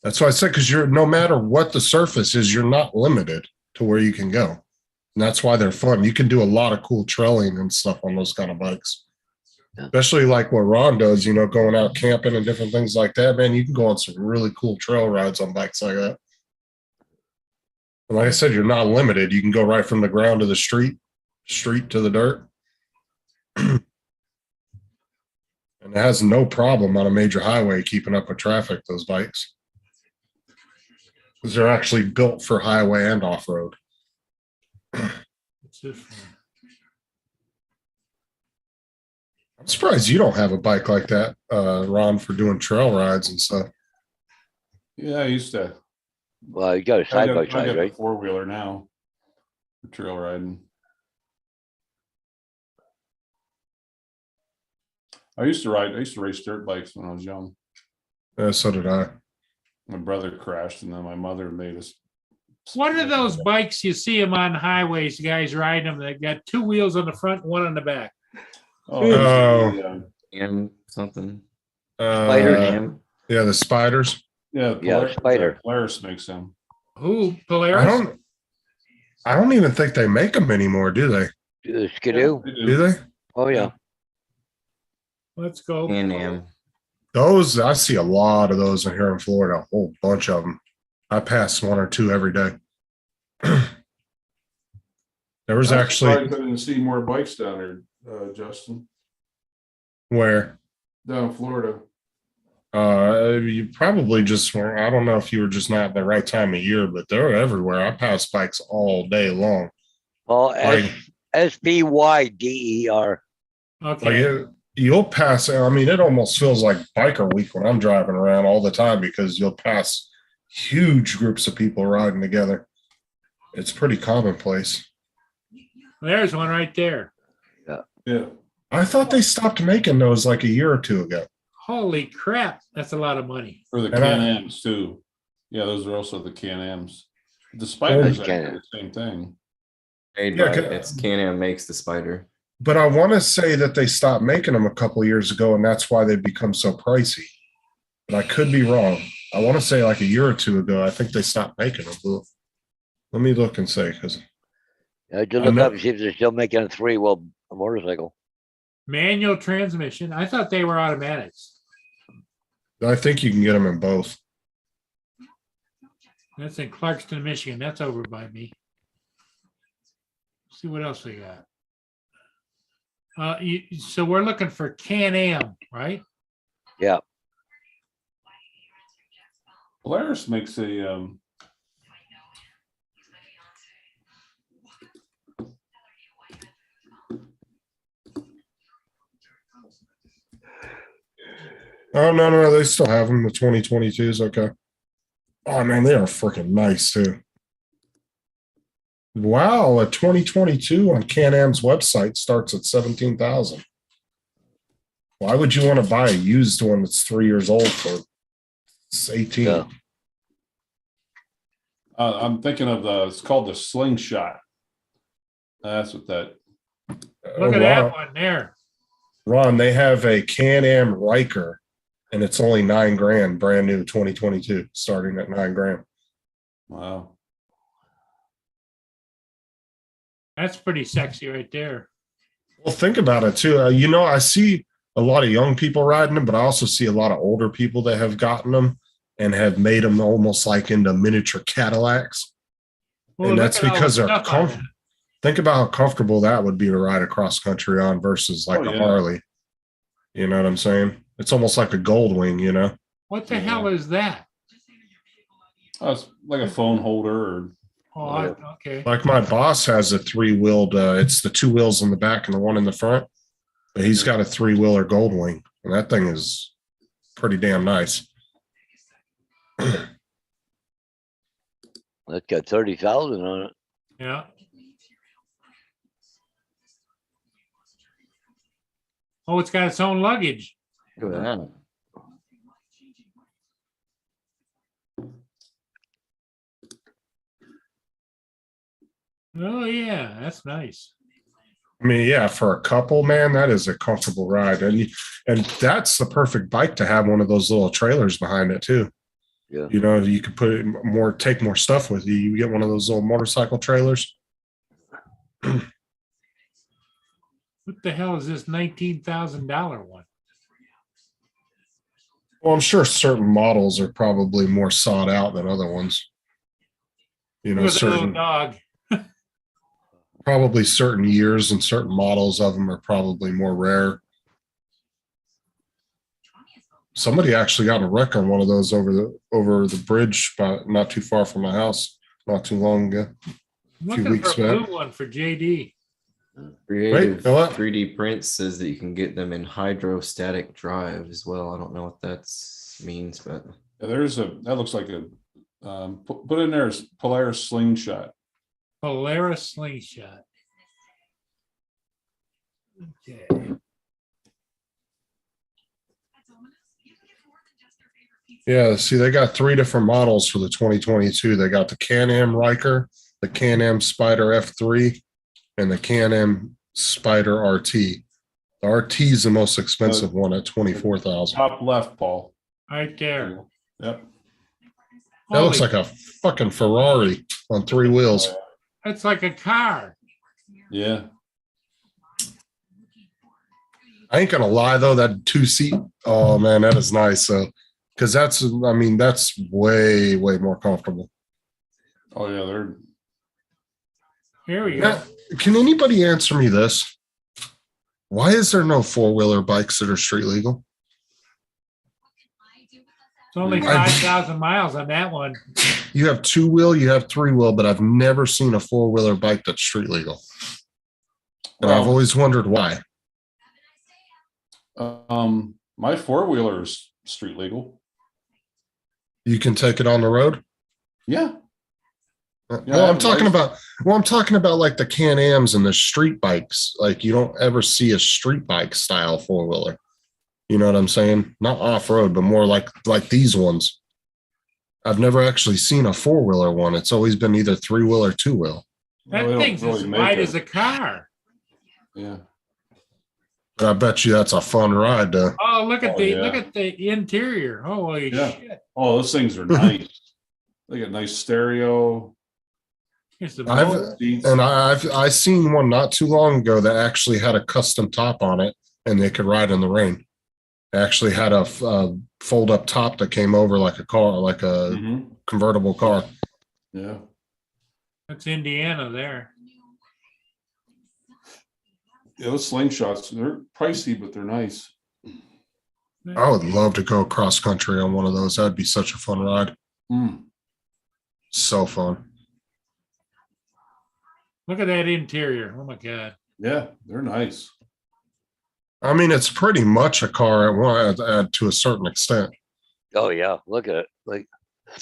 That's why I said, because you're no matter what the surface is, you're not limited to where you can go. And that's why they're fun. You can do a lot of cool trailing and stuff on those kind of bikes. Yeah. Especially like what Ron does, going out camping and different things like that, man. You can go on some really cool trail rides on bikes like that. And like I said, you're not limited. You can go right from the ground to the street to the dirt. And it has no problem on a major highway keeping up with traffic, those bikes. Because they're actually built for highway and off-road. What's this one? I'm surprised you don't have a bike like that, Ron, for doing trail rides and stuff. Yeah, I used to. Well, you got a I side got, by I side, got right? a four-wheeler now for trail riding. I used to race dirt bikes when I was young. Yeah, so did I. My brother crashed and then my mother made us. What are those bikes you see them on highways? Guys riding them. They got two wheels on the front, one on the back. Oh. And something. Spiders. Am. Yeah, the spiders. Yeah, Spider. Polaris makes them. Who? Polaris? I don't even think they make them anymore, do they? The Skidoo. They Do they? Oh yeah. Let's go. And Am. Those, I see a lot of those in here in Florida, a whole bunch of them. I pass one or two every day. There was I actually couldn't see more bikes down there, Justin, where down in Florida. you probably just were, I don't know if you were just not at the right time of year, but they're everywhere. I pass bikes all day long. Oh, Like, SPYDER. Okay. you'll pass, I mean, it almost feels like biker week when I'm driving around all the time because you'll pass huge groups of people riding together. It's pretty commonplace. There's one right there. Yeah. I thought they stopped making those like a year or two ago. Holy crap, that's a lot of money. For the And I- Can-Ams too. Yeah, those are also the Can-Ams. The Spider's That's actually Can-Am. the same thing. Made Yeah, by, ca- it's Can-Am makes the spider. But I want to say that they stopped making them a couple of years ago, and that's why they've become so pricey. But I could be wrong. I want to say like a year or two ago, I think they stopped making them. Let me look and say, because I just I look know- up and see if they're still making a 3-wheel motorcycle. Manual transmission. I thought they were automatics. I think you can get them in both. That's in Clarkston, Michigan. That's over by me. See what else we got. So we're looking for Can-Am, right? Yeah, Polaris makes a, Oh, no, they still have them. The 2022s. Okay. Oh, man, they are freaking nice too. Wow, a 2022 on Can-Am's website starts at 17,000. Why would you want to buy a used one that's 3 years old for 18? Yeah. I'm thinking of it's called the Slingshot. That's what that, Look at that one there. Ron, they have a Can-Am Riker, and it's only $9,000, brand new 2022, starting at $9,000. wow. That's pretty sexy right there. Well, think about it too. I see a lot of young people riding them, but I also see a lot of older people that have gotten them and have made them almost like into miniature Cadillacs. Well, And look that's at all the because they're stuff on comfortable. Think about how comfortable that would be to ride across country on versus like Oh, a yeah. Harley. You know what I'm saying? It's almost like a Goldwing, you know? What the hell is that? Oh, it's like a phone holder or, Oh, okay. Like my boss has a 3-wheeled, it's the 2 wheels in the back and the one in the front, but he's got a 3-wheeler Goldwing, and that thing is pretty damn nice. that's got 30,000 on it. Yeah. Oh, it's got its own luggage. Look at that. Oh, yeah, that's nice. I mean, yeah, for a couple, man, that is a comfortable ride, and that's the perfect bike to have one of those little trailers behind it too. Yeah. You know, you could put it take more stuff with you. You get one of those little motorcycle trailers. What the hell is this $19,000 one? Well, I'm sure certain models are probably more sought out than other ones. You know, Look at the little certain dog. probably certain years and certain models of them are probably more rare. Somebody actually got a wreck on one of those over the bridge, but not too far from my house, not too long ago. I'm few looking weeks for a back. blue one for JD. you Creative know what? 3D Prints says that you can get them in hydrostatic drive as well. I don't know what that means, but that looks like a, put in there is Polaris Slingshot. Polaris Slingshot. Okay. Yeah, see, they got 3 different models for the 2022. They got the Can-Am Riker, the Can-Am Spider F3, and the Can-Am Spider RT. The RT is the most expensive one at 24,000. Top left, Paul. Right there. Yep. That looks Holy- like a fucking Ferrari on 3 wheels. That's like a car. Yeah. I ain't gonna lie though, that 2-seat, oh man, that is nice. So, because that's way more comfortable. Oh, yeah, they're, Here we go. Now, can anybody answer me this? Why is there no 4-wheeler bikes that are street legal? It's only I- 5,000 miles on that one. You have 2-wheel, you have 3-wheel, but I've never seen a 4-wheeler bike that's street legal. And I've Well- always wondered why. my 4-wheeler is street legal. You can take it on the road. Yeah. Well, Yeah, I I'm have talking license. about like the Can-Ams and the street bikes. Like you don't ever see a street bike style 4-wheeler. You know what I'm saying? Not off road, but more like these ones. I've never actually seen a 4-wheeler one. It's always been either 3-wheel or 2-wheel. Well, That they don't thing's really as make wide a- as a car. Yeah. But I bet you that's a fun ride to Oh, look at Oh, look yeah. at the interior. Holy Yeah. shit. Oh, those things are nice. They got nice stereo. Here's the I've- motor. seats. and I seen one not too long ago that actually had a custom top on it and they could ride in the rain. It actually had a fold up top that came over like a car, like a Mhm. convertible car. Yeah. That's Indiana there. Yeah, those slingshots, they're pricey, but they're nice. I would love to go cross country on one of those. That'd be such a fun ride. Mm. So fun. Look at that interior. Oh my God. Yeah, they're nice. I mean, it's pretty much a car to a certain extent. Oh, yeah, look at it. Like,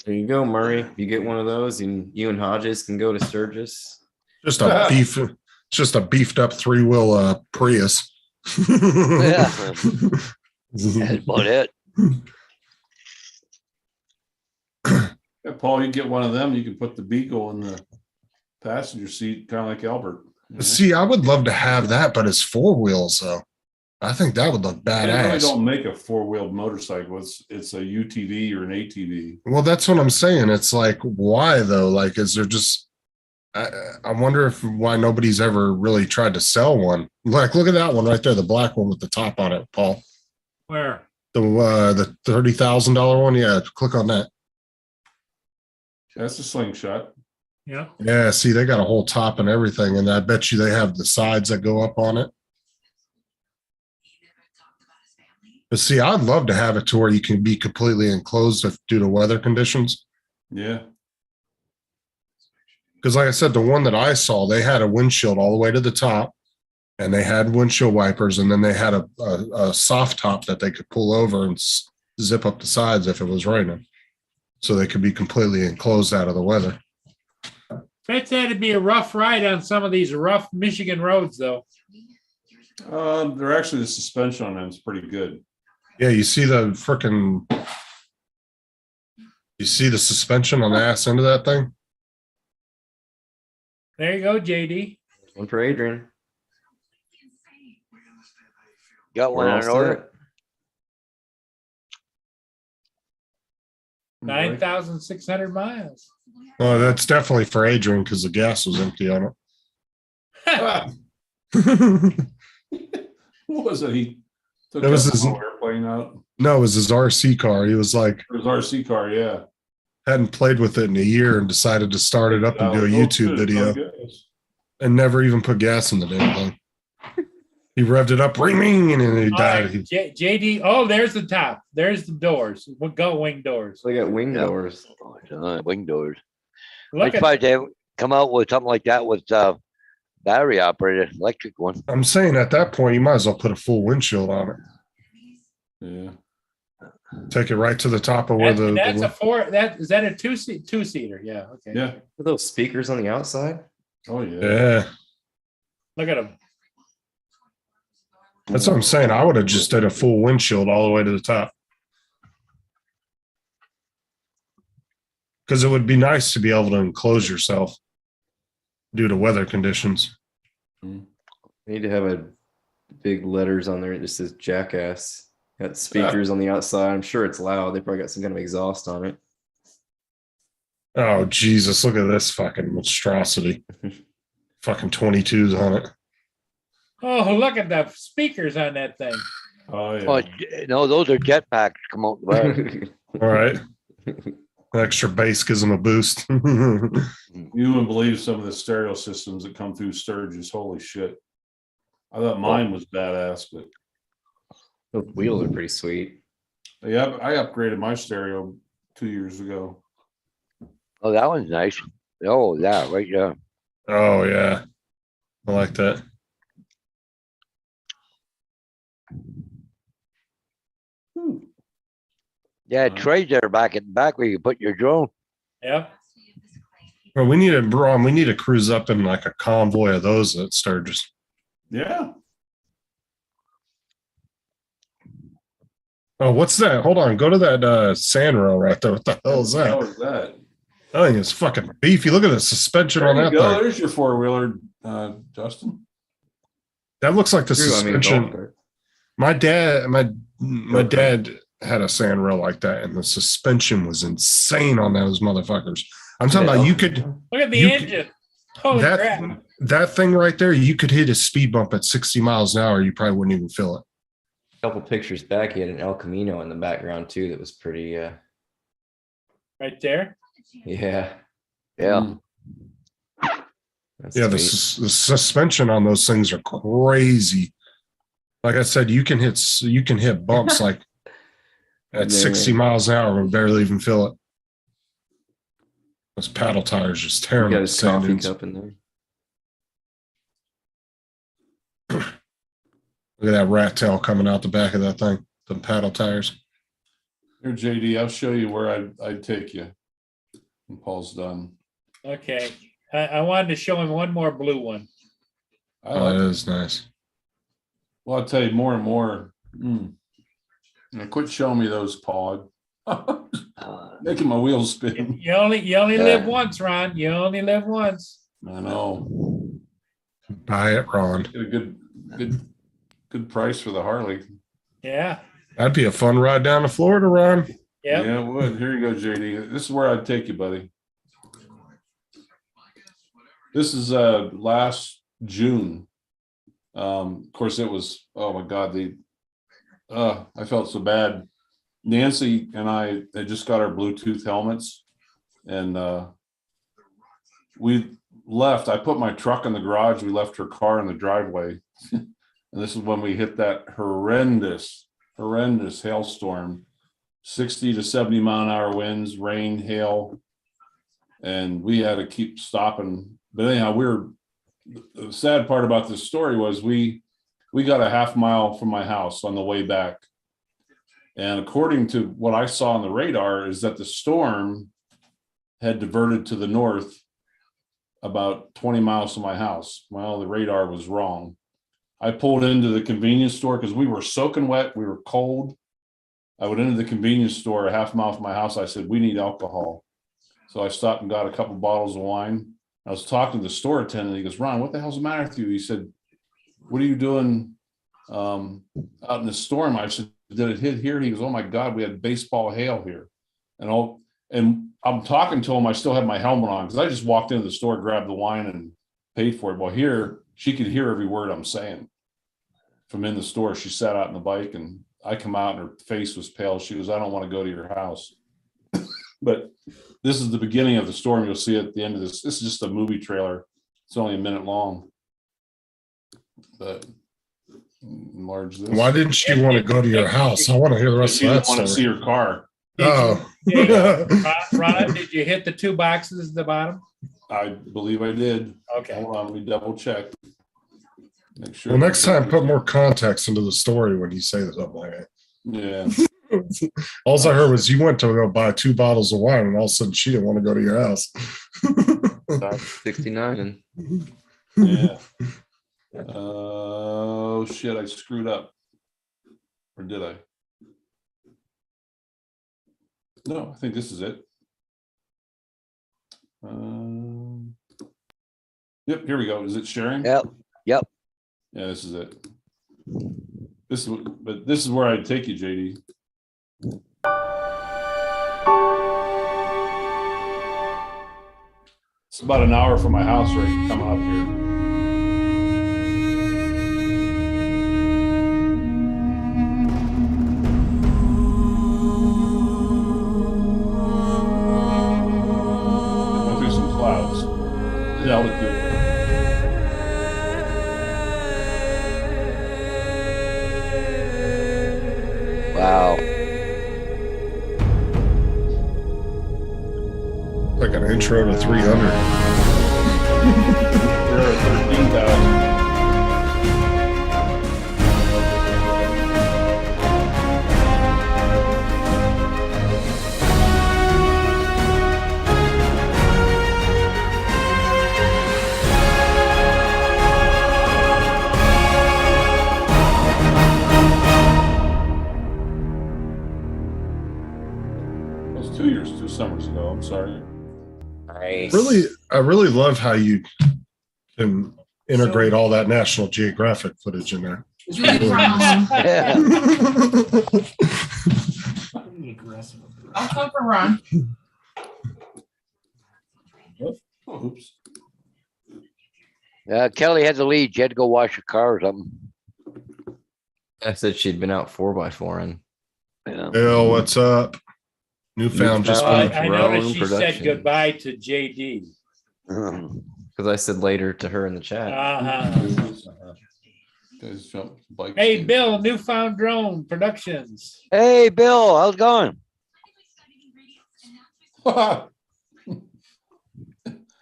There you go, Murray. If you get one of those, you and Hodges can go to Sturgis. Just a just a beefed up 3-wheel Prius. Yeah. that's about it. Yeah, Paul, you get one of them, you can put the Beagle in the passenger seat, kind of like Albert. you know? See, I would love to have that, but it's 4 wheels though. I think that would look They really badass. don't make a four-wheeled motorcycle. It's a UTV or an ATV. Well, that's what I'm saying. It's like, why though? Like, is there just? I wonder if why nobody's ever really tried to sell one. Like, look at that one right there, the black one with the top on it, Paul. Where? The $30,000 one. Yeah, click on that. That's a slingshot. Yeah. Yeah, see, they got a whole top and everything, and I bet you they have the sides that go up on it. But see, I'd love to have it to where you can be completely enclosed due to weather conditions. Yeah. Because, like I said, the one that I saw, they had a windshield all the way to the top, and they had windshield wipers, and then they had a soft top that they could pull over and zip up the sides if it was raining, so they could be completely enclosed out of the weather. Bet that'd be a rough ride on some of these rough Michigan roads, though. They're actually, the suspension on them is pretty good. Yeah, you see the suspension on the ass end of that thing? There you go, JD. One for Adrian. Got one We're all on order. set. 9,600 miles. Oh, that's definitely for Adrian because the gas was empty on it. What was it? He took That was that his- small airplane out. No, it was his RC car. He was like, It was RC car, yeah. hadn't played with it in a year and decided to start it up and do a YouTube video and never even put gas in the damn thing. He revved it up, ring, ring, and then he All died. right, JD. Oh, there's the top. There's the doors. Go wing doors. So they got wing Yeah. doors. Oh, it's on wing doors. I'm Look at surprised they haven't come out with something like that with battery operated electric one. I'm saying at that point, you might as well put a full windshield on it. Yeah. Take it right to the top of where that's the a four. That is that a two-seater? Yeah. Okay. Yeah. Are those speakers on the outside? Oh, yeah. yeah. Look at them. That's what I'm saying. I would have just did a full windshield all the way to the top. Because it would be nice to be able to enclose yourself due to weather conditions. They need to have a big letters on there. It just says jackass. Got speakers on the outside. I'm sure it's loud. They probably got some kind of exhaust on it. Oh, Jesus. Look at this fucking monstrosity. Fucking 22s on it. Oh, look at the speakers on that thing. Oh, yeah. Oh, no, those are jetpacks come out the back. All right. Extra bass gives them a boost. You wouldn't believe some of the stereo systems that come through Sturgis. Holy shit. I thought mine was badass, but Those wheels are pretty sweet. yeah, I upgraded my stereo 2 years ago. Oh, that one's nice. Oh, yeah, right there. Oh, yeah. I like that. Yeah, trays there back at the back where you put your drone. Yep. Well, we need to cruise up in like a convoy of those at Sturgis. Yeah. Oh, what's that? Hold on. Go to that sand rail right there. What the hell is How that? is that? That thing is fucking beefy. Look at the suspension There on you that go. thing. There's your four-wheeler, Justin. That looks like the True, I mean, golf suspension. cart. My dad had a sand rail like that, and the suspension was insane on those motherfuckers. I'm talking about you could Look at the You engine. Holy that crap. that thing right there, you could hit a speed bump at 60 miles an hour, you probably wouldn't even feel it. Couple pictures back, he had an El Camino in the background too. That was pretty. Right there. Yeah. Yeah. That's Yeah, the sweet. suspension on those things are crazy. Like I said, you can hit bumps like at 60 Man. miles an hour and barely even feel it. Those paddle tires just He tearing got up his sand coffee dunes. cup in there. Look at that rat tail coming out the back of that thing. The paddle tires. Here, JD, I'll show you where I'd take you. When Paul's done. Okay. I wanted to show him one more blue one. I Oh, like that it. is nice. Well, I'll tell you more and more. Now, quit showing me those, Paul. Making my wheels spin. You only Yeah. live once, Ron. You only live once. I know. Buy it, Ron. Get a good price for the Harley. Yeah. That'd be a fun ride down to Florida, Ron. Yep. Yeah, it would. Here you go, JD. This is where I'd take you, buddy. This is last June. Of course, it was, oh my God, I felt so bad. Nancy and I had just got our Bluetooth helmets, and we left. I put my truck in the garage. We left her car in the driveway. And this is when we hit that horrendous hailstorm, 60 to 70 mile an hour winds, rain, hail. And we had to keep stopping. But anyhow, the sad part about this story was we got a half mile from my house on the way back. And according to what I saw on the radar is that the storm had diverted to the north about 20 miles from my house. Well, the radar was wrong. I pulled into the convenience store because we were soaking wet. We were cold. I went into the convenience store a half mile from my house. I said, we need alcohol. So I stopped and got a couple bottles of wine. I was talking to the store attendant. He goes, Ron, what the hell's the matter with you? He said, what are you doing out in the storm? I said, did it hit here? He goes, oh my God, we had baseball hail here. And I'm talking to him. I still have my helmet on because I just walked into the store, grabbed the wine and paid for it. Well, here, she could hear every word I'm saying from in the store. She sat out on the bike and I come out and her face was pale. She goes, I don't want to go to your house. But this is the beginning of the storm. You'll see at the end of this. This is just a movie trailer. It's only a minute long. But enlarge this. Why didn't you want to go to your house? I want to hear the rest She of didn't that want to see story. her car. Oh. Ron, did you hit the two boxes at the bottom? I believe I did. Okay. Hold on, let me double check. Make sure. Well, next time, put more context into the story when you say something like that. Yeah. All I heard was you went to go buy 2 bottles of wine, and all of a sudden she didn't want to go to your house. 69 and Yeah. Oh shit! I screwed up, or did I? No, I think this is it. Yep, here we go. Is it sharing? Yep. Yep. Yeah, this is it. But this is where I'd take you, JD. It's about an hour from my house, right? Coming up here. Go through some clouds. Yeah, I'll do it. Wow. Like an intro to 300. There are 13,000. years, 2 summers ago. I'm sorry. Nice. I really love how you can integrate all that National Geographic footage in there. It's really Yeah. I'll come for Ron. Oops. Kelly had the lead. She had to go wash her car or something. I said she'd been out 4x4 Yeah. Bill, what's up? Newfound just Newfound. been I noticed Drone she production. said goodbye to JD. because I said later to her in the chat. Uh-huh. Guys jump bike. Hey, Bill, Newfound Drone Productions. Hey, Bill, how's it going?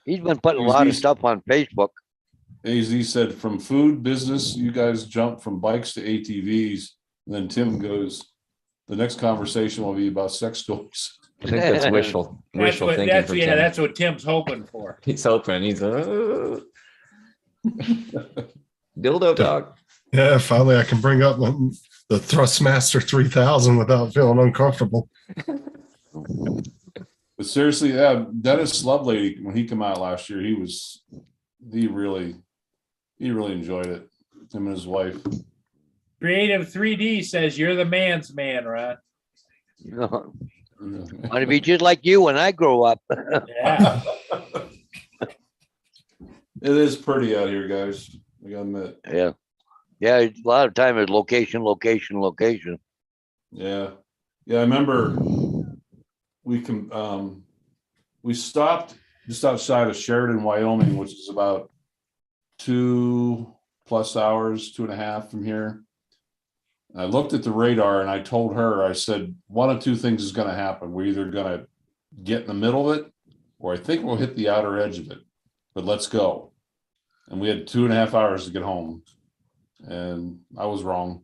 He's been putting a lot of stuff on Facebook. AZ said from food business, you guys jump from bikes to ATVs. And then Tim goes, the next conversation will be about sex toys. I think that's wishful That's what, thinking for Tim. that's what Tim's hoping for. He's hoping. He's dildo dog. Yeah, finally I can bring up the Thrustmaster 3000 without feeling uncomfortable. But seriously, yeah, Dennis Lovelady, when he came out last year, he really enjoyed it. Him and his wife. Creative 3D says you're the man's man, Ron. Want to be just like you when I grow up. Yeah. It is pretty out here, guys. I gotta admit. Yeah. Yeah, a lot of time is location, location, location. Yeah. Yeah, I remember we stopped just outside of Sheridan, Wyoming, which is about 2+ hours, 2.5 from here. I looked at the radar and I told her, I said, one of two things is going to happen. We're either going to get in the middle of it, or I think we'll hit the outer edge of it, but let's go. And we had 2.5 hours to get home. And I was wrong.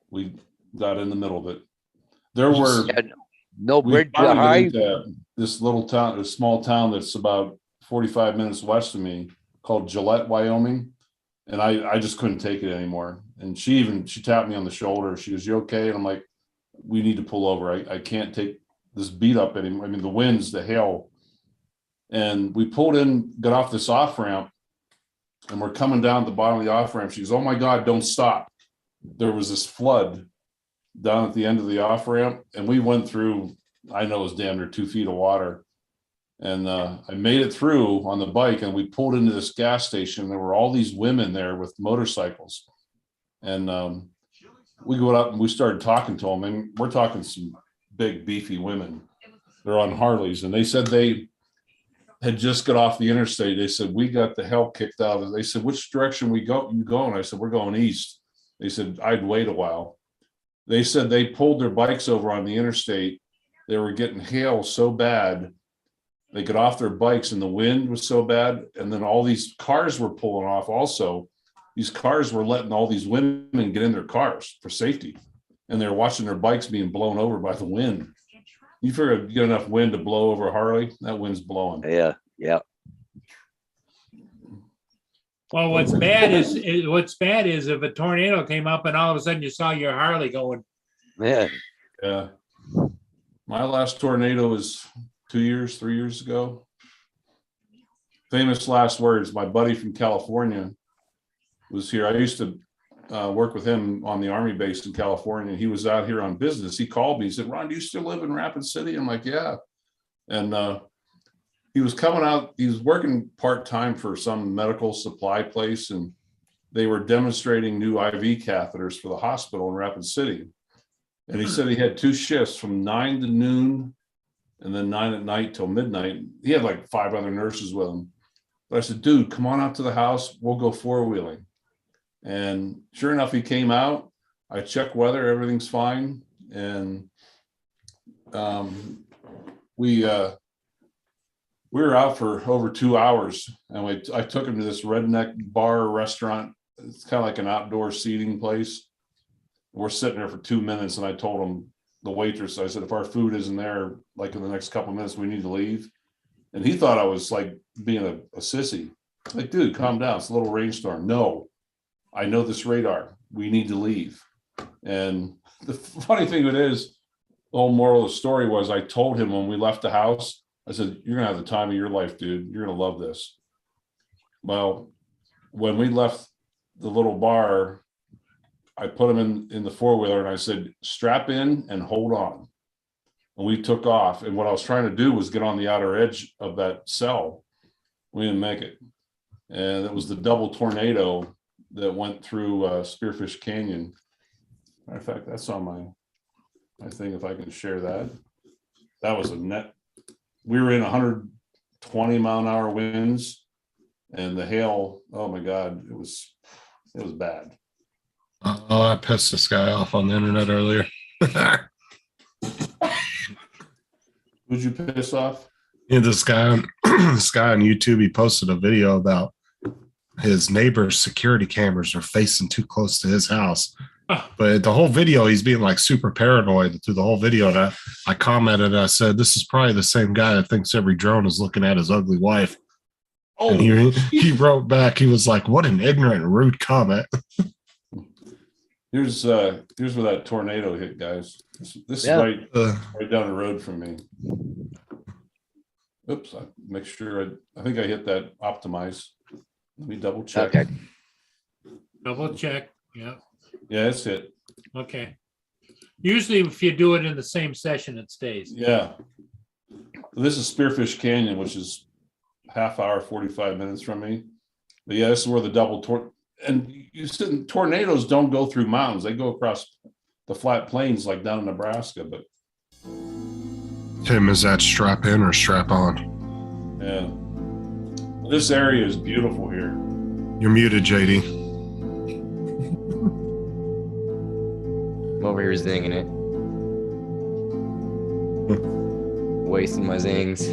We got in the middle of it. There were Yeah, no we bridge to finally high. went into this little town, a small town that's about 45 minutes west of me called Gillette, Wyoming. And I just couldn't take it anymore. And she tapped me on the shoulder. She goes, "You okay?" And I'm like, "We need to pull over. I can't take this beat up anymore. I mean, the winds, the hail." And we pulled in, got off this off ramp, and we're coming down the bottom of the off ramp. She goes, "Oh my God, don't stop." There was this flood down at the end of the off ramp, and we went through, I know it was damn near 2 feet of water. And I made it through on the bike, and we pulled into this gas station. There were all these women there with motorcycles. And we go up and we started talking to them, and we're talking some big beefy women. They're on Harleys, and they said they had just got off the interstate. They said, "We got the hell kicked out of it." They said, "Which direction you going?" I said, "We're going east." They said, "I'd wait a while." They said they pulled their bikes over on the interstate. They were getting hail so bad. They got off their bikes and the wind was so bad. And then all these cars were pulling off also. These cars were letting all these women get in their cars for safety. And they're watching their bikes being blown over by the wind. You figure you get enough wind to blow over a Harley, that wind's blowing. Yeah, yeah. Well, what's bad is if a tornado came up and all of a sudden you saw your Harley going. Yeah. Yeah. My last tornado was 3 years ago. Famous last words. My buddy from California was here. I used to work with him on the Army base in California. He was out here on business. He called me. He said, "Ron, do you still live in Rapid City?" I'm like, "Yeah." And he was coming out. He was working part-time for some medical supply place, and they were demonstrating new IV catheters for the hospital in Rapid City. And he said he had 2 shifts from 9 to noon and then 9 at night till midnight. He had like 5 other nurses with him. But I said, "Dude, come on out to the house. We'll go 4-wheeling." And sure enough, he came out. I checked weather, everything's fine. And we were out for over 2 hours. And I took him to this redneck bar restaurant. It's kind of like an outdoor seating place. We're sitting there for 2 minutes, and I told him, the waitress, I said, "If our food isn't there, like in the next couple of minutes, we need to leave." And he thought I was like being a sissy. Like, "Dude, calm down. It's a little rainstorm." "No, I know this radar. We need to leave." And the funny thing of it is, Whole moral of the story was I told him when we left the house, I said, you're gonna have the time of your life, dude. You're gonna love this. Well, when we left the little bar, I put him in the four-wheeler and I said, strap in and hold on. And we took off. And what I was trying to do was get on the outer edge of that cell. We didn't make it. And it was the double tornado that went through Spearfish Canyon. Matter of fact, that's on my thing, if I can share that. That was a net. We were in 120 mile an hour winds, and the hail, oh my God, it was bad. Oh, I pissed this guy off on the internet earlier. Who'd you piss off? Yeah, this guy on YouTube, he posted a video about his neighbor's security cameras are facing too close to his house. But the whole video, he's being like super paranoid through the whole video. And I commented, I said, this is probably the same guy that thinks every drone is looking at his ugly wife. Oh, And he wrote back, he was like, what an ignorant, rude comment. here's where that tornado hit, guys. This Yeah. is right down the road from me. Oops, I make sure I think I hit that optimize. Let me double check. Okay. Double check. Yeah. Yeah, that's it. Okay. Usually if you do it in the same session, it stays. Yeah. This is Spearfish Canyon, which is half hour, 45 minutes from me. But yeah, this is where the double and you said tornadoes don't go through mountains. They go across the flat plains like down in Nebraska, but Tim, is that strap in or strap on? yeah. This area is beautiful here. You're muted, JD. I'm over here zinging it. Wasting my zings.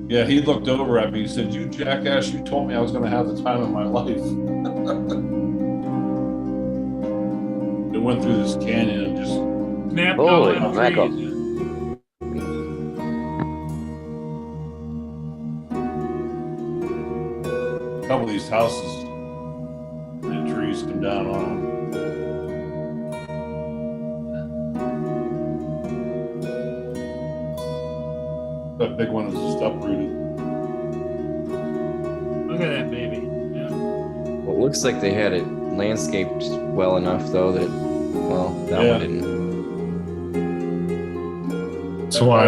Yeah, he looked over at me. He said, you jackass, you told me I was going to have the time of my life. It went through this canyon and just Snapped Holy all them mackerel. trees. a couple of these houses and trees come down on them. That big one is just uprooted. Look at that baby. Yeah. Well, it looks like they had it landscaped well enough, though, that, well, that Yeah. one didn't. That's why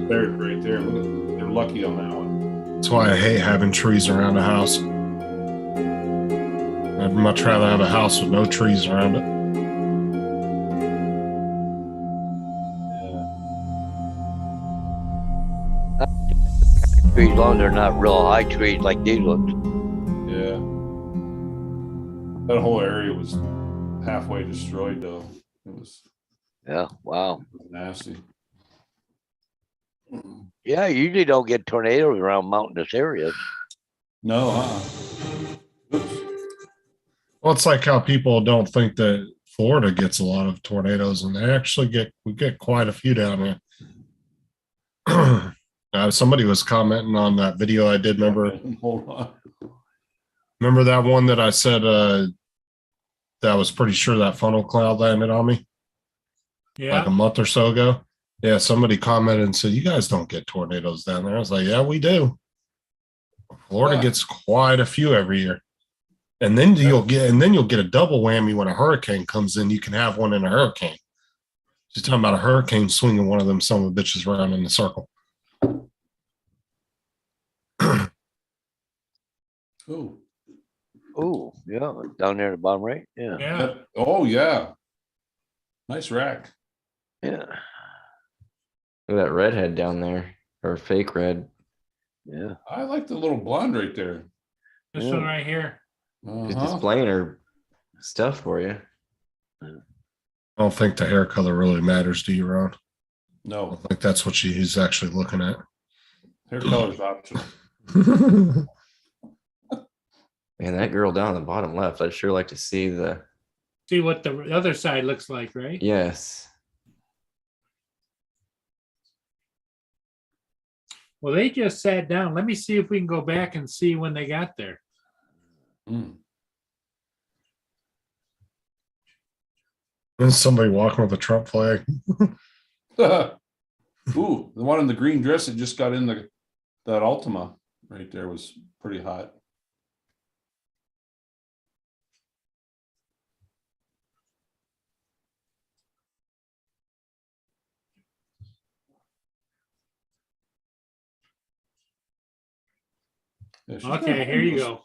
Buried right there. Look at, they're lucky on that one. That's why I hate having trees around a house. I'd much rather have a house with no trees around it. Yeah. Trees, long as they're not real high trees like these ones. Yeah. That whole area was halfway destroyed though. It was Yeah, wow. nasty. Yeah, you usually don't get tornadoes around mountainous areas. No, Oops. Well, it's like how people don't think that Florida gets a lot of tornadoes, and we get quite a few down here. Somebody was commenting on that video I did. Hold on. Remember that one that I said that I was pretty sure that funnel cloud landed on me Yeah. like a month or so ago. Yeah, somebody commented and said, "You guys don't get tornadoes down there." I was like, "Yeah, we do. Florida Yeah. gets quite a few every year." And then you'll get a double whammy when a hurricane comes in. You can have one in a hurricane. You're talking about a hurricane swinging one of them son of a bitches around in a circle. Oh, Oh, yeah, down there at the bottom right. Yeah, Yeah. yep. Oh yeah. Nice rack. yeah, Look at that redhead down there, or fake red. yeah. I like the little blonde right there. This Yeah. one right here. She's Uh-huh. displaying her stuff for you. I don't think the hair color really matters, do you, Ron? I No, don't think that's what he's actually looking at. hair color's optional. Man, that girl down at the bottom left, I'd sure like to see the, See what the other side looks like, right? yes. Well, they just sat down. Let me see if we can go back and see when they got there. Hmm. There's somebody walking with a Trump flag. Ooh, the one in the green dress that just got in that Altima right there was pretty hot. Yeah, she's not Okay, here hiding you those- go.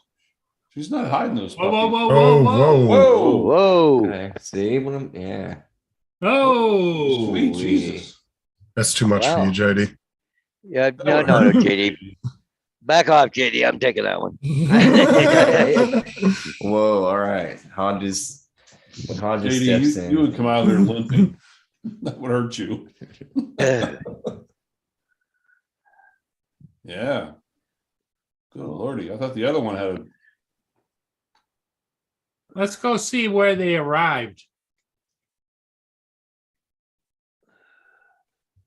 She's not hiding those Whoa, whoa, puppies. whoa, Oh, whoa, whoa. whoa. Whoa, Whoa. Okay, see, yeah. Oh, sweet Ooh-wee. Jesus. That's too much for you, Wow. JD. Yeah, That no, would no, hurt. JD. Back off, JD. I'm taking that one. Whoa, all right. Hodges, when Hodges JD, steps you in. would come out of there limping. That would hurt you. Yeah. Good lordy. I thought the other one had a let's go see where they arrived.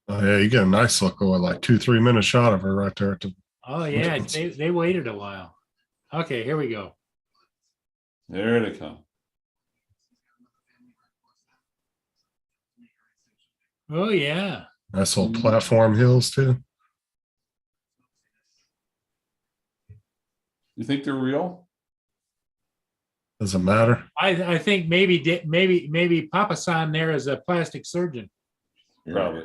Oh, yeah, you get a nice look over like 2-3 minute shot of her right there at the Oh, yeah, they waited a while. Okay, here we go. there they come. Oh, yeah. nice little platform hills too. You think they're real? Doesn't matter. I think maybe Papa San there is a plastic surgeon. Probably.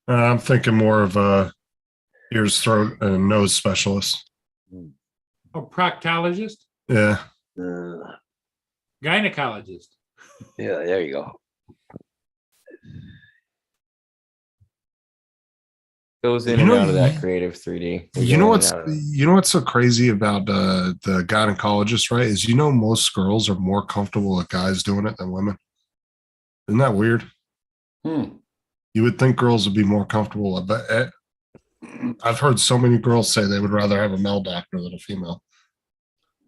I'm thinking more of a ears, throat, and nose specialist. Or proctologist, Yeah. gynecologist. Yeah, there you go. Goes in You and know, out of that you- creative 3D. We You go know in what's and out of it. you know what's so crazy about the gynecologist, right? Is most girls are more comfortable with guys doing it than women. Isn't that weird? You would think girls would be more comfortable, but I've heard so many girls say they would rather have a male doctor than a female.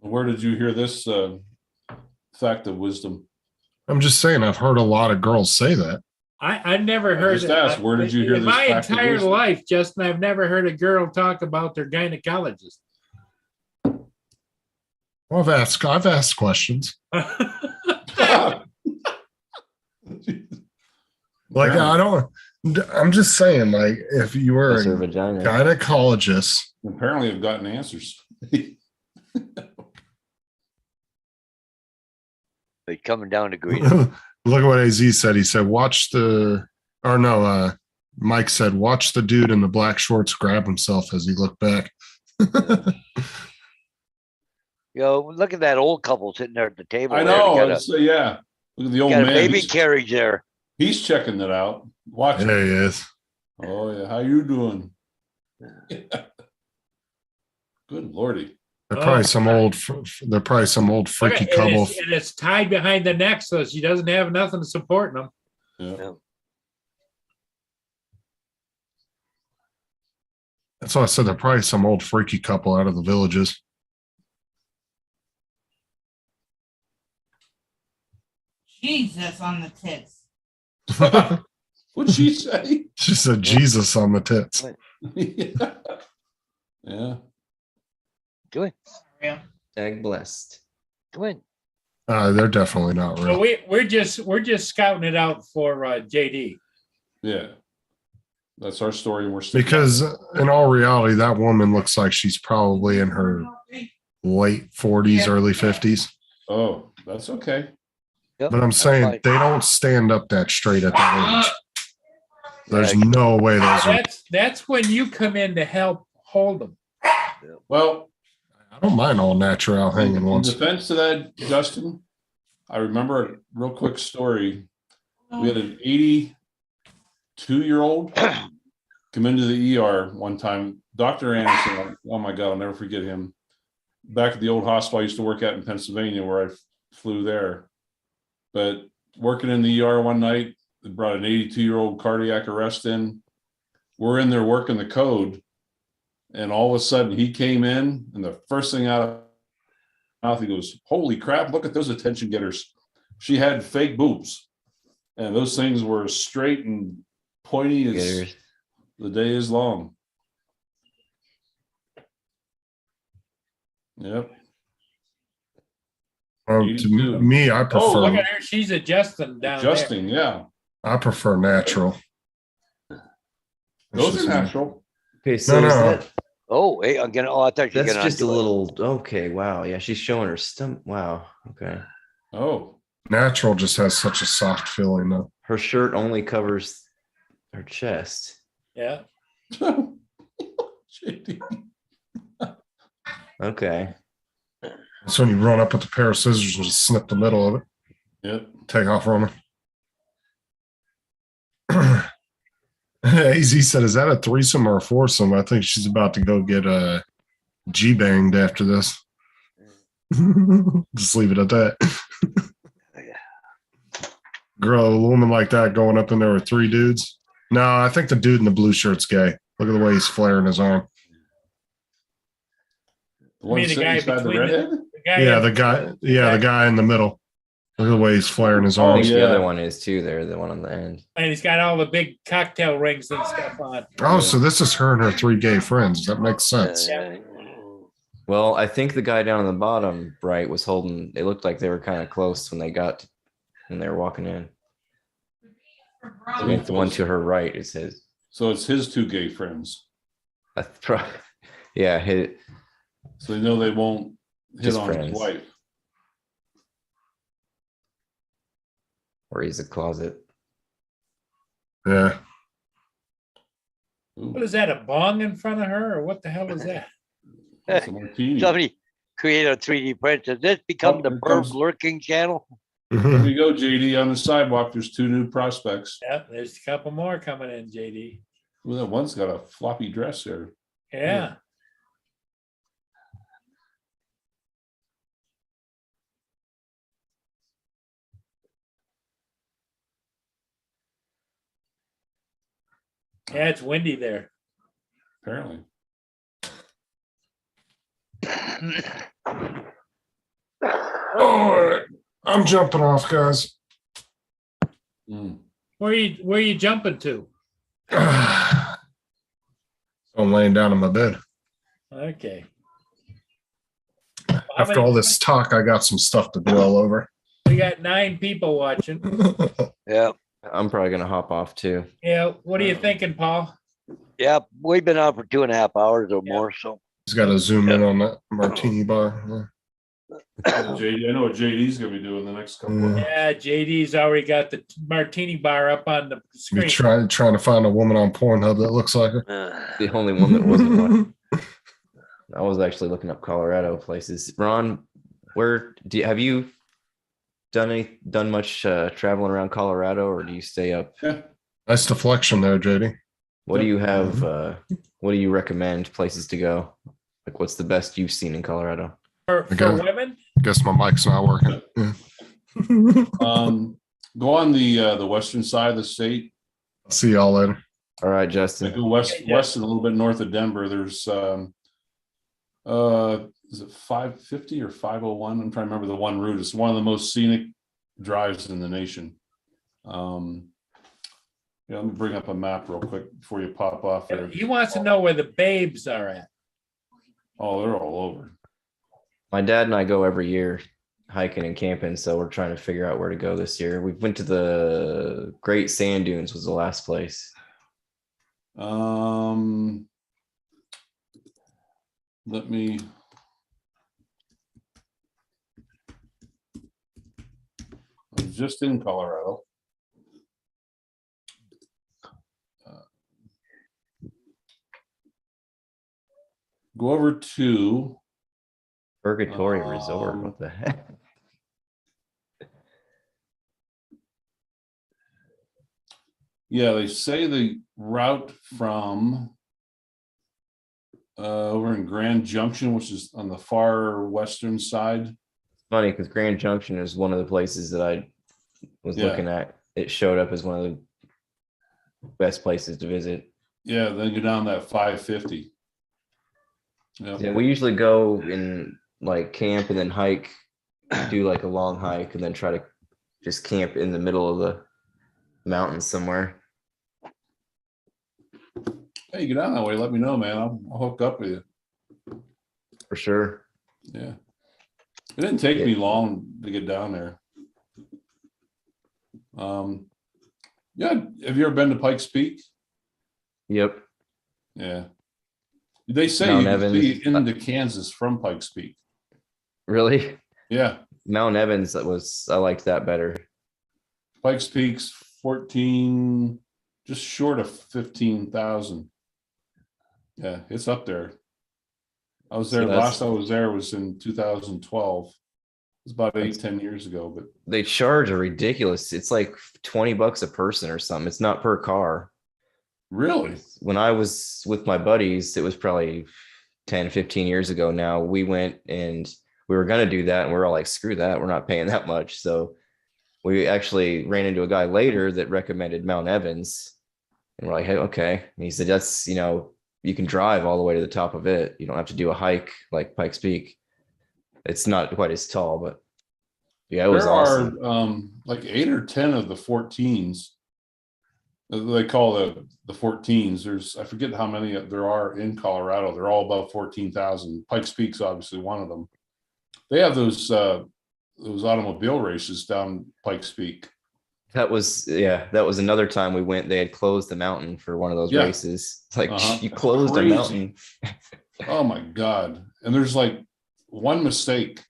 Where did you hear this fact of wisdom? I'm just saying, I've heard a lot of girls say that. I've never heard. just asked, where did you hear in this my fact of entire wisdom? life, Justin? I've never heard a girl talk about their gynecologist. Well, I've asked questions. Like I'm just saying, like if you were Plus her a vagina. gynecologist, Apparently, I've gotten answers. They're coming down to green. look at what AZ said. He said, Mike said, watch the dude in the black shorts grab himself as he looked back. Look at that old couple sitting there at the table. I there. They know. got It's, yeah. Look at the old got a man. baby carriage there. He's checking it out. Watch it. There he is. Oh yeah, how you doing? Good lordy. They're Oh, probably some God. old freaky And couple. it's tied behind the neck, so she doesn't have nothing supporting them. Yeah. That's why I said they're probably some old freaky couple out of the villages. Jesus on the tits. What'd she say? She said Jesus on the tits. Yeah. Go in. Real. Egg blessed. Go in. They're definitely not So real. we're just scouting it out for JD. Yeah. That's our story. And we're sticking Because in all reality, that woman looks like she's probably in her late 40s, Yeah. early 50s. Oh, that's okay. Yep, But I'm that's saying fine. they don't stand up that straight at that age. There's Yeah, no way those are. That's when you come in to help hold them. Well, I don't mind all natural in hanging ones. defense of that, Justin, I remember a real quick story. We had an 82-year-old come into the ER one time. Dr. Anderson, oh my God, I'll never forget him. Back at the old hospital I used to work at in Pennsylvania, where I flew there. But working in the ER one night, they brought an 82-year-old cardiac arrest in. We're in there working the code. And all of a sudden he came in, and the first thing out of his mouth, he goes, "Holy crap, look at those attention getters." She had fake boobs. And those things were straight and pointy as Getters. the day is long. Yep. To 82. me, I Look prefer at her, she's adjusting down there. Adjusting, yeah. natural. Those It's are just- natural. Okay, so is no. that Oh, hey, I'm gonna, oh, I thought you were that's gonna just a undo it. little okay. Wow. Yeah, she's showing her stomach. Wow. Okay. Oh, Natural just has such a soft feeling though. Her shirt only covers her chest. Yeah, JD. Okay. That's when you run up with a pair of scissors and just snip the middle of it, Yep. take off running. AZ said, "Is that a threesome or a foursome?" I think she's about to go get G-banged after this. Just leave it at that. Girl, a woman like that going up in there with 3 dudes. No, I think the dude in the blue shirt's gay. Look at the way he's flaring his arm. The one mean the sitting guy beside the between the- redhead? Yeah, the guy. Yeah, the guy in the middle. Look at the way he's flaring his I arm. think the yeah. other one is too. There, the one on the end. and he's got all the big cocktail rings and stuff on. Oh, so this is her and her 3 gay friends. That makes sense. Well, I think the guy down on the bottom right was holding. It looked like they were kind of close when they were walking in. I think the one to her right is his. So it's his 2 gay friends. Yeah, his, So they know they won't hit Just on friends. his wife. or he's a closet. Yeah. Ooh, What is that, a bong in front of her, or what the hell is that? that's a martini. Somebody create a 3D print. Does this become Oh, the here bird comes- lurking channel? There you go, JD. On the sidewalk, there's 2 new prospects. Yeah, there's a couple more coming in, JD. Well, that one's got a floppy dress there. Yeah. Yeah, it's windy there. Apparently. All right. I'm jumping off, guys. Mm. Where you jumping to? I'm laying down in my bed. Okay. After all this talk, I got some stuff to dwell over. We got 9 people watching. Yeah, I'm probably gonna hop off too. Yeah, what are you thinking, Paul? yeah, we've been on for 2.5 hours or Yeah. more, so. He's got to zoom in on that martini bar. JD, I know what JD's gonna be doing the next couple of. Yeah, JD's already got the martini bar up on the Be screen. trying to find a woman on Pornhub that looks like her. The only one that wasn't one. I was actually looking up Colorado places. Ron, have you done much traveling around Colorado, or do you stay up? Yeah. Nice deflection there, JD. What do you have? What do you recommend places to go? Like, what's the best you've seen in Colorado? For Okay. women, Guess my mic's not working. Yeah. Go on the western side of the state. See y'all later. All right, Like Justin. go west, Okay, yeah. west and a little bit north of Denver. There's is it 550 or 501? I'm trying to remember the one route. It's one of the most scenic drives in the nation. Yeah, let me bring up a map real quick before you pop off there. he wants to know where the babes are at. Oh, they're all over. My dad and I go every year hiking and camping, so we're trying to figure out where to go this year. We went to the Great Sand Dunes was the last place. Let me. I was just in Colorado. Go over to, Purgatory Resort. Um, What the heck? yeah, they say the route from over in Grand Junction, which is on the far western side. Funny because Grand Junction is one of the places that I was Yeah. looking at. It showed up as one of the best places to visit. Yeah, then go down that 550. Yeah, we usually go and like camp and then hike, do like a long hike, and then try to just camp in the middle of the mountains somewhere. Hey, you get down that way, let me know, man. I'll hook up with you. For sure. Yeah. It didn't take me long to get down there. Yeah, have you ever been to Pikes Peak? Yep. Yeah. They say Mount you can Evans. see into Kansas from Pikes Peak. Really? Yeah, Mount Evans, I liked that better. Pikes Peak's 14, just short of 15,000. Yeah, it's up there. I was there, See, that's- last I was there was in 2012. It's about 10 years ago, but They charge a ridiculous, it's like $20 a person or something. It's not per car. really, When I was with my buddies, it was probably 10, 15 years ago now. We went and we were going to do that. And we were all like, screw that. We're not paying that much. So we actually ran into a guy later that recommended Mount Evans. And we're like, hey, okay. And he said, that's, you can drive all the way to the top of it. You don't have to do a hike like Pikes Peak. It's not quite as tall, but yeah, it was there awesome. are like 8 or 10 of the 14s. They call the 14s. There's, I forget how many there are in Colorado. They're all above 14,000. Pikes Peak's obviously one of them. They have those automobile races down Pikes Peak. That was another time we went. They had closed the mountain for one of those Yeah. races. It's like Uh-huh. you That's closed a crazy. mountain. Oh my God. And there's like one mistake.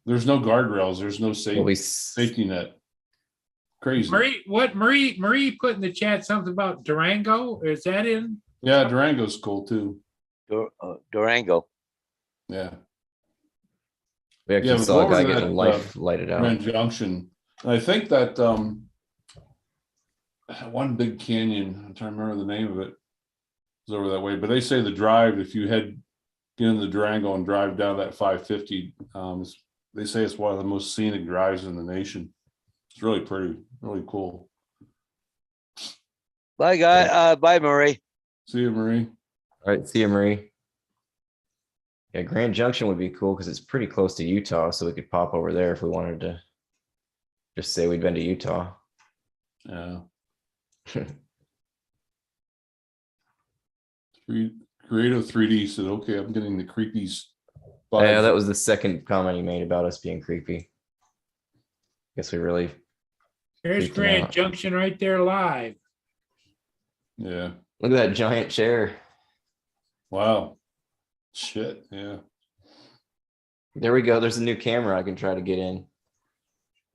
There's no guardrails. There's no Well, we safety net. Crazy. Marie put in the chat something about Durango. Is that in? Yeah, Durango's cool too. Durango. Yeah. actually but saw a go guy over getting that, life lighted out. Grand Junction. And I think that one big canyon, I'm trying to remember the name of it, is over that way. But they say the drive, if you get in the Durango and drive down that 550, they say it's one of the most scenic drives in the nation. It's really pretty, really cool. Bye, guy. Bye, Marie. See you, Marie. All right, see you, Marie. Yeah, Grand Junction would be cool because it's pretty close to Utah, so we could pop over there if we wanted to just say we'd been to Utah. Yeah. Creative 3D said, okay, I'm getting the creepies. Yeah, that was the second comment he made about us being creepy. Guess we really There's Freaking Grand out. Junction right there live. Yeah. look at that giant chair. Wow. Shit. Yeah. There we go. There's a new camera I can try to get in.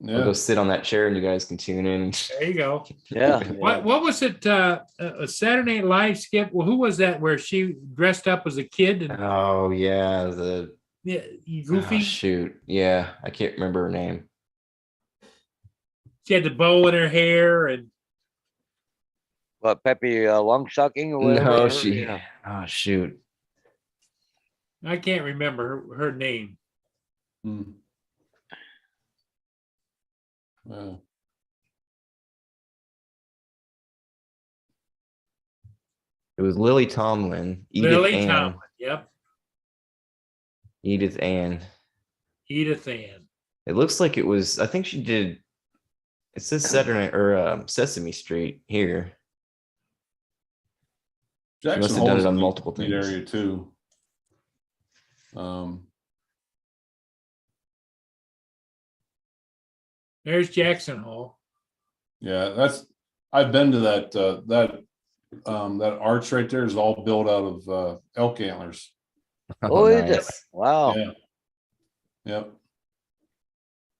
I'll Yeah. go sit on that chair and you guys can tune in. There you go. Yeah. What was it? A Saturday Night Live skip? Well, who was that? Where she dressed up as a kid and Oh yeah, yeah, oh, Goofy? shoot. Yeah, I can't remember her name. She had the bow in her hair and What, Peppy lung sucking or whatever? No, Yeah. oh shoot. I can't remember her name. Hmm. Wow. It was Lily Tomlin. Lily Ann. Tomlin. Yep. Edith Ann. Edith Ann. It looks like it was, I think she did, it says Saturday or Sesame Street here. Jackson must have done Hole's it on a neat- multiple neat things. area too. There's Jackson Hole. Yeah, I've been to that arch right there is all built out of elk antlers. Oh, is it? nice. Wow. Yeah. Yep.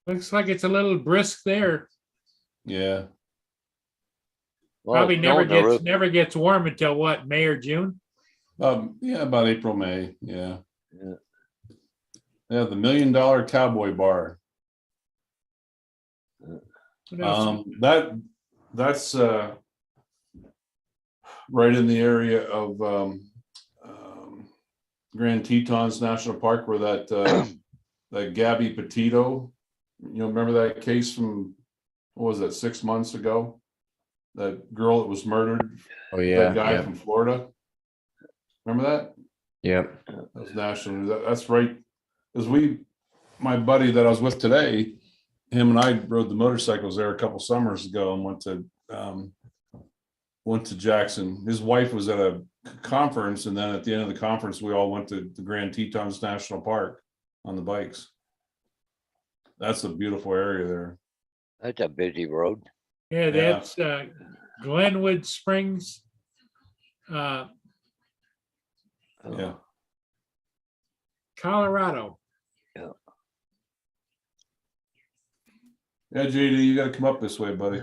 Looks like it's a little brisk there. Yeah. Well, Probably it's snowing the roof. never gets warm until what, May or June? Yeah, about April, May. Yeah. Yeah. Yeah, the $1 Million Cowboy Bar. What else? That's right in the area of Grand Tetons National Park, where that Gabby Petito, remember that case from, what was that, 6 months ago? That girl that was murdered, Oh yeah. that guy Yep. from Florida. Remember that? Yep. That was national news. That's right. As my buddy that I was with today, him and I rode the motorcycles there a couple summers ago and went to Jackson. His wife was at a conference, and then at the end of the conference, we all went to the Grand Tetons National Park on the bikes. That's a beautiful area there. That's a busy road. Yeah, Yeah. that's Glenwood Springs. Oh, Yeah. Colorado. Yeah, JD, you gotta come up this way, buddy.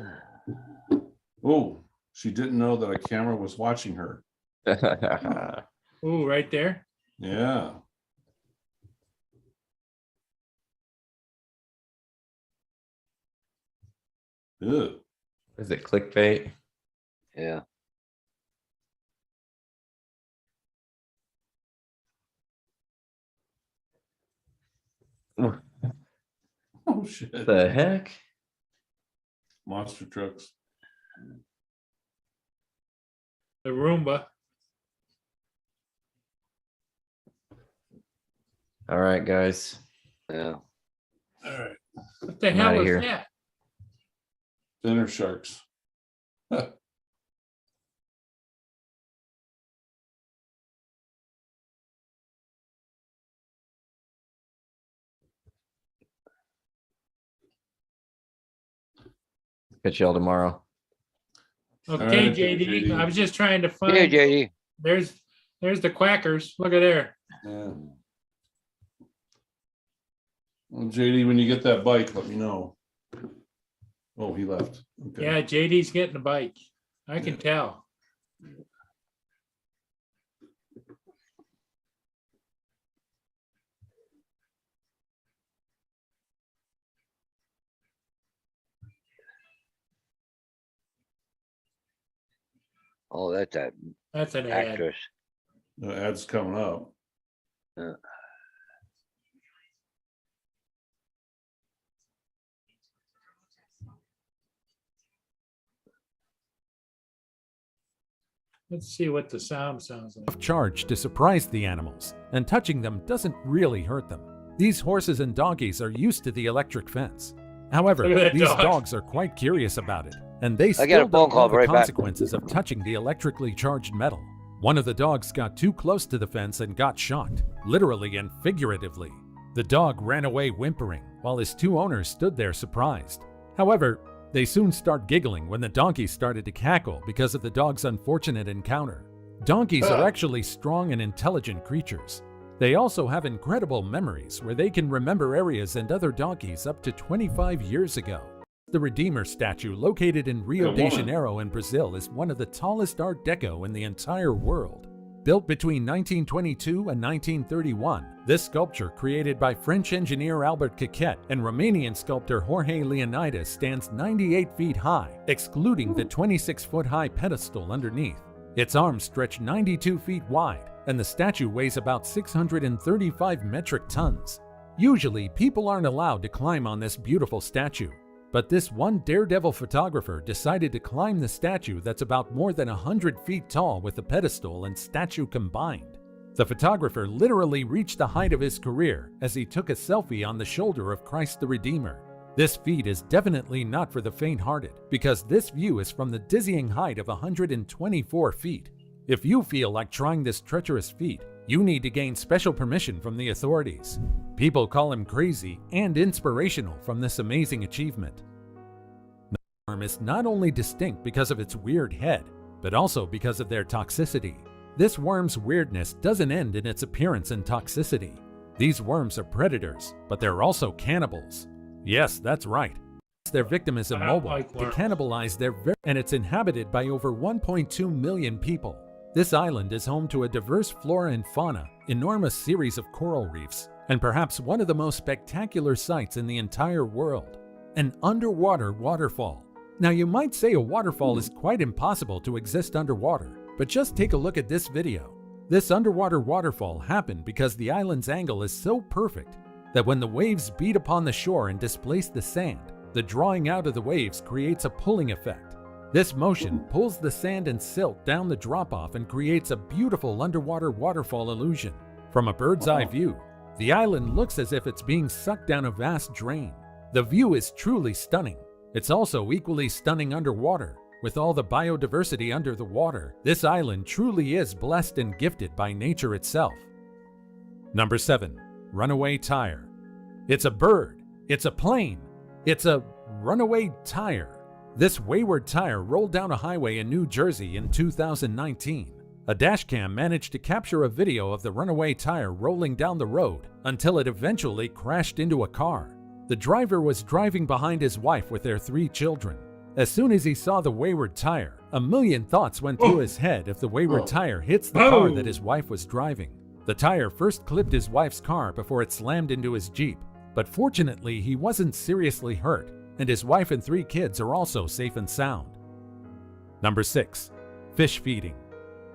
Oh, she didn't know that a camera was watching her. Ooh, right there. Yeah. Ugh. Is it clickbait? Yeah. Oh, shit. The heck? Monster trucks. The Roomba. All right, guys. Yeah. All right. What the I'm hell outta is here. that? Dinner sharks. Catch y'all tomorrow. Okay, right, JD. JD. I was just trying to Yeah, find. JD. There's the Quackers. Look at there. Yeah. Well, JD, when you get that bike, let me know. Oh, he left. Okay. Yeah, JD's getting a bike. I can tell. Oh, that's that That's an ad. actress. The ad's coming up. Let's see what the sound sounds like. Charge to surprise the animals, and touching them doesn't really hurt them. These horses and donkeys are used to the electric fence. However, Look at that these dog. dogs are quite curious about it, and they I still got a phone don't call know the right back. consequences of touching the electrically charged metal. One of the dogs got too close to the fence and got shocked, literally and figuratively. The dog ran away whimpering, while his two owners stood there surprised. However, they soon start giggling when the donkey started to cackle because of the dog's unfortunate encounter. Donkeys are actually strong and intelligent creatures. They also have incredible memories where they can remember areas and other donkeys up to 25 years ago. The Redeemer statue located in Rio Good de woman. Janeiro in Brazil is one of the tallest Art Deco in the entire world. Built between 1922 and 1931, this sculpture, created by French engineer Albert Caquet and Romanian sculptor Jorge Leonidas, stands 98 feet high, excluding the 26-foot-high pedestal underneath. Its arms stretch 92 feet wide, and the statue weighs about 635 metric tons. Usually, people aren't allowed to climb on this beautiful statue, but this one daredevil photographer decided to climb the statue that's about more than 100 feet tall with the pedestal and statue combined. The photographer literally reached the height of his career as he took a selfie on the shoulder of Christ the Redeemer. This feat is definitely not for the faint-hearted, because this view is from the dizzying height of 124 feet. If you feel like trying this treacherous feat, you need to gain special permission from the authorities. People call him crazy and inspirational from this amazing achievement. The worm is not only distinct because of its weird head, but also because of their toxicity. This worm's weirdness doesn't end in its appearance and toxicity. These worms are predators, but they're also cannibals. Yes, that's right. Their victim is I don't immobile like to worms. cannibalize their and it's inhabited by over 1.2 million people. This island is home to a diverse flora and fauna, enormous series of coral reefs, and perhaps one of the most spectacular sights in the entire world, an underwater waterfall. Now you might say a waterfall is quite impossible to exist underwater, but just take a look at this video. This underwater waterfall happened because the island's angle is so perfect that when the waves beat upon the shore and displace the sand, the drawing out of the waves creates a pulling effect. This motion pulls the sand and silt down the drop-off and creates a beautiful underwater waterfall illusion. From a bird's eye view, the island looks as if it's being sucked down a vast drain. The view is truly stunning. It's also equally stunning underwater. With all the biodiversity under the water, this island truly is blessed and gifted by nature itself. Number 7. Runaway Tire. It's a bird. It's a plane. It's a runaway tire. This wayward tire rolled down a highway in New Jersey in 2019. A dashcam managed to capture a video of the runaway tire rolling down the road until it eventually crashed into a car. The driver was driving behind his wife with their 3 children. As soon as he saw the wayward tire, a million thoughts went through his head if the wayward tire hits the car that his wife was driving. The tire first clipped his wife's car before it slammed into his Jeep, but fortunately he wasn't seriously hurt, and his wife and 3 kids are also safe and sound. Number 6. Fish feeding.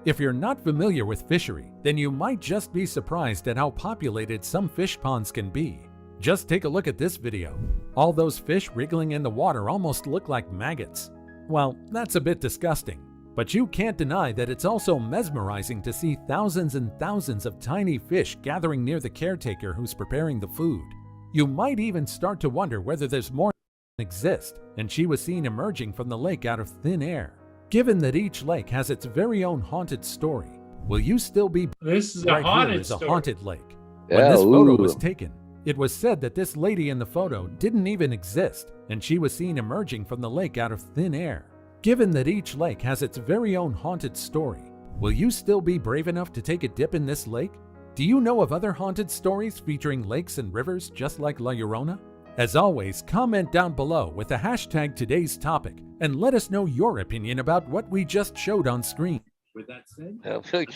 If you're not familiar with fishery, then you might just be surprised at how populated some fish ponds can be. Just take a look at this video. All those fish wriggling in the water almost look like maggots. Well, that's a bit disgusting, but you can't deny that it's also mesmerizing to see thousands and thousands of tiny fish gathering near the caretaker who's preparing the food. You might even start to wonder whether there's more exist, and she was seen emerging from the lake out of thin air. Given that each lake has its very own haunted story, will you still be This is a right here haunted is a story. haunted lake? Yeah, When this photo ooh. was taken, it was said that this lady in the photo didn't even exist, and she was seen emerging from the lake out of thin air. Given that each lake has its very own haunted story, will you still be brave enough to take a dip in this lake? Do you know of other haunted stories featuring lakes and rivers just like La Llorona? As always, comment down below with the hashtag today's topic and let us know your opinion about what we just showed on screen. With that said,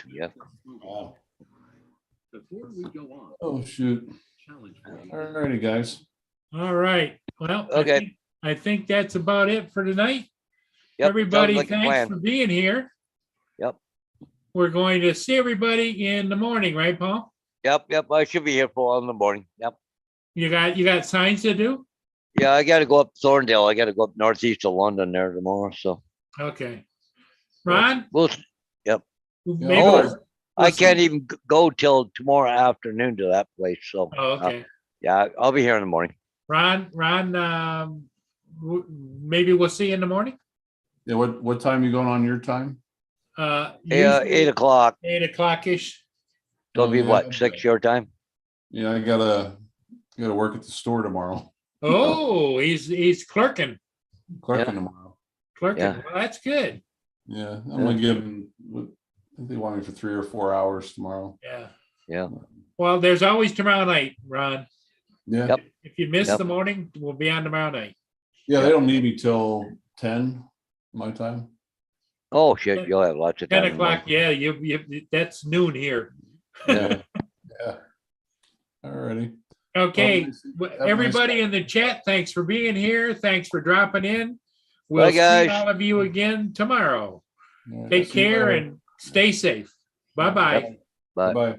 Yeah. Wow. before we go on, Oh, shoot. challenge for All you. righty, guys. All right. Well, Okay. I think that's about it for tonight. Yep, Everybody, sounds like a thanks plan. for being here. Yep. We're going to see everybody in the morning, right, Paul? Yep. I should be here for 1 in the morning. Yep. You got signs to do? Yeah, I gotta go up Thorndale. I gotta go up northeast of London there tomorrow, so. Okay. Ron? We'll, Maybe Oh, we'll- I can't even go till tomorrow afternoon to that place, so. Oh, okay. Yeah, I'll be here in the morning. Ron, maybe we'll see you in the morning? Yeah, what time you going on your time? Yeah, 8 o'clock. 8 o'clock-ish. So it'll be Oh, yeah. what, 6 your time? Yeah, I gotta work at the store tomorrow. Oh, he's clerking. Clerking tomorrow. Clerking. Yeah. Well, that's good. Yeah, I'm gonna give them, I think they want me for 3 or 4 hours tomorrow. Yeah. Yeah. Well, there's always tomorrow night, Ron. Yeah, Yep. If you miss Yep. the morning, we'll be on tomorrow night. yeah, they don't need me till 10 my time. Oh, shit, you'll have lots of time. 10 in the morning. o'clock, yeah, you that's noon here. Yeah. Yeah. All righty. Okay, Have a nice everybody in the chat, thanks for being here. Thanks for dropping in. We'll Bye, see guys. all of you again tomorrow. All right, Take see you care later. and stay safe. Bye-bye. Bye. Bye.